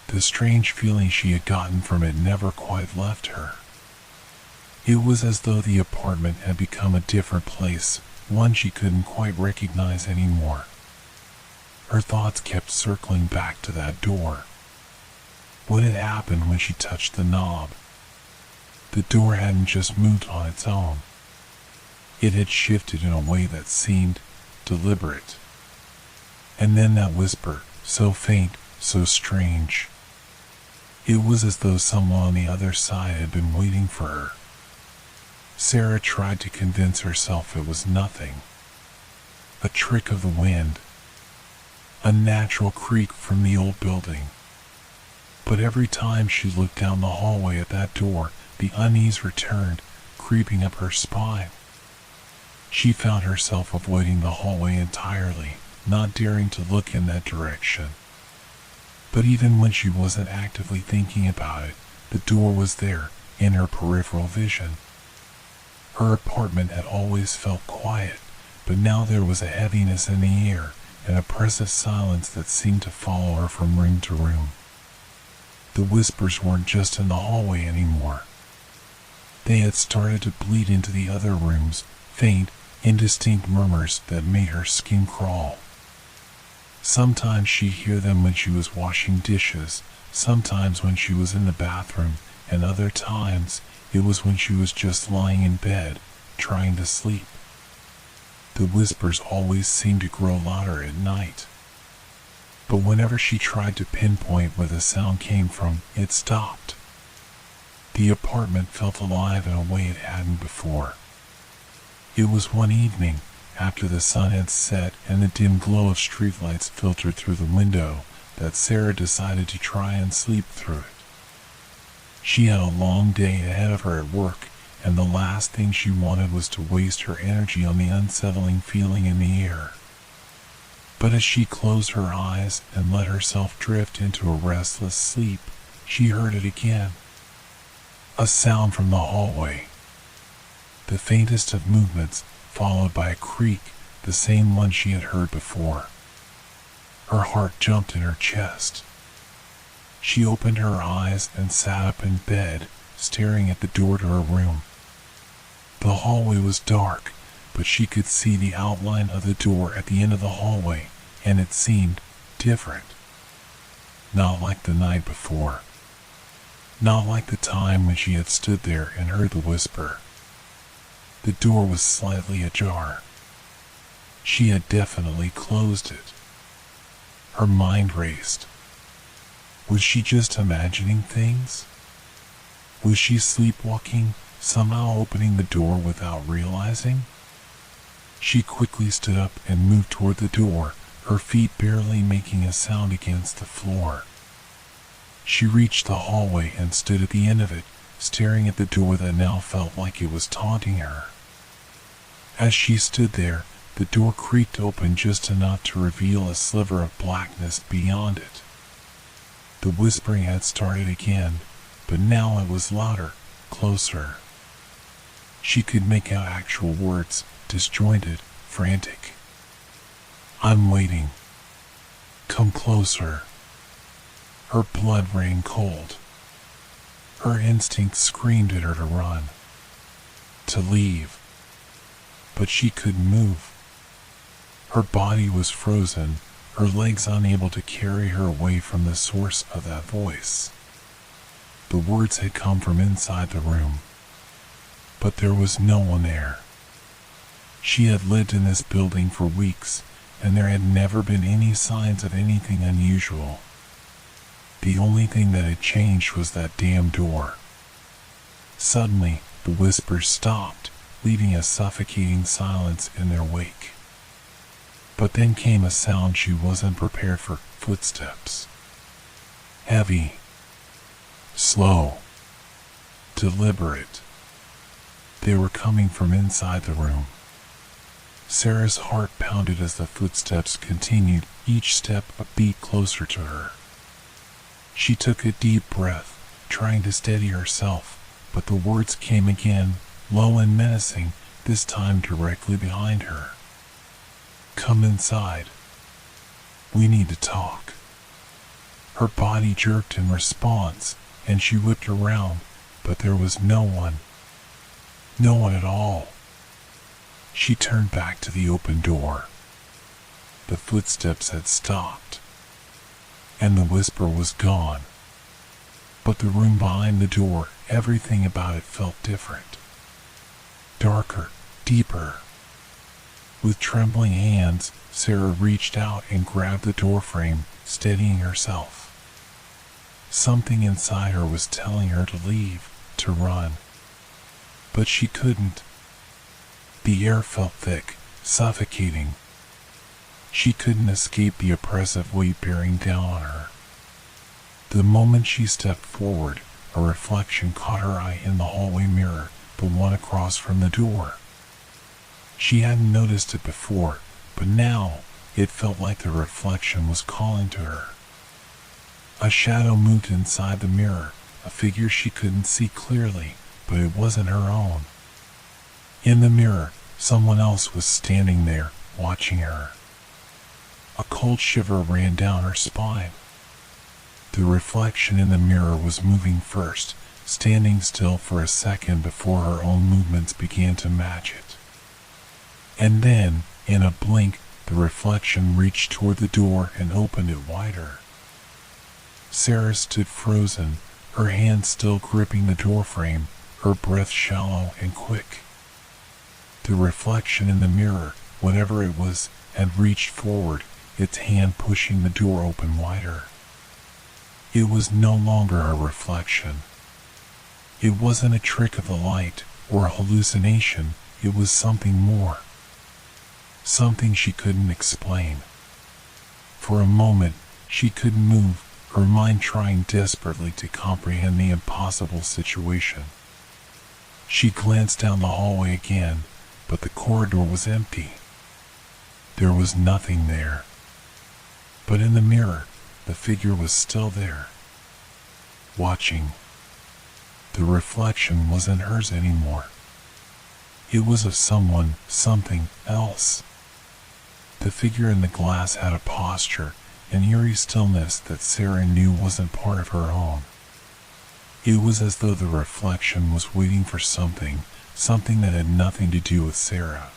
The strange feeling she had gotten from it never quite left her. It was as though the apartment had become a different place, one she couldn't quite recognize anymore. Her thoughts kept circling back to that door. What had happened when she touched the knob? The door hadn't just moved on its own. It had shifted in a way that seemed deliberate. And then that whisper, so faint, so strange. It was as though someone on the other side had been waiting for her. Sarah tried to convince herself it was nothing. A trick of the wind. A natural creak from the old building. But every time she looked down the hallway at that door, the unease returned, creeping up her spine. She found herself avoiding the hallway entirely, not daring to look in that direction. But even when she wasn't actively thinking about it, the door was there, in her peripheral vision. Her apartment had always felt quiet, but now there was a heaviness in the air, an oppressive silence that seemed to follow her from room to room. The whispers weren't just in the hallway anymore. They had started to bleed into the other rooms, faint, indistinct murmurs that made her skin crawl. Sometimes she'd hear them when she was washing dishes, sometimes when she was in the bathroom, and other times it was when she was just lying in bed, trying to sleep. The whispers always seemed to grow louder at night. But whenever she tried to pinpoint where the sound came from, it stopped. The apartment felt alive in a way it hadn't before. It was one evening, after the sun had set and the dim glow of streetlights filtered through the window, that Sarah decided to try and sleep through it. She had a long day ahead of her at work, and the last thing she wanted was to waste her energy on the unsettling feeling in the air. But as she closed her eyes and let herself drift into a restless sleep, she heard it again. A sound from the hallway. The faintest of movements, followed by a creak, the same one she had heard before. Her heart jumped in her chest. She opened her eyes and sat up in bed, staring at the door to her room. The hallway was dark, but she could see the outline of the door at the end of the hallway, and it seemed different. Not like the night before. Not like the time when she had stood there and heard the whisper. The door was slightly ajar. She had definitely closed it. Her mind raced. Was she just imagining things? Was she sleepwalking, somehow opening the door without realizing? She quickly stood up and moved toward the door, her feet barely making a sound against the floor. She reached the hallway and stood at the end of it, staring at the door that now felt like it was taunting her. As she stood there, the door creaked open just enough to reveal a sliver of blackness beyond it. The whispering had started again, but now it was louder, closer. She could make out actual words, disjointed, frantic. "I'm waiting. Come closer." Her blood ran cold. Her instinct screamed at her to run, to leave. But she couldn't move. Her body was frozen, her legs unable to carry her away from the source of that voice. The words had come from inside the room, but there was no one there. She had lived in this building for weeks, and there had never been any signs of anything unusual. The only thing that had changed was that damn door. Suddenly, the whispers stopped, leaving a suffocating silence in their wake. But then came a sound she wasn't prepared for, footsteps. Heavy. Slow. Deliberate. They were coming from inside the room. Sarah's heart pounded as the footsteps continued, each step a beat closer to her. She took a deep breath, trying to steady herself, but the words came again, low and menacing, this time directly behind her. "Come inside. We need to talk." Her body jerked in response, and she whipped around, but there was no one. No one at all. She turned back to the open door. The footsteps had stopped, and the whisper was gone. But the room behind the door, everything about it felt different. Darker, deeper. With trembling hands, Sarah reached out and grabbed the doorframe, steadying herself. Something inside her was telling her to leave, to run. But she couldn't. The air felt thick, suffocating. She couldn't escape the oppressive weight bearing down on her. The moment she stepped forward, a reflection caught her eye in the hallway mirror, the one across from the door. She hadn't noticed it before, but now it felt like the reflection was calling to her. A shadow moved inside the mirror, a figure she couldn't see clearly, but it wasn't her own. In the mirror, someone else was standing there, watching her. A cold shiver ran down her spine. The reflection in the mirror was moving first, standing still for a second before her own movements began to match it. And then, in a blink, The reflection reached toward the door and opened it wider. Sarah stood frozen, her hand still gripping the doorframe, her breath shallow and quick. The reflection in the mirror, whatever it was, had reached forward, its hand pushing the door open wider. It was no longer a reflection. It wasn't a trick of the light or a hallucination, it was something more. Something she couldn't explain. For a moment, she couldn't move, her mind trying desperately to comprehend the impossible situation. She glanced down the hallway again, but the corridor was empty. There was nothing there. But in the mirror, the figure was still there, watching. The reflection wasn't hers anymore. It was of someone, something else. The figure in the glass had a posture, an eerie stillness that Sarah knew wasn't part of her own. It was as though the reflection was waiting for something that had nothing to do with Sarah.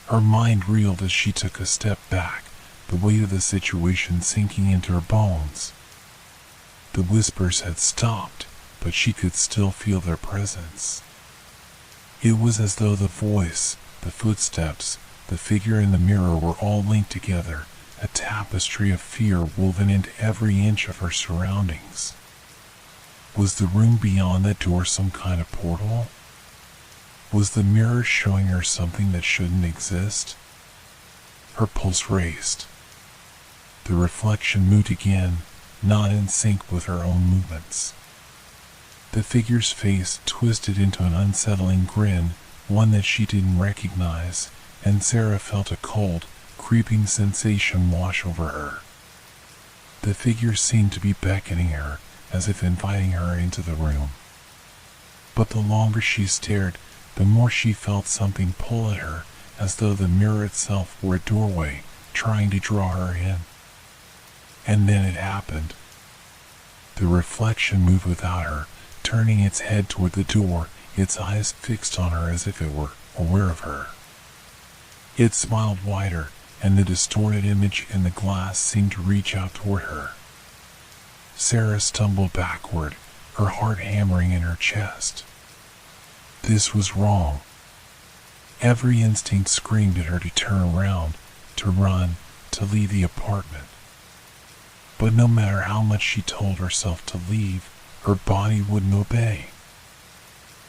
Her mind reeled as she took a step back, the weight of the situation sinking into her bones. The whispers had stopped, but she could still feel their presence. It was as though the voice, the footsteps, the figure in the mirror were all linked together, a tapestry of fear woven into every inch of her surroundings. Was the room beyond that door some kind of portal? Was the mirror showing her something that shouldn't exist? Her pulse raced. The reflection moved again, not in sync with her own movements. The figure's face twisted into an unsettling grin, one that she didn't recognize, and Sarah felt a cold, creeping sensation wash over her. The figure seemed to be beckoning her, as if inviting her into the room. But the longer she stared, the more she felt something pull at her, as though the mirror itself were a doorway, trying to draw her in. And then it happened. The reflection moved without her, turning its head toward the door, its eyes fixed on her as if it were aware of her. It smiled wider, and the distorted image in the glass seemed to reach out toward her. Sarah stumbled backward, her heart hammering in her chest. This was wrong. Every instinct screamed at her to turn around, to run, to leave the apartment. But no matter how much she told herself to leave, her body wouldn't obey.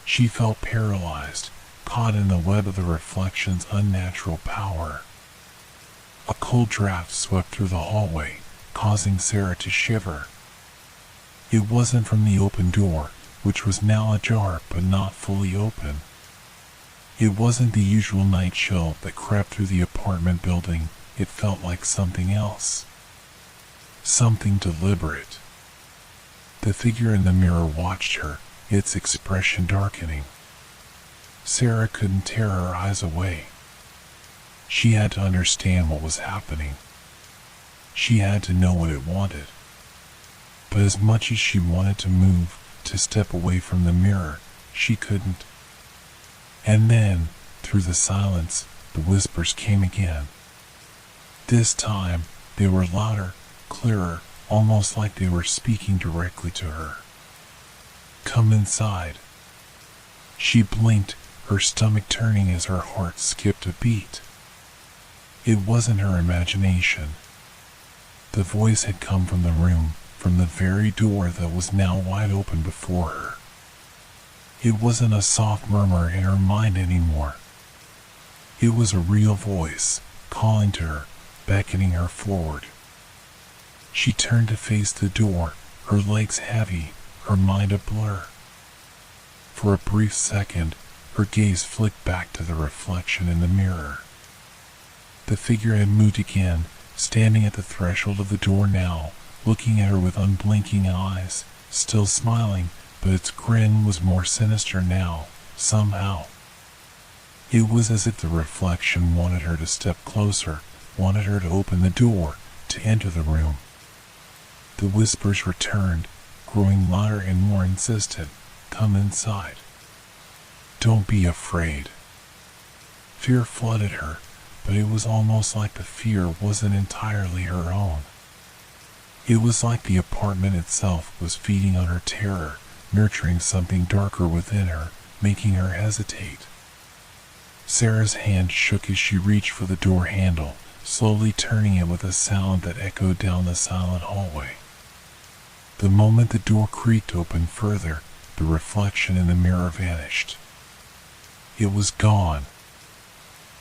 She felt paralyzed, caught in the web of the reflection's unnatural power. A cold draft swept through the hallway, causing Sarah to shiver. It wasn't from the open door, which was now ajar but not fully open. It wasn't the usual night chill that crept through the apartment building, it felt like something else. Something deliberate. The figure in the mirror watched her, its expression darkening. Sarah couldn't tear her eyes away. She had to understand what was happening. She had to know what it wanted. But as much as she wanted to move, to step away from the mirror, she couldn't. And then, through the silence, the whispers came again. This time, they were louder, clearer, almost like they were speaking directly to her. Come inside. She blinked, her stomach turning as her heart skipped a beat. It wasn't her imagination. The voice had come from the room, from the very door that was now wide open before her. It wasn't a soft murmur in her mind anymore. It was a real voice, calling to her, beckoning her forward. She turned to face the door, her legs heavy, her mind a blur. For a brief second, her gaze flicked back to the reflection in the mirror. The figure had moved again, standing at the threshold of the door now, looking at her with unblinking eyes, still smiling, but its grin was more sinister now, somehow. It was as if the reflection wanted her to step closer, wanted her to open the door, to enter the room. The whispers returned, growing louder and more insistent. Come inside. Don't be afraid. Fear flooded her, but it was almost like the fear wasn't entirely her own. It was like the apartment itself was feeding on her terror, nurturing something darker within her, making her hesitate. Sarah's hand shook as she reached for the door handle, slowly turning it with a sound that echoed down the silent hallway. The moment the door creaked open further, the reflection in the mirror vanished. It was gone,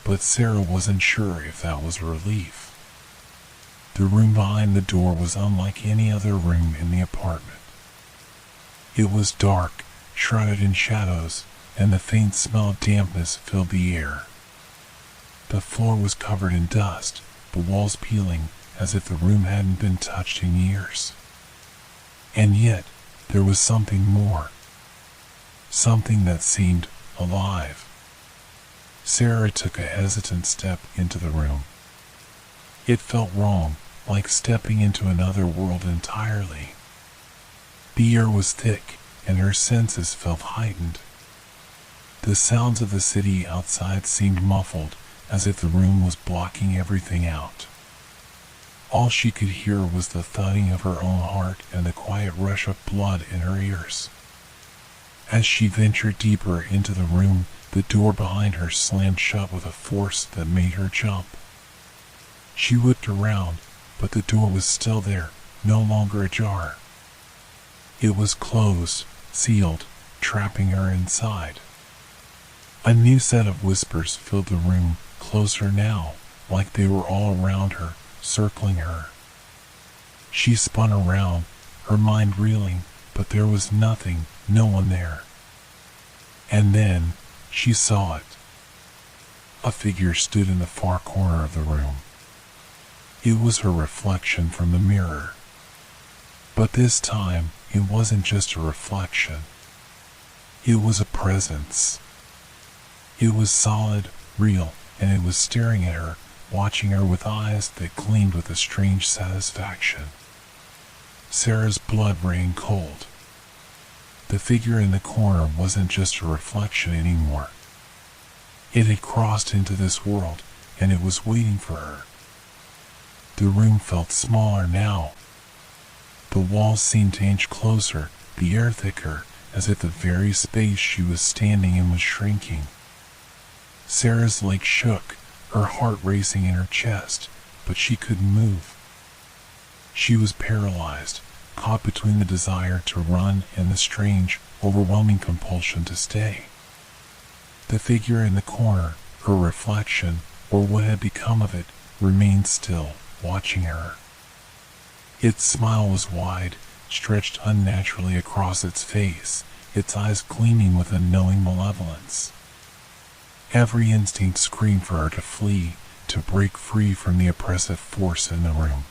but Sarah wasn't sure if that was a relief. The room behind the door was unlike any other room in the apartment. It was dark, shrouded in shadows, and the faint smell of dampness filled the air. The floor was covered in dust, the walls peeling as if the room hadn't been touched in years. And yet, there was something more. Something that seemed alive. Sarah took a hesitant step into the room. It felt wrong, like stepping into another world entirely. The air was thick, and her senses felt heightened. The sounds of the city outside seemed muffled, as if the room was blocking everything out. All she could hear was the thudding of her own heart and the quiet rush of blood in her ears. As she ventured deeper into the room, the door behind her slammed shut with a force that made her jump. She whipped around, but the door was still there, no longer ajar. It was closed, sealed, trapping her inside. A new set of whispers filled the room, closer now, like they were all around her, circling her. She spun around, her mind reeling, but there was nothing, no one there. And then, she saw it. A figure stood in the far corner of the room. It was her reflection from the mirror. But this time, it wasn't just a reflection. It was a presence. It was solid, real, and it was staring at her, watching her with eyes that gleamed with a strange satisfaction. Sarah's blood ran cold. The figure in the corner wasn't just a reflection anymore. It had crossed into this world, and it was waiting for her. The room felt smaller now. The walls seemed to inch closer, the air thicker, as if the very space she was standing in was shrinking. Sarah's legs shook, her heart racing in her chest, but she couldn't move. She was paralyzed, caught between the desire to run and the strange, overwhelming compulsion to stay. The figure in the corner, her reflection, or what had become of it, remained still, watching her. Its smile was wide, stretched unnaturally across its face, its eyes gleaming with a knowing malevolence. Every instinct screamed for her to flee, to break free from the oppressive force in the room.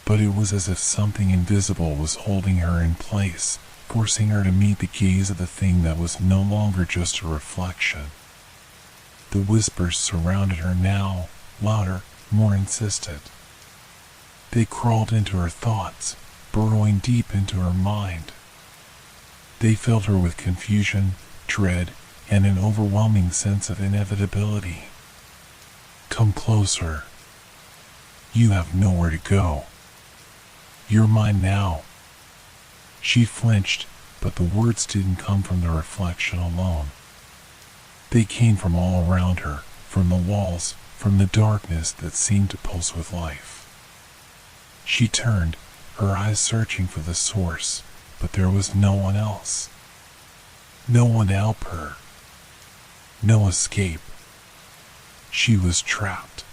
But it was as if something invisible was holding her in place, forcing her to meet the gaze of the thing that was no longer just a reflection. The whispers surrounded her now, louder, more insistent. They crawled into her thoughts, burrowing deep into her mind. They filled her with confusion, dread, and an overwhelming sense of inevitability. Come closer. You have nowhere to go. You're mine now. She flinched, but the words didn't come from the reflection alone. They came from all around her, from the walls, from the darkness that seemed to pulse with life. She turned, her eyes searching for the source, but there was no one else. No one to help her. No escape. She was trapped.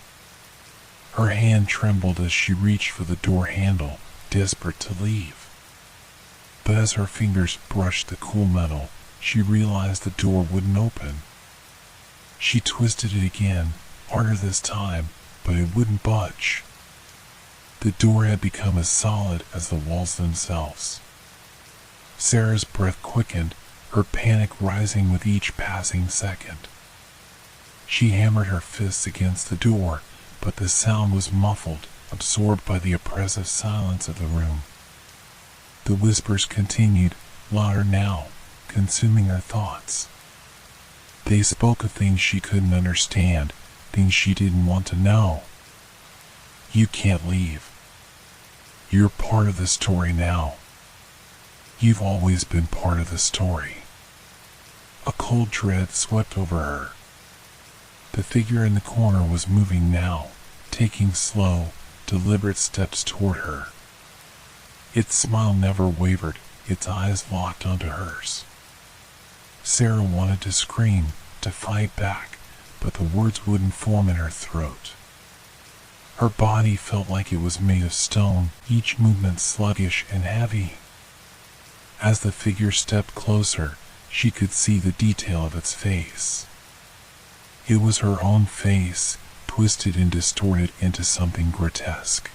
Her hand trembled as she reached for the door handle, desperate to leave. But as her fingers brushed the cool metal, she realized the door wouldn't open. She twisted it again, harder this time, but it wouldn't budge. The door had become as solid as the walls themselves. Sarah's breath quickened, her panic rising with each passing second. She hammered her fists against the door, but the sound was muffled, absorbed by the oppressive silence of the room. The whispers continued, louder now, consuming her thoughts. They spoke of things she couldn't understand, things she didn't want to know. You can't leave. You're part of the story now. You've always been part of the story. A cold dread swept over her. The figure in the corner was moving now, taking slow, deliberate steps toward her. Its smile never wavered, its eyes locked onto hers. Sarah wanted to scream, to fight back, but the words wouldn't form in her throat. Her body felt like it was made of stone, each movement sluggish and heavy. As the figure stepped closer, she could see the detail of its face. It was her own face, twisted and distorted into something grotesque.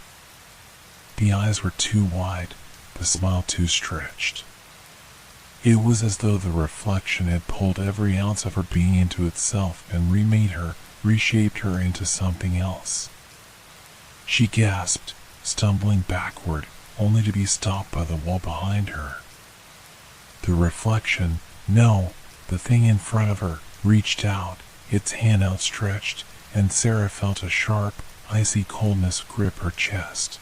The eyes were too wide, the smile too stretched. It was as though the reflection had pulled every ounce of her being into itself and remade her, reshaped her into something else. She gasped, stumbling backward, only to be stopped by the wall behind her. The reflection, no, the thing in front of her, reached out, its hand outstretched, and Sarah felt a sharp, icy coldness grip her chest.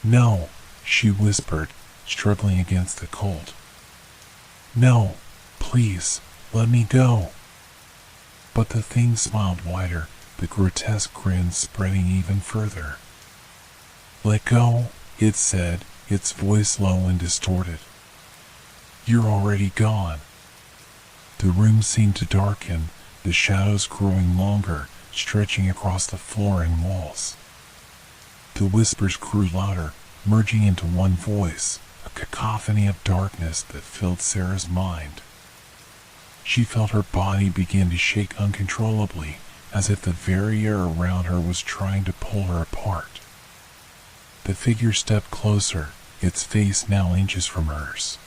"No," she whispered, struggling against the cold. "No, please, let me go." But the thing smiled wider, the grotesque grin spreading even further. "Let go," it said, its voice low and distorted. "You're already gone." The room seemed to darken, the shadows growing longer, stretching across the floor and walls. The whispers grew louder, merging into one voice, a cacophony of darkness that filled Sarah's mind. She felt her body begin to shake uncontrollably, as if the very air around her was trying to pull her apart. The figure stepped closer, its face now inches from hers.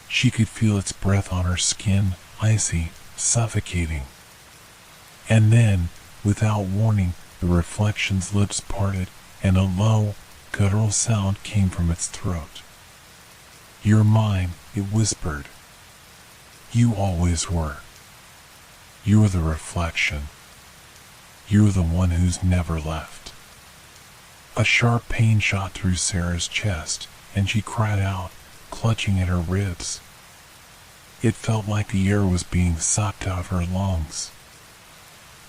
She could feel its breath on her skin, icy, suffocating. And then, without warning, the reflection's lips parted, and a low, guttural sound came from its throat. "You're mine," it whispered. "You always were. You're the reflection. You're the one who's never left." A sharp pain shot through Sarah's chest, and she cried out, clutching at her ribs. It felt like the air was being sucked out of her lungs.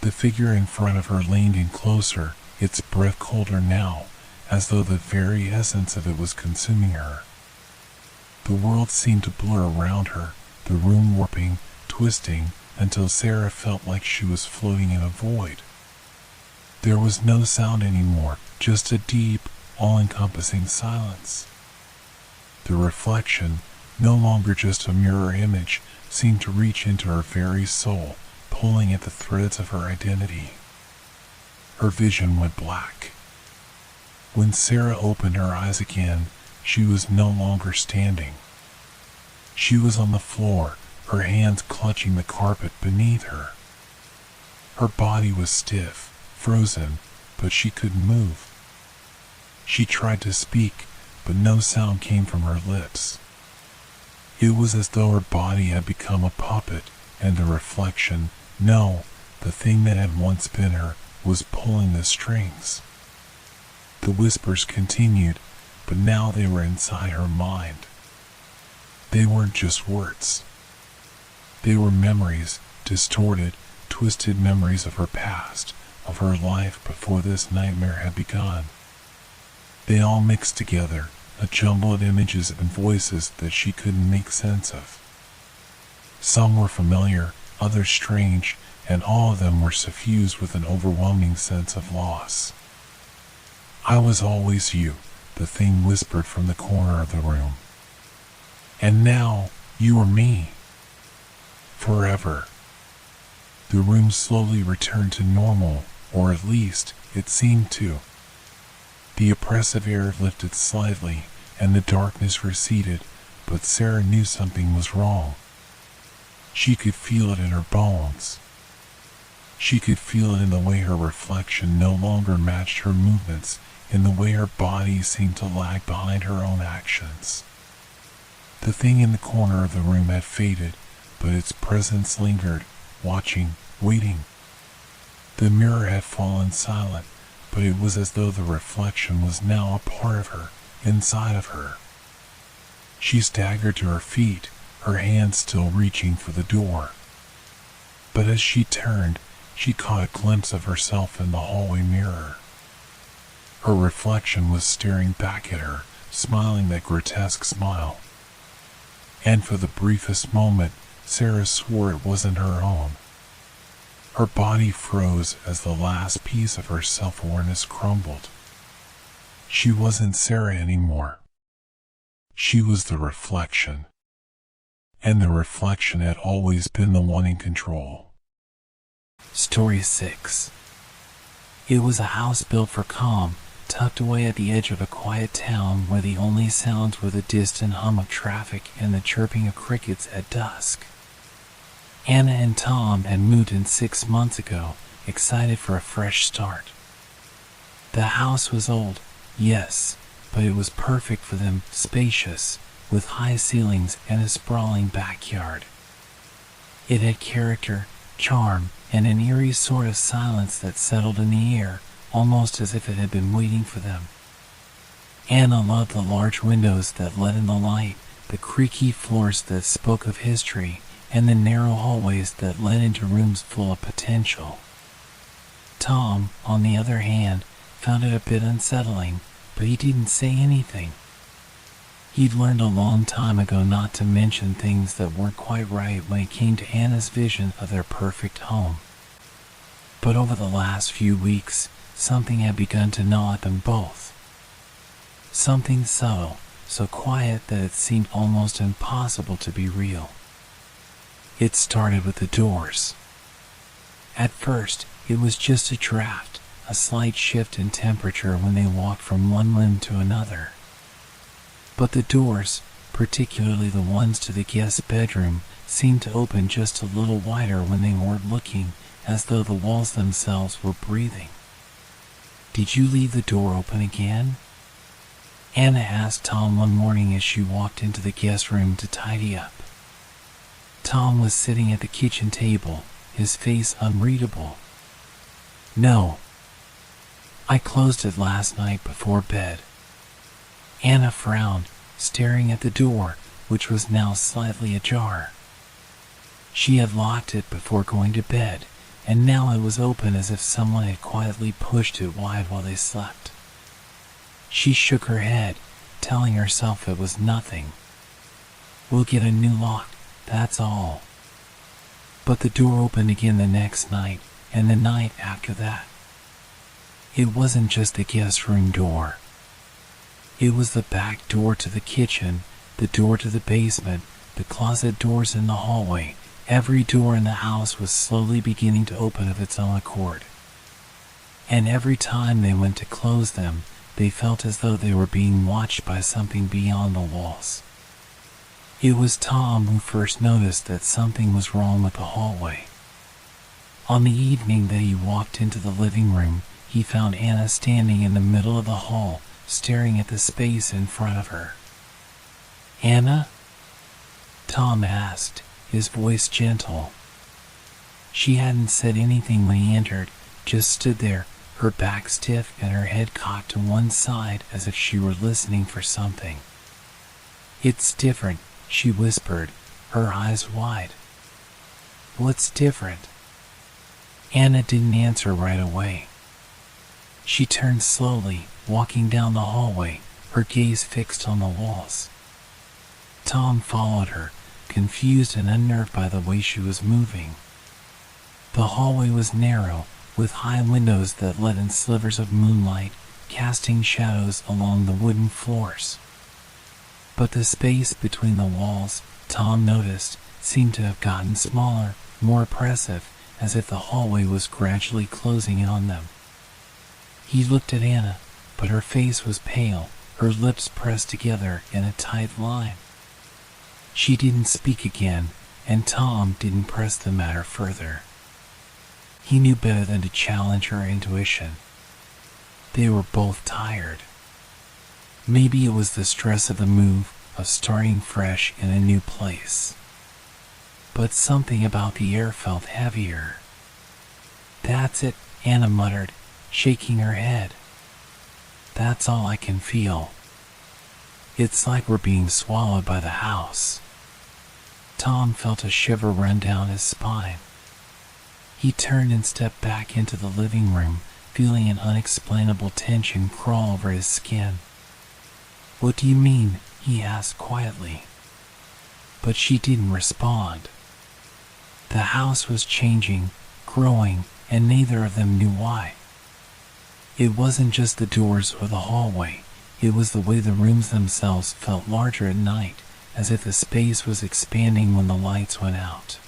The figure in front of her leaned in closer, its breath colder now, as though the very essence of it was consuming her. The world seemed to blur around her, the room warping, twisting, until Sarah felt like she was floating in a void. There was no sound anymore, just a deep, all-encompassing silence. The reflection, no longer just a mirror image, seemed to reach into her very soul, pulling at the threads of her identity. Her vision went black. When Sarah opened her eyes again, she was no longer standing. She was on the floor, her hands clutching the carpet beneath her. Her body was stiff, frozen, but she couldn't move. She tried to speak, but no sound came from her lips. It was as though her body had become a puppet, and the reflection, no, the thing that had once been her, was pulling the strings. The whispers continued, but now they were inside her mind. They weren't just words. They were memories, distorted, twisted memories of her past, of her life before this nightmare had begun. They all mixed together, a jumble of images and voices that she couldn't make sense of. Some were familiar, others strange, and all of them were suffused with an overwhelming sense of loss. "I was always you," the thing whispered from the corner of the room. "And now, you are me. Forever." The room slowly returned to normal, or at least, it seemed to. The oppressive air lifted slightly, and the darkness receded, but Sarah knew something was wrong. She could feel it in her bones. She could feel it in the way her reflection no longer matched her movements, in the way her body seemed to lag behind her own actions. The thing in the corner of the room had faded, but its presence lingered, watching, waiting. The mirror had fallen silent, but it was as though the reflection was now a part of her, inside of her. She staggered to her feet, her hands still reaching for the door. But as she turned, she caught a glimpse of herself in the hallway mirror. Her reflection was staring back at her, smiling that grotesque smile. And for the briefest moment, Sarah swore it wasn't her own. Her body froze as the last piece of her self-awareness crumbled. She wasn't Sarah anymore. She was the reflection. And the reflection had always been the one in control. Story 6. It was a house built for calm, tucked away at the edge of a quiet town where the only sounds were the distant hum of traffic and the chirping of crickets at dusk. Anna and Tom had moved in 6 months ago, excited for a fresh start. The house was old, yes, but it was perfect for them, spacious, with high ceilings and a sprawling backyard. It had character, charm, and an eerie sort of silence that settled in the air, almost as if it had been waiting for them. Anna loved the large windows that let in the light, the creaky floors that spoke of history, and the narrow hallways that led into rooms full of potential. Tom, on the other hand, found it a bit unsettling, but he didn't say anything. He'd learned a long time ago not to mention things that weren't quite right when it came to Anna's vision of their perfect home. But over the last few weeks, something had begun to gnaw at them both. Something subtle, so quiet that it seemed almost impossible to be real. It started with the doors. At first, it was just a draft, a slight shift in temperature when they walked from one room to another. But the doors, particularly the ones to the guest bedroom, seemed to open just a little wider when they weren't looking, as though the walls themselves were breathing. "Did you leave the door open again?" Anna asked Tom one morning as she walked into the guest room to tidy up. Tom was sitting at the kitchen table, his face unreadable. "No. I closed it last night before bed." Anna frowned, staring at the door, which was now slightly ajar. She had locked it before going to bed, and now it was open as if someone had quietly pushed it wide while they slept. She shook her head, telling herself it was nothing. "We'll get a new lock, that's all." But the door opened again the next night, and the night after that. It wasn't just the guest room door. It was the back door to the kitchen, the door to the basement, the closet doors in the hallway. Every door in the house was slowly beginning to open of its own accord. And every time they went to close them, they felt as though they were being watched by something beyond the walls. It was Tom who first noticed that something was wrong with the hallway. On the evening that he walked into the living room, he found Anna standing in the middle of the hall, staring at the space in front of her. "Anna?" Tom asked, his voice gentle. She hadn't said anything when he entered, just stood there, her back stiff and her head cocked to one side as if she were listening for something. "It's different," she whispered, her eyes wide. "What's different?" Anna didn't answer right away. She turned slowly, walking down the hallway, her gaze fixed on the walls. Tom followed her, confused and unnerved by the way she was moving. The hallway was narrow, with high windows that let in slivers of moonlight, casting shadows along the wooden floors. But the space between the walls, Tom noticed, seemed to have gotten smaller, more oppressive, as if the hallway was gradually closing in on them. He looked at Anna, but her face was pale, her lips pressed together in a tight line. She didn't speak again, and Tom didn't press the matter further. He knew better than to challenge her intuition. They were both tired. Maybe it was the stress of the move, of starting fresh in a new place. But something about the air felt heavier. "That's it," Anna muttered, shaking her head. That's all I can feel. It's like we're being swallowed by the house. Tom felt a shiver run down his spine. He turned and stepped back into the living room, feeling an unexplainable tension crawl over his skin. What do you mean? He asked quietly. But she didn't respond. The house was changing, growing, and neither of them knew why. It wasn't just the doors or the hallway, it was the way the rooms themselves felt larger at night, as if the space was expanding when the lights went out.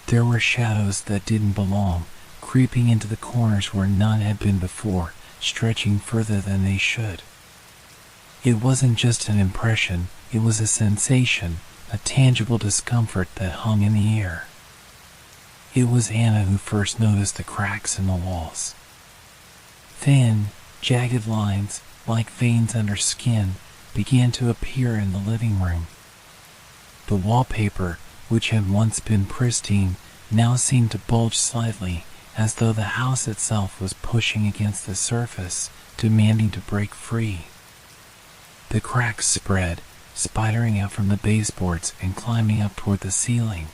There were shadows that didn't belong, creeping into the corners where none had been before, stretching further than they should. It wasn't just an impression, it was a sensation, a tangible discomfort that hung in the air. It was Anna who first noticed the cracks in the walls. Thin, jagged lines, like veins under skin, began to appear in the living room. The wallpaper, which had once been pristine, now seemed to bulge slightly, as though the house itself was pushing against the surface, demanding to break free. The cracks spread, spidering out from the baseboards and climbing up toward the ceiling.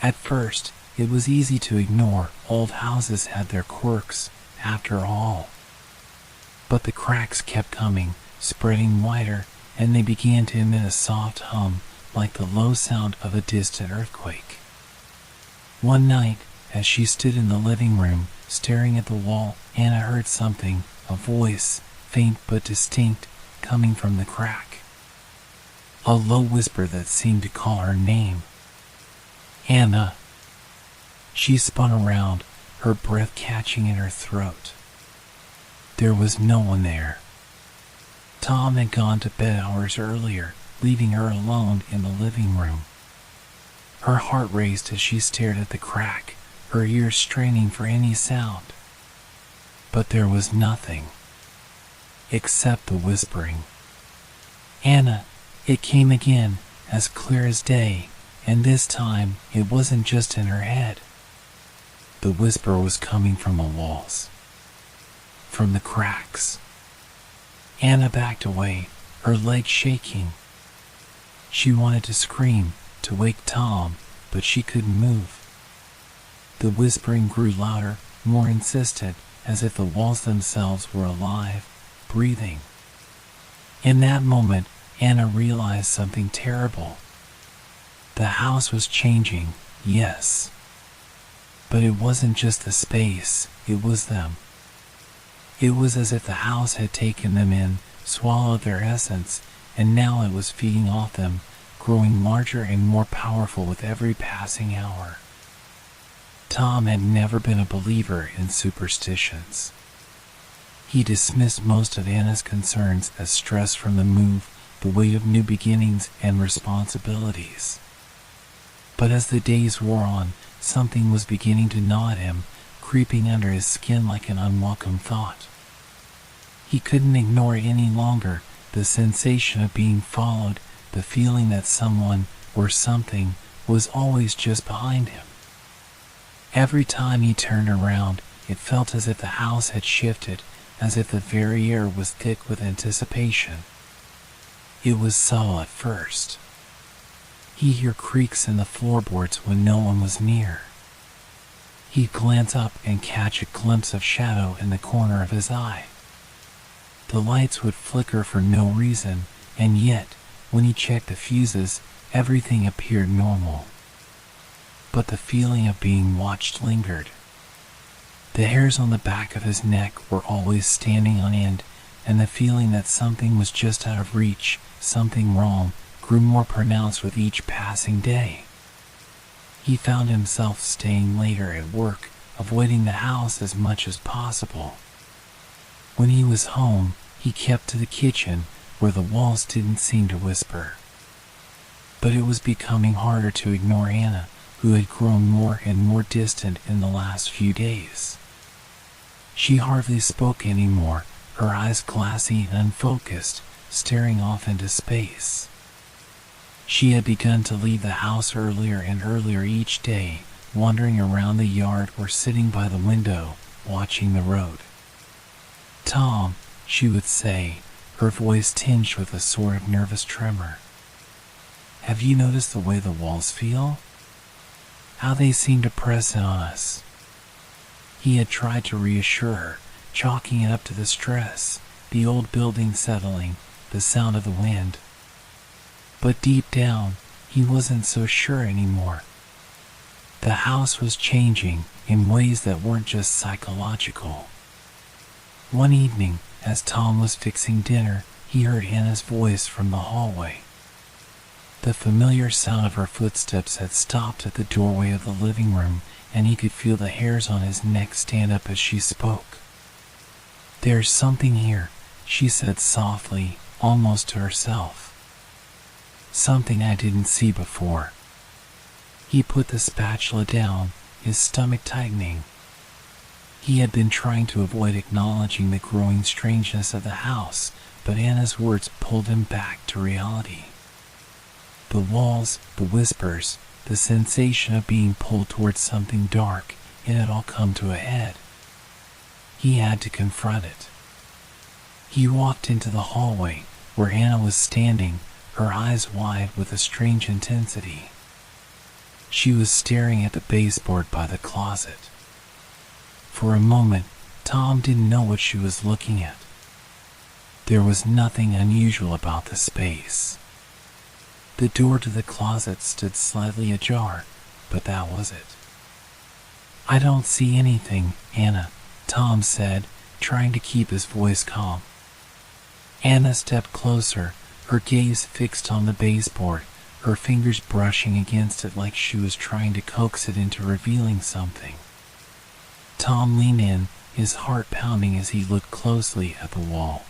At first, it was easy to ignore. Old houses had their quirks, after all. But the cracks kept coming, spreading wider, and they began to emit a soft hum, like the low sound of a distant earthquake. One night, as she stood in the living room, staring at the wall, Anna heard something, a voice, faint but distinct, coming from the crack. A low whisper that seemed to call her name. Anna. She spun around, her breath catching in her throat. There was no one there. Tom had gone to bed hours earlier, leaving her alone in the living room. Her heart raced as she stared at the crack, her ears straining for any sound. But there was nothing, except the whispering. Anna, it came again, as clear as day, and this time it wasn't just in her head. The whisper was coming from the walls, from the cracks. Anna backed away, her legs shaking. She wanted to scream, to wake Tom, but she couldn't move. The whispering grew louder, more insistent, as if the walls themselves were alive, breathing. In that moment, Anna realized something terrible. The house was changing, yes. But it wasn't just the space, it was them. It was as if the house had taken them in, swallowed their essence, and now it was feeding off them, growing larger and more powerful with every passing hour. Tom had never been a believer in superstitions. He dismissed most of Anna's concerns as stress from the move, the weight of new beginnings and responsibilities. But as the days wore on, something was beginning to gnaw at him, creeping under his skin like an unwelcome thought. He couldn't ignore it any longer, the sensation of being followed, the feeling that someone, or something, was always just behind him. Every time he turned around, it felt as if the house had shifted, as if the very air was thick with anticipation. It was subtle at first. He'd hear creaks in the floorboards when no one was near. He'd glance up and catch a glimpse of shadow in the corner of his eye. The lights would flicker for no reason, and yet, when he checked the fuses, everything appeared normal. But the feeling of being watched lingered. The hairs on the back of his neck were always standing on end, and the feeling that something was just out of reach, something wrong, grew more pronounced with each passing day. He found himself staying later at work, avoiding the house as much as possible. When he was home, he kept to the kitchen, where the walls didn't seem to whisper. But it was becoming harder to ignore Anna, who had grown more and more distant in the last few days. She hardly spoke anymore, her eyes glassy and unfocused, staring off into space. She had begun to leave the house earlier and earlier each day, wandering around the yard or sitting by the window, watching the road. "Tom," she would say, her voice tinged with a sort of nervous tremor. "Have you noticed the way the walls feel? How they seem to press in on us?" He had tried to reassure her, chalking it up to the stress, the old building settling, the sound of the wind. But deep down, he wasn't so sure anymore. The house was changing in ways that weren't just psychological. One evening, as Tom was fixing dinner, he heard Anna's voice from the hallway. The familiar sound of her footsteps had stopped at the doorway of the living room, and he could feel the hairs on his neck stand up as she spoke. "There's something here," she said softly, almost to herself. "Something I didn't see before." He put the spatula down, his stomach tightening. He had been trying to avoid acknowledging the growing strangeness of the house, but Anna's words pulled him back to reality. The walls, the whispers, the sensation of being pulled towards something dark, it had all come to a head. He had to confront it. He walked into the hallway, where Anna was standing, her eyes wide with a strange intensity. She was staring at the baseboard by the closet. For a moment, Tom didn't know what she was looking at. There was nothing unusual about the space. The door to the closet stood slightly ajar, but that was it. "I don't see anything, Anna," Tom said, trying to keep his voice calm. Anna stepped closer, her gaze fixed on the baseboard, her fingers brushing against it like she was trying to coax it into revealing something. Tom leaned in, his heart pounding as he looked closely at the wall.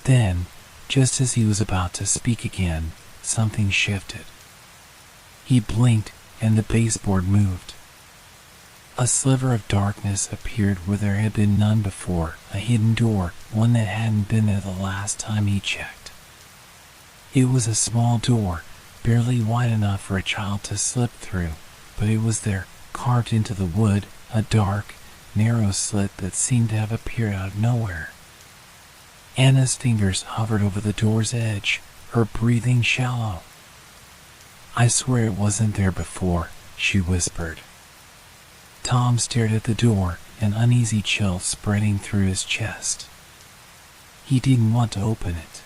Then, just as he was about to speak again, something shifted. He blinked, and the baseboard moved. A sliver of darkness appeared where there had been none before, a hidden door, one that hadn't been there the last time he checked. It was a small door, barely wide enough for a child to slip through, but it was there, carved into the wood, a dark, narrow slit that seemed to have appeared out of nowhere. Anna's fingers hovered over the door's edge, her breathing shallow. "I swear it wasn't there before," she whispered. Tom stared at the door, an uneasy chill spreading through his chest. He didn't want to open it.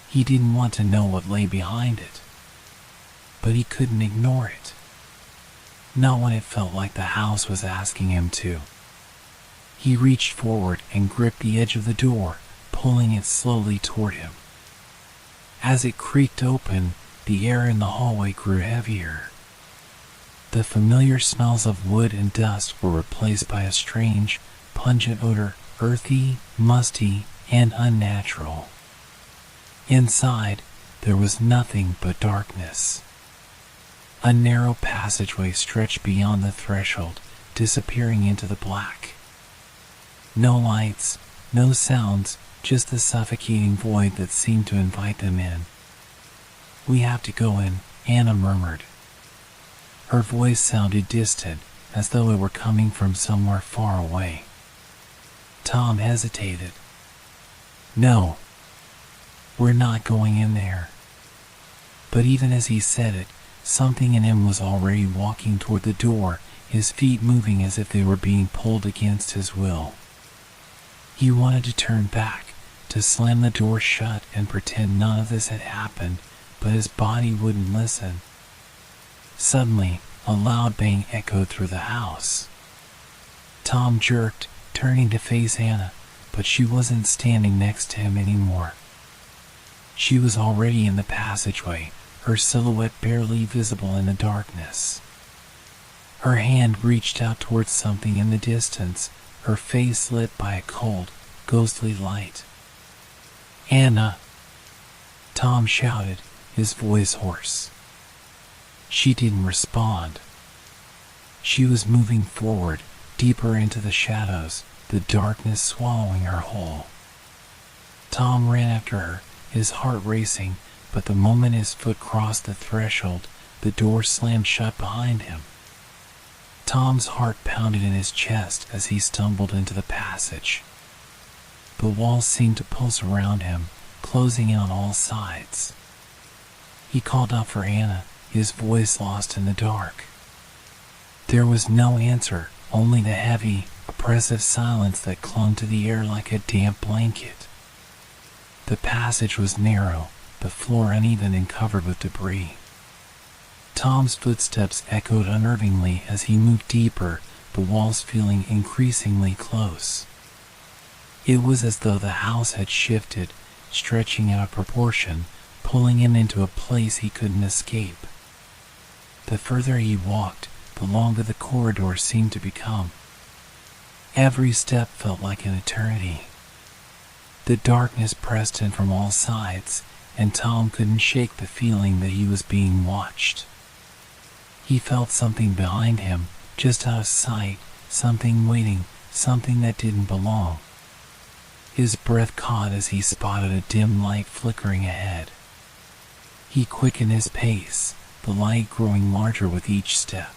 He didn't want to know what lay behind it. But he couldn't ignore it. Not when it felt like the house was asking him to. He reached forward and gripped the edge of the door, pulling it slowly toward him. As it creaked open, the air in the hallway grew heavier. The familiar smells of wood and dust were replaced by a strange, pungent odor, earthy, musty, and unnatural. Inside, there was nothing but darkness. A narrow passageway stretched beyond the threshold, disappearing into the black. No lights, no sounds, just the suffocating void that seemed to invite them in. "We have to go in," Anna murmured. Her voice sounded distant, as though it were coming from somewhere far away. Tom hesitated. "No, we're not going in there." But even as he said it, something in him was already walking toward the door, his feet moving as if they were being pulled against his will. He wanted to turn back, to slam the door shut and pretend none of this had happened, but his body wouldn't listen. Suddenly, a loud bang echoed through the house. Tom jerked, turning to face Anna, but she wasn't standing next to him anymore. She was already in the passageway, her silhouette barely visible in the darkness. Her hand reached out towards something in the distance, her face lit by a cold, ghostly light. "Anna!" Tom shouted, his voice hoarse. She didn't respond. She was moving forward, deeper into the shadows, the darkness swallowing her whole. Tom ran after her, his heart racing, but the moment his foot crossed the threshold, the door slammed shut behind him. Tom's heart pounded in his chest as he stumbled into the passage. The walls seemed to pulse around him, closing in on all sides. He called out for Anna, his voice lost in the dark. There was no answer, only the heavy, oppressive silence that clung to the air like a damp blanket. The passage was narrow, the floor uneven and covered with debris. Tom's footsteps echoed unnervingly as he moved deeper, the walls feeling increasingly close. It was as though the house had shifted, stretching out of proportion, pulling him into a place he couldn't escape. The further he walked, the longer the corridor seemed to become. Every step felt like an eternity. The darkness pressed in from all sides, and Tom couldn't shake the feeling that he was being watched. He felt something behind him, just out of sight, something waiting, something that didn't belong. His breath caught as he spotted a dim light flickering ahead. He quickened his pace, the light growing larger with each step.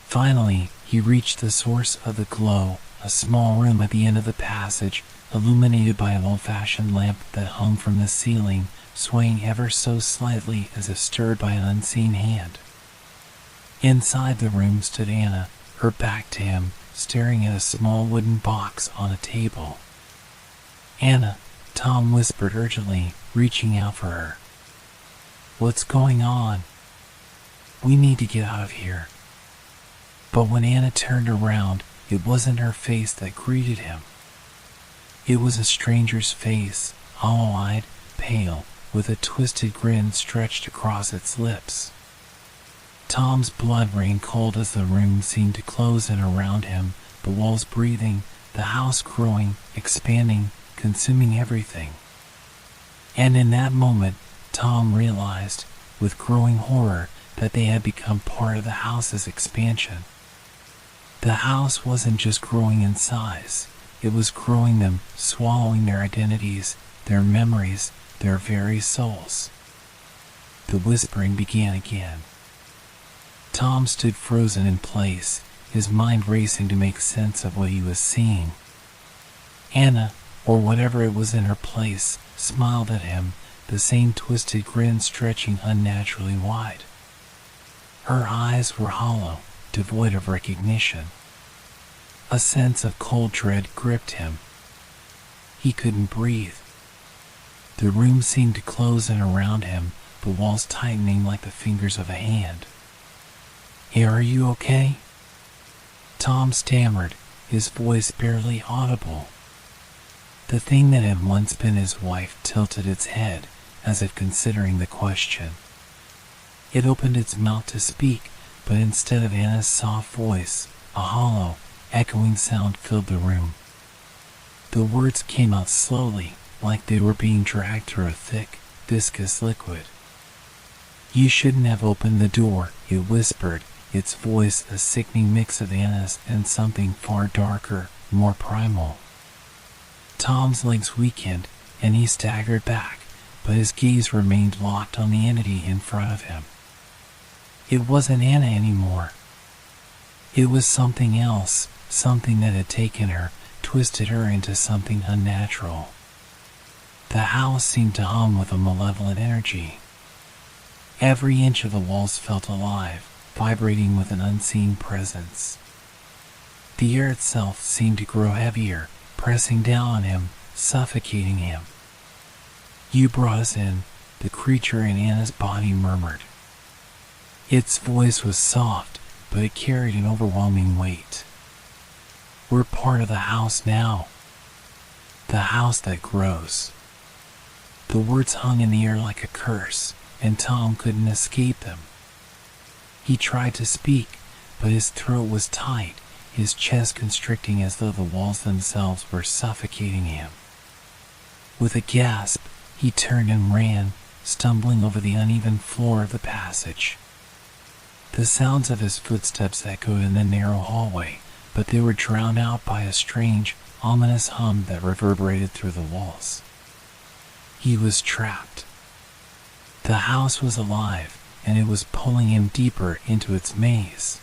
Finally, he reached the source of the glow, a small room at the end of the passage, illuminated by an old-fashioned lamp that hung from the ceiling, swaying ever so slightly as if stirred by an unseen hand. Inside the room stood Anna, her back to him, staring at a small wooden box on a table. "Anna," Tom whispered urgently, reaching out for her. "What's going on? We need to get out of here." But when Anna turned around, it wasn't her face that greeted him. It was a stranger's face, hollow-eyed, pale, with a twisted grin stretched across its lips. Tom's blood ran cold as the room seemed to close in around him, the walls breathing, the house growing, expanding, consuming everything. And in that moment, Tom realized, with growing horror, that they had become part of the house's expansion. The house wasn't just growing in size, it was growing them, swallowing their identities, their memories, their very souls. The whispering began again. Tom stood frozen in place, his mind racing to make sense of what he was seeing. Anna, or whatever it was in her place, smiled at him, the same twisted grin stretching unnaturally wide. Her eyes were hollow, devoid of recognition. A sense of cold dread gripped him. He couldn't breathe. The room seemed to close in around him, the walls tightening like the fingers of a hand. "Hey, are you okay?" Tom stammered, his voice barely audible. The thing that had once been his wife tilted its head, as if considering the question. It opened its mouth to speak, but instead of Anna's soft voice, a hollow, echoing sound filled the room. The words came out slowly, like they were being dragged through a thick, viscous liquid. "You shouldn't have opened the door," it whispered, its voice a sickening mix of Anna's and something far darker, more primal. Tom's legs weakened, and he staggered back, but his gaze remained locked on the entity in front of him. It wasn't Anna anymore. It was something else, something that had taken her, twisted her into something unnatural. The house seemed to hum with a malevolent energy. Every inch of the walls felt alive, vibrating with an unseen presence. The air itself seemed to grow heavier, pressing down on him, suffocating him. "You brought us in," the creature in Anna's body murmured. Its voice was soft, but it carried an overwhelming weight. "We're part of the house now. The house that grows." The words hung in the air like a curse, and Tom couldn't escape them. He tried to speak, but his throat was tight, his chest constricting as though the walls themselves were suffocating him. With a gasp, he turned and ran, stumbling over the uneven floor of the passage. The sounds of his footsteps echoed in the narrow hallway, but they were drowned out by a strange, ominous hum that reverberated through the walls. He was trapped. The house was alive, and it was pulling him deeper into its maze.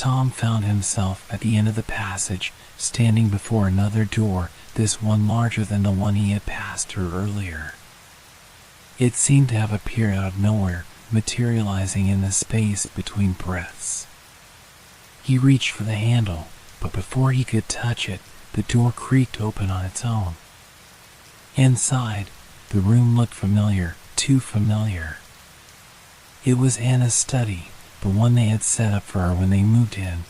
Tom found himself at the end of the passage, standing before another door, this one larger than the one he had passed through earlier. It seemed to have appeared out of nowhere, materializing in the space between breaths. He reached for the handle, but before he could touch it, the door creaked open on its own. Inside, the room looked familiar, too familiar. It was Anna's study, the one they had set up for her when they moved in.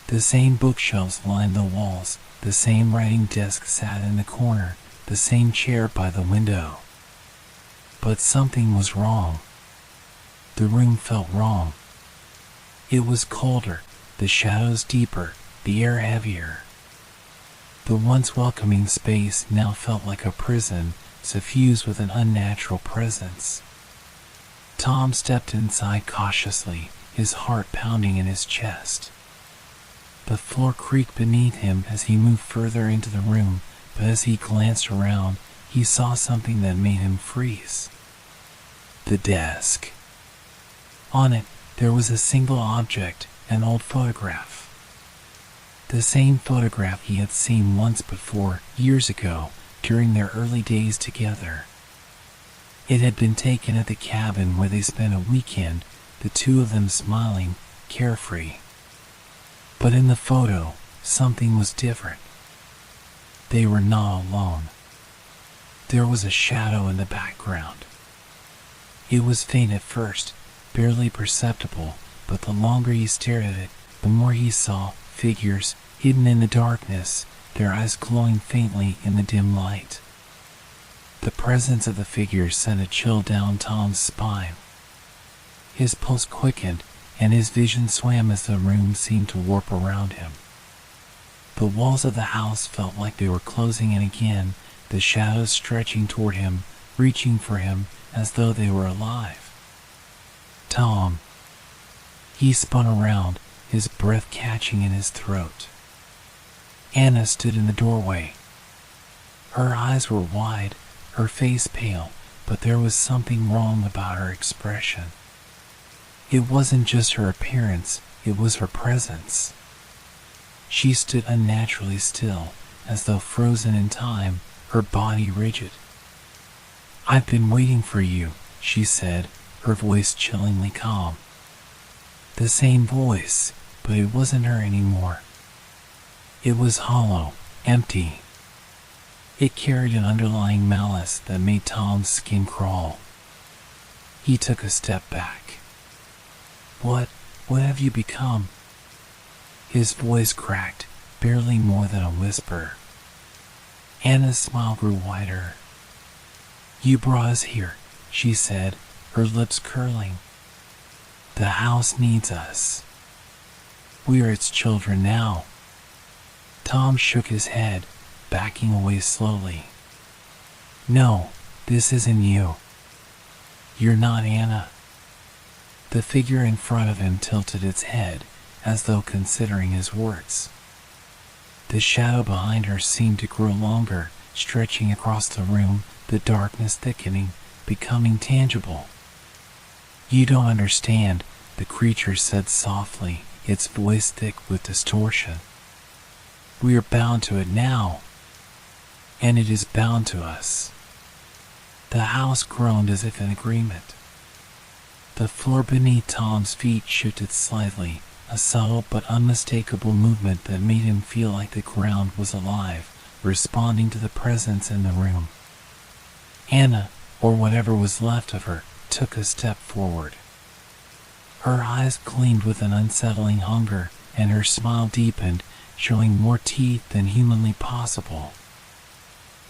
The same bookshelves lined the walls, the same writing desk sat in the corner, the same chair by the window. But something was wrong. The room felt wrong. It was colder, the shadows deeper, the air heavier. The once welcoming space now felt like a prison, suffused with an unnatural presence. Tom stepped inside cautiously, his heart pounding in his chest. The floor creaked beneath him as he moved further into the room, but as he glanced around, he saw something that made him freeze. The desk. On it, there was a single object, an old photograph. The same photograph he had seen once before, years ago, during their early days together. It had been taken at the cabin where they spent a weekend, the two of them smiling, carefree. But in the photo, something was different. They were not alone. There was a shadow in the background. It was faint at first, barely perceptible, but the longer he stared at it, the more he saw figures hidden in the darkness, their eyes glowing faintly in the dim light. The presence of the figures sent a chill down Tom's spine. His pulse quickened, and his vision swam as the room seemed to warp around him. The walls of the house felt like they were closing in again, the shadows stretching toward him, reaching for him as though they were alive. Tom. He spun around, his breath catching in his throat. Anna stood in the doorway. Her eyes were wide, her face pale, but there was something wrong about her expression. It wasn't just her appearance, it was her presence. She stood unnaturally still, as though frozen in time, her body rigid. "I've been waiting for you," she said, her voice chillingly calm. The same voice, but it wasn't her anymore. It was hollow, empty. It carried an underlying malice that made Tom's skin crawl. He took a step back. What have you become?" His voice cracked, barely more than a whisper. Anna's smile grew wider. "You brought us here," she said, her lips curling. "The house needs us. We are its children now." Tom shook his head, backing away slowly. "No, this isn't you. You're not Anna." The figure in front of him tilted its head, as though considering his words. The shadow behind her seemed to grow longer, stretching across the room, the darkness thickening, becoming tangible. "You don't understand," the creature said softly, its voice thick with distortion. "We are bound to it now, and it is bound to us." The house groaned as if in agreement. The floor beneath Tom's feet shifted slightly, a subtle but unmistakable movement that made him feel like the ground was alive, responding to the presence in the room. Anna, or whatever was left of her, took a step forward. Her eyes gleamed with an unsettling hunger, and her smile deepened, showing more teeth than humanly possible.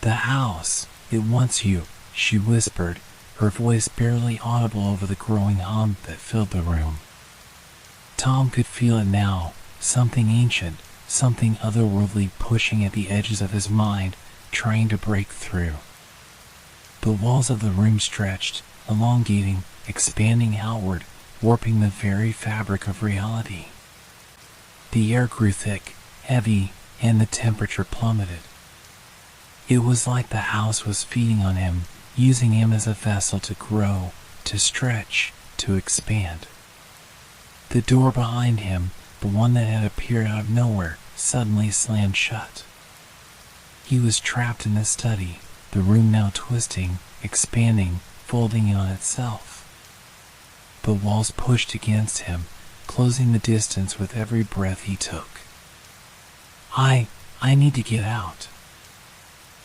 "The house, it wants you," she whispered, her voice barely audible over the growing hum that filled the room. Tom could feel it now, something ancient, something otherworldly pushing at the edges of his mind, trying to break through. The walls of the room stretched, elongating, expanding outward, warping the very fabric of reality. The air grew thick, heavy, and the temperature plummeted. It was like the house was feeding on him, using him as a vessel to grow, to stretch, to expand. The door behind him, the one that had appeared out of nowhere, suddenly slammed shut. He was trapped in the study, the room now twisting, expanding, folding in on itself. The walls pushed against him, closing the distance with every breath he took. I need to get out.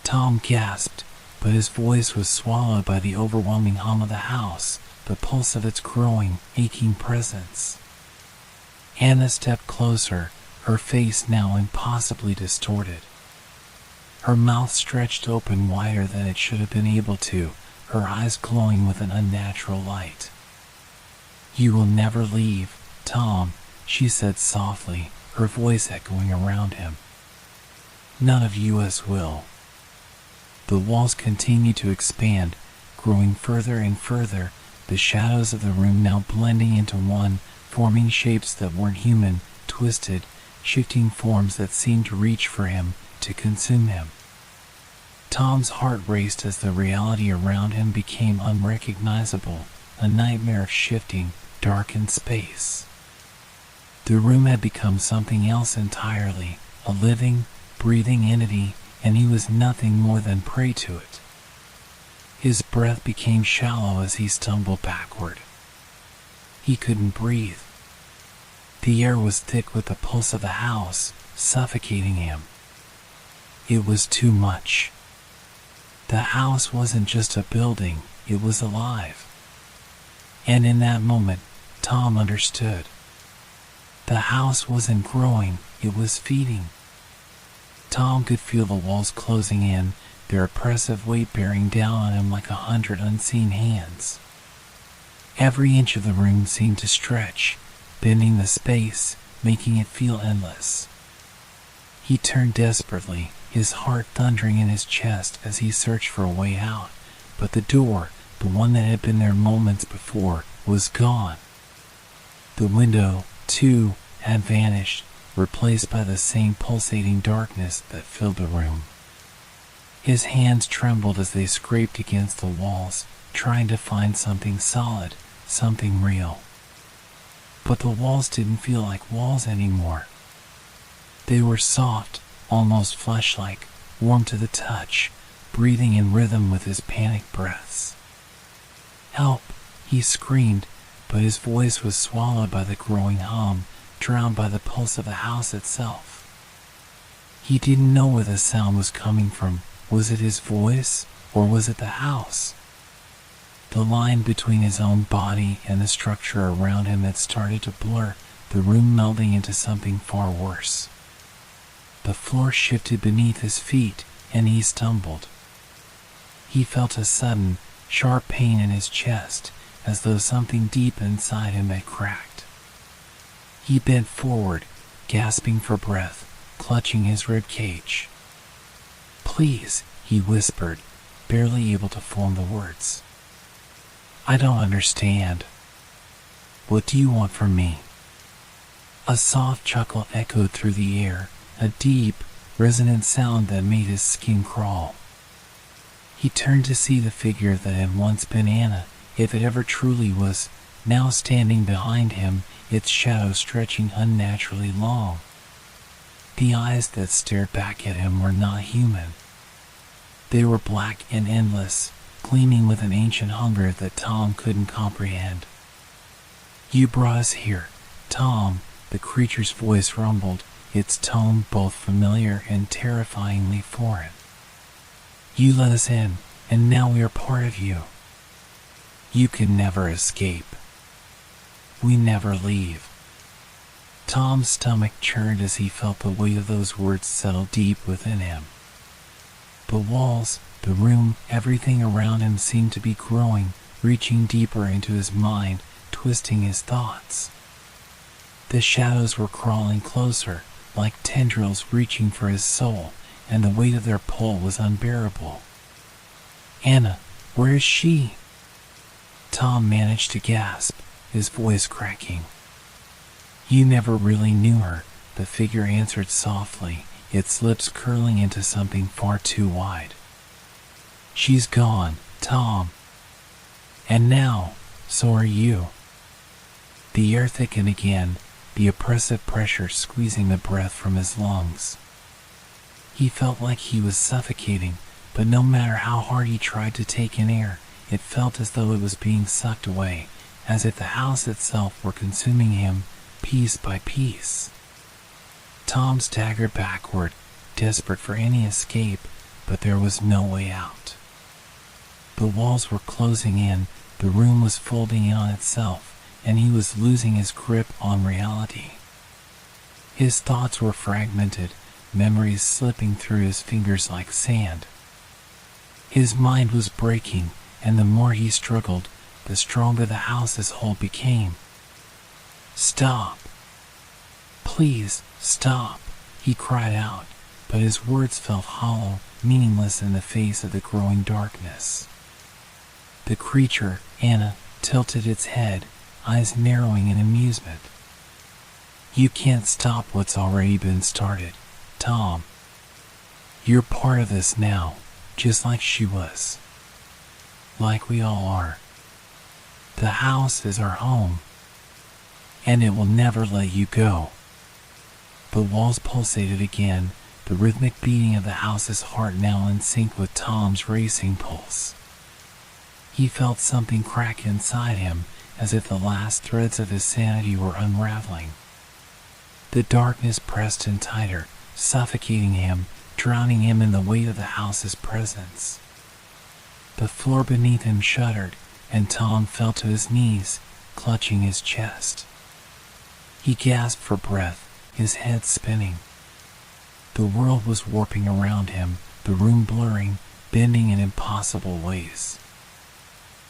Tom gasped, but his voice was swallowed by the overwhelming hum of the house, the pulse of its growing, aching presence. Anna stepped closer, her face now impossibly distorted. Her mouth stretched open wider than it should have been able to, her eyes glowing with an unnatural light. "You will never leave, Tom," she said softly, her voice echoing around him. "None of you us will." The walls continued to expand, growing further and further, the shadows of the room now blending into one, forming shapes that weren't human, twisted, shifting forms that seemed to reach for him, to consume him. Tom's heart raced as the reality around him became unrecognizable, a nightmare of shifting, darkened space. The room had become something else entirely, a living, breathing entity, and he was nothing more than prey to it. His breath became shallow as he stumbled backward. He couldn't breathe. The air was thick with the pulse of the house, suffocating him. It was too much. The house wasn't just a building, it was alive. And in that moment, Tom understood. The house wasn't growing, it was feeding. Tom could feel the walls closing in, their oppressive weight bearing down on him like 100 unseen hands. Every inch of the room seemed to stretch, bending the space, making it feel endless. He turned desperately, his heart thundering in his chest as he searched for a way out, but the door, the one that had been there moments before, was gone. The window, too, had vanished, replaced by the same pulsating darkness that filled the room. His hands trembled as they scraped against the walls, trying to find something solid, something real. But the walls didn't feel like walls anymore. They were soft, almost flesh-like, warm to the touch, breathing in rhythm with his panicked breaths. "Help!" he screamed, but his voice was swallowed by the growing hum, drowned by the pulse of the house itself. He didn't know where the sound was coming from. Was it his voice, or was it the house? The line between his own body and the structure around him had started to blur, the room melding into something far worse. The floor shifted beneath his feet, and he stumbled. He felt a sudden, sharp pain in his chest, as though something deep inside him had cracked. He bent forward, gasping for breath, clutching his rib cage. "Please," he whispered, barely able to form the words. "I don't understand. What do you want from me?" A soft chuckle echoed through the air, a deep, resonant sound that made his skin crawl. He turned to see the figure that had once been Anna, if it ever truly was, now standing behind him, its shadow stretching unnaturally long. The eyes that stared back at him were not human. They were black and endless, gleaming with an ancient hunger that Tom couldn't comprehend. "You brought us here, Tom," the creature's voice rumbled, its tone both familiar and terrifyingly foreign. "You let us in, and now we are part of you. You can never escape. We never leave." Tom's stomach churned as he felt the weight of those words settle deep within him. The walls, the room, everything around him seemed to be growing, reaching deeper into his mind, twisting his thoughts. The shadows were crawling closer, like tendrils reaching for his soul, and the weight of their pull was unbearable. "Anna, where is she?" Tom managed to gasp, his voice cracking. "You never really knew her," the figure answered softly, its lips curling into something far too wide. "She's gone, Tom. And now, so are you." The air thickened again, the oppressive pressure squeezing the breath from his lungs. He felt like he was suffocating, but no matter how hard he tried to take in air, it felt as though it was being sucked away, as if the house itself were consuming him, piece by piece. Tom staggered backward, desperate for any escape, but there was no way out. The walls were closing in, the room was folding in on itself, and he was losing his grip on reality. His thoughts were fragmented, memories slipping through his fingers like sand. His mind was breaking, and the more he struggled, the stronger the house's hold became. "Stop! Please, stop!" he cried out, but his words felt hollow, meaningless in the face of the growing darkness. The creature, Anna, tilted its head, eyes narrowing in amusement. "You can't stop what's already been started, Tom. You're part of this now, just like she was. Like we all are. The house is our home, and it will never let you go." The walls pulsated again, the rhythmic beating of the house's heart now in sync with Tom's racing pulse. He felt something crack inside him, as if the last threads of his sanity were unraveling. The darkness pressed in tighter, suffocating him, drowning him in the weight of the house's presence. The floor beneath him shuddered, and Tom fell to his knees, clutching his chest. He gasped for breath, his head spinning. The world was warping around him, the room blurring, bending in impossible ways.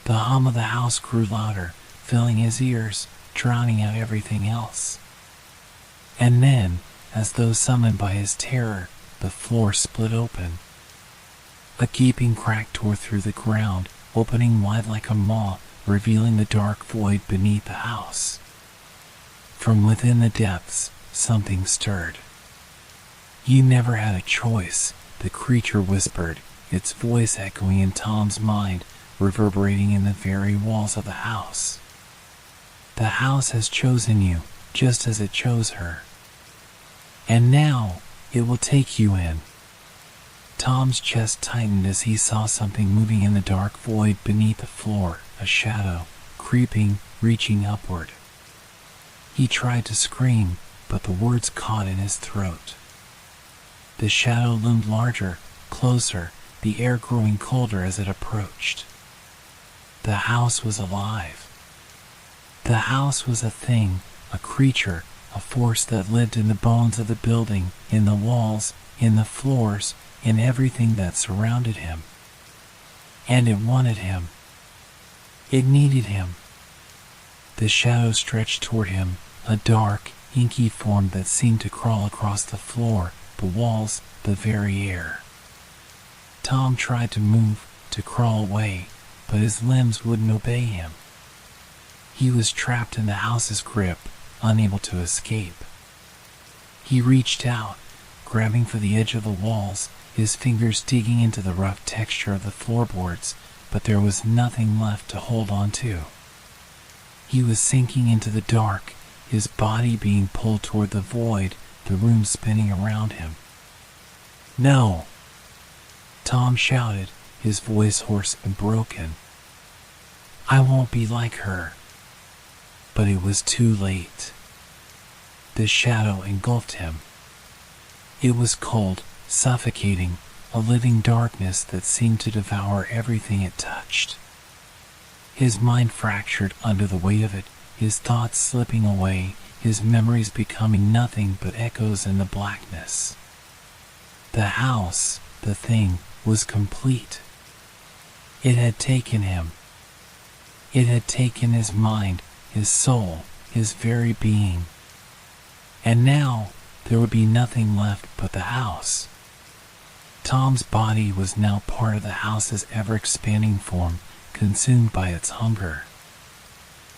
The hum of the house grew louder, filling his ears, drowning out everything else. And then, as though summoned by his terror, the floor split open. A gaping crack tore through the ground, opening wide like a maw, revealing the dark void beneath the house. From within the depths, something stirred. "You never had a choice," the creature whispered, its voice echoing in Tom's mind, reverberating in the very walls of the house. "The house has chosen you, just as it chose her. And now, it will take you in." Tom's chest tightened as he saw something moving in the dark void beneath the floor, a shadow, creeping, reaching upward. He tried to scream, but the words caught in his throat. The shadow loomed larger, closer, the air growing colder as it approached. The house was alive. The house was a thing, a creature, a force that lived in the bones of the building, in the walls, in the floors, in everything that surrounded him. And it wanted him. It needed him. The shadow stretched toward him, a dark, inky form that seemed to crawl across the floor, the walls, the very air. Tom tried to move, to crawl away, but his limbs wouldn't obey him. He was trapped in the house's grip, unable to escape. He reached out, grabbing for the edge of the walls, his fingers digging into the rough texture of the floorboards, but there was nothing left to hold on to. He was sinking into the dark, his body being pulled toward the void, the room spinning around him. "No!" Tom shouted, his voice hoarse and broken. "I won't be like her." But it was too late. The shadow engulfed him. It was cold, suffocating, a living darkness that seemed to devour everything it touched. His mind fractured under the weight of it, his thoughts slipping away, his memories becoming nothing but echoes in the blackness. The house, the thing, was complete. It had taken him. It had taken his mind, his soul, his very being. And now, there would be nothing left but the house. Tom's body was now part of the house's ever-expanding form, consumed by its hunger.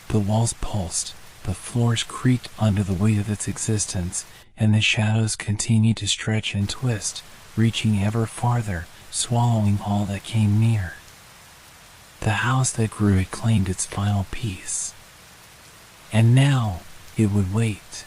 The walls pulsed, the floors creaked under the weight of its existence, and the shadows continued to stretch and twist, reaching ever farther, swallowing all that came near. The house that grew had claimed its final piece. And now, it would wait.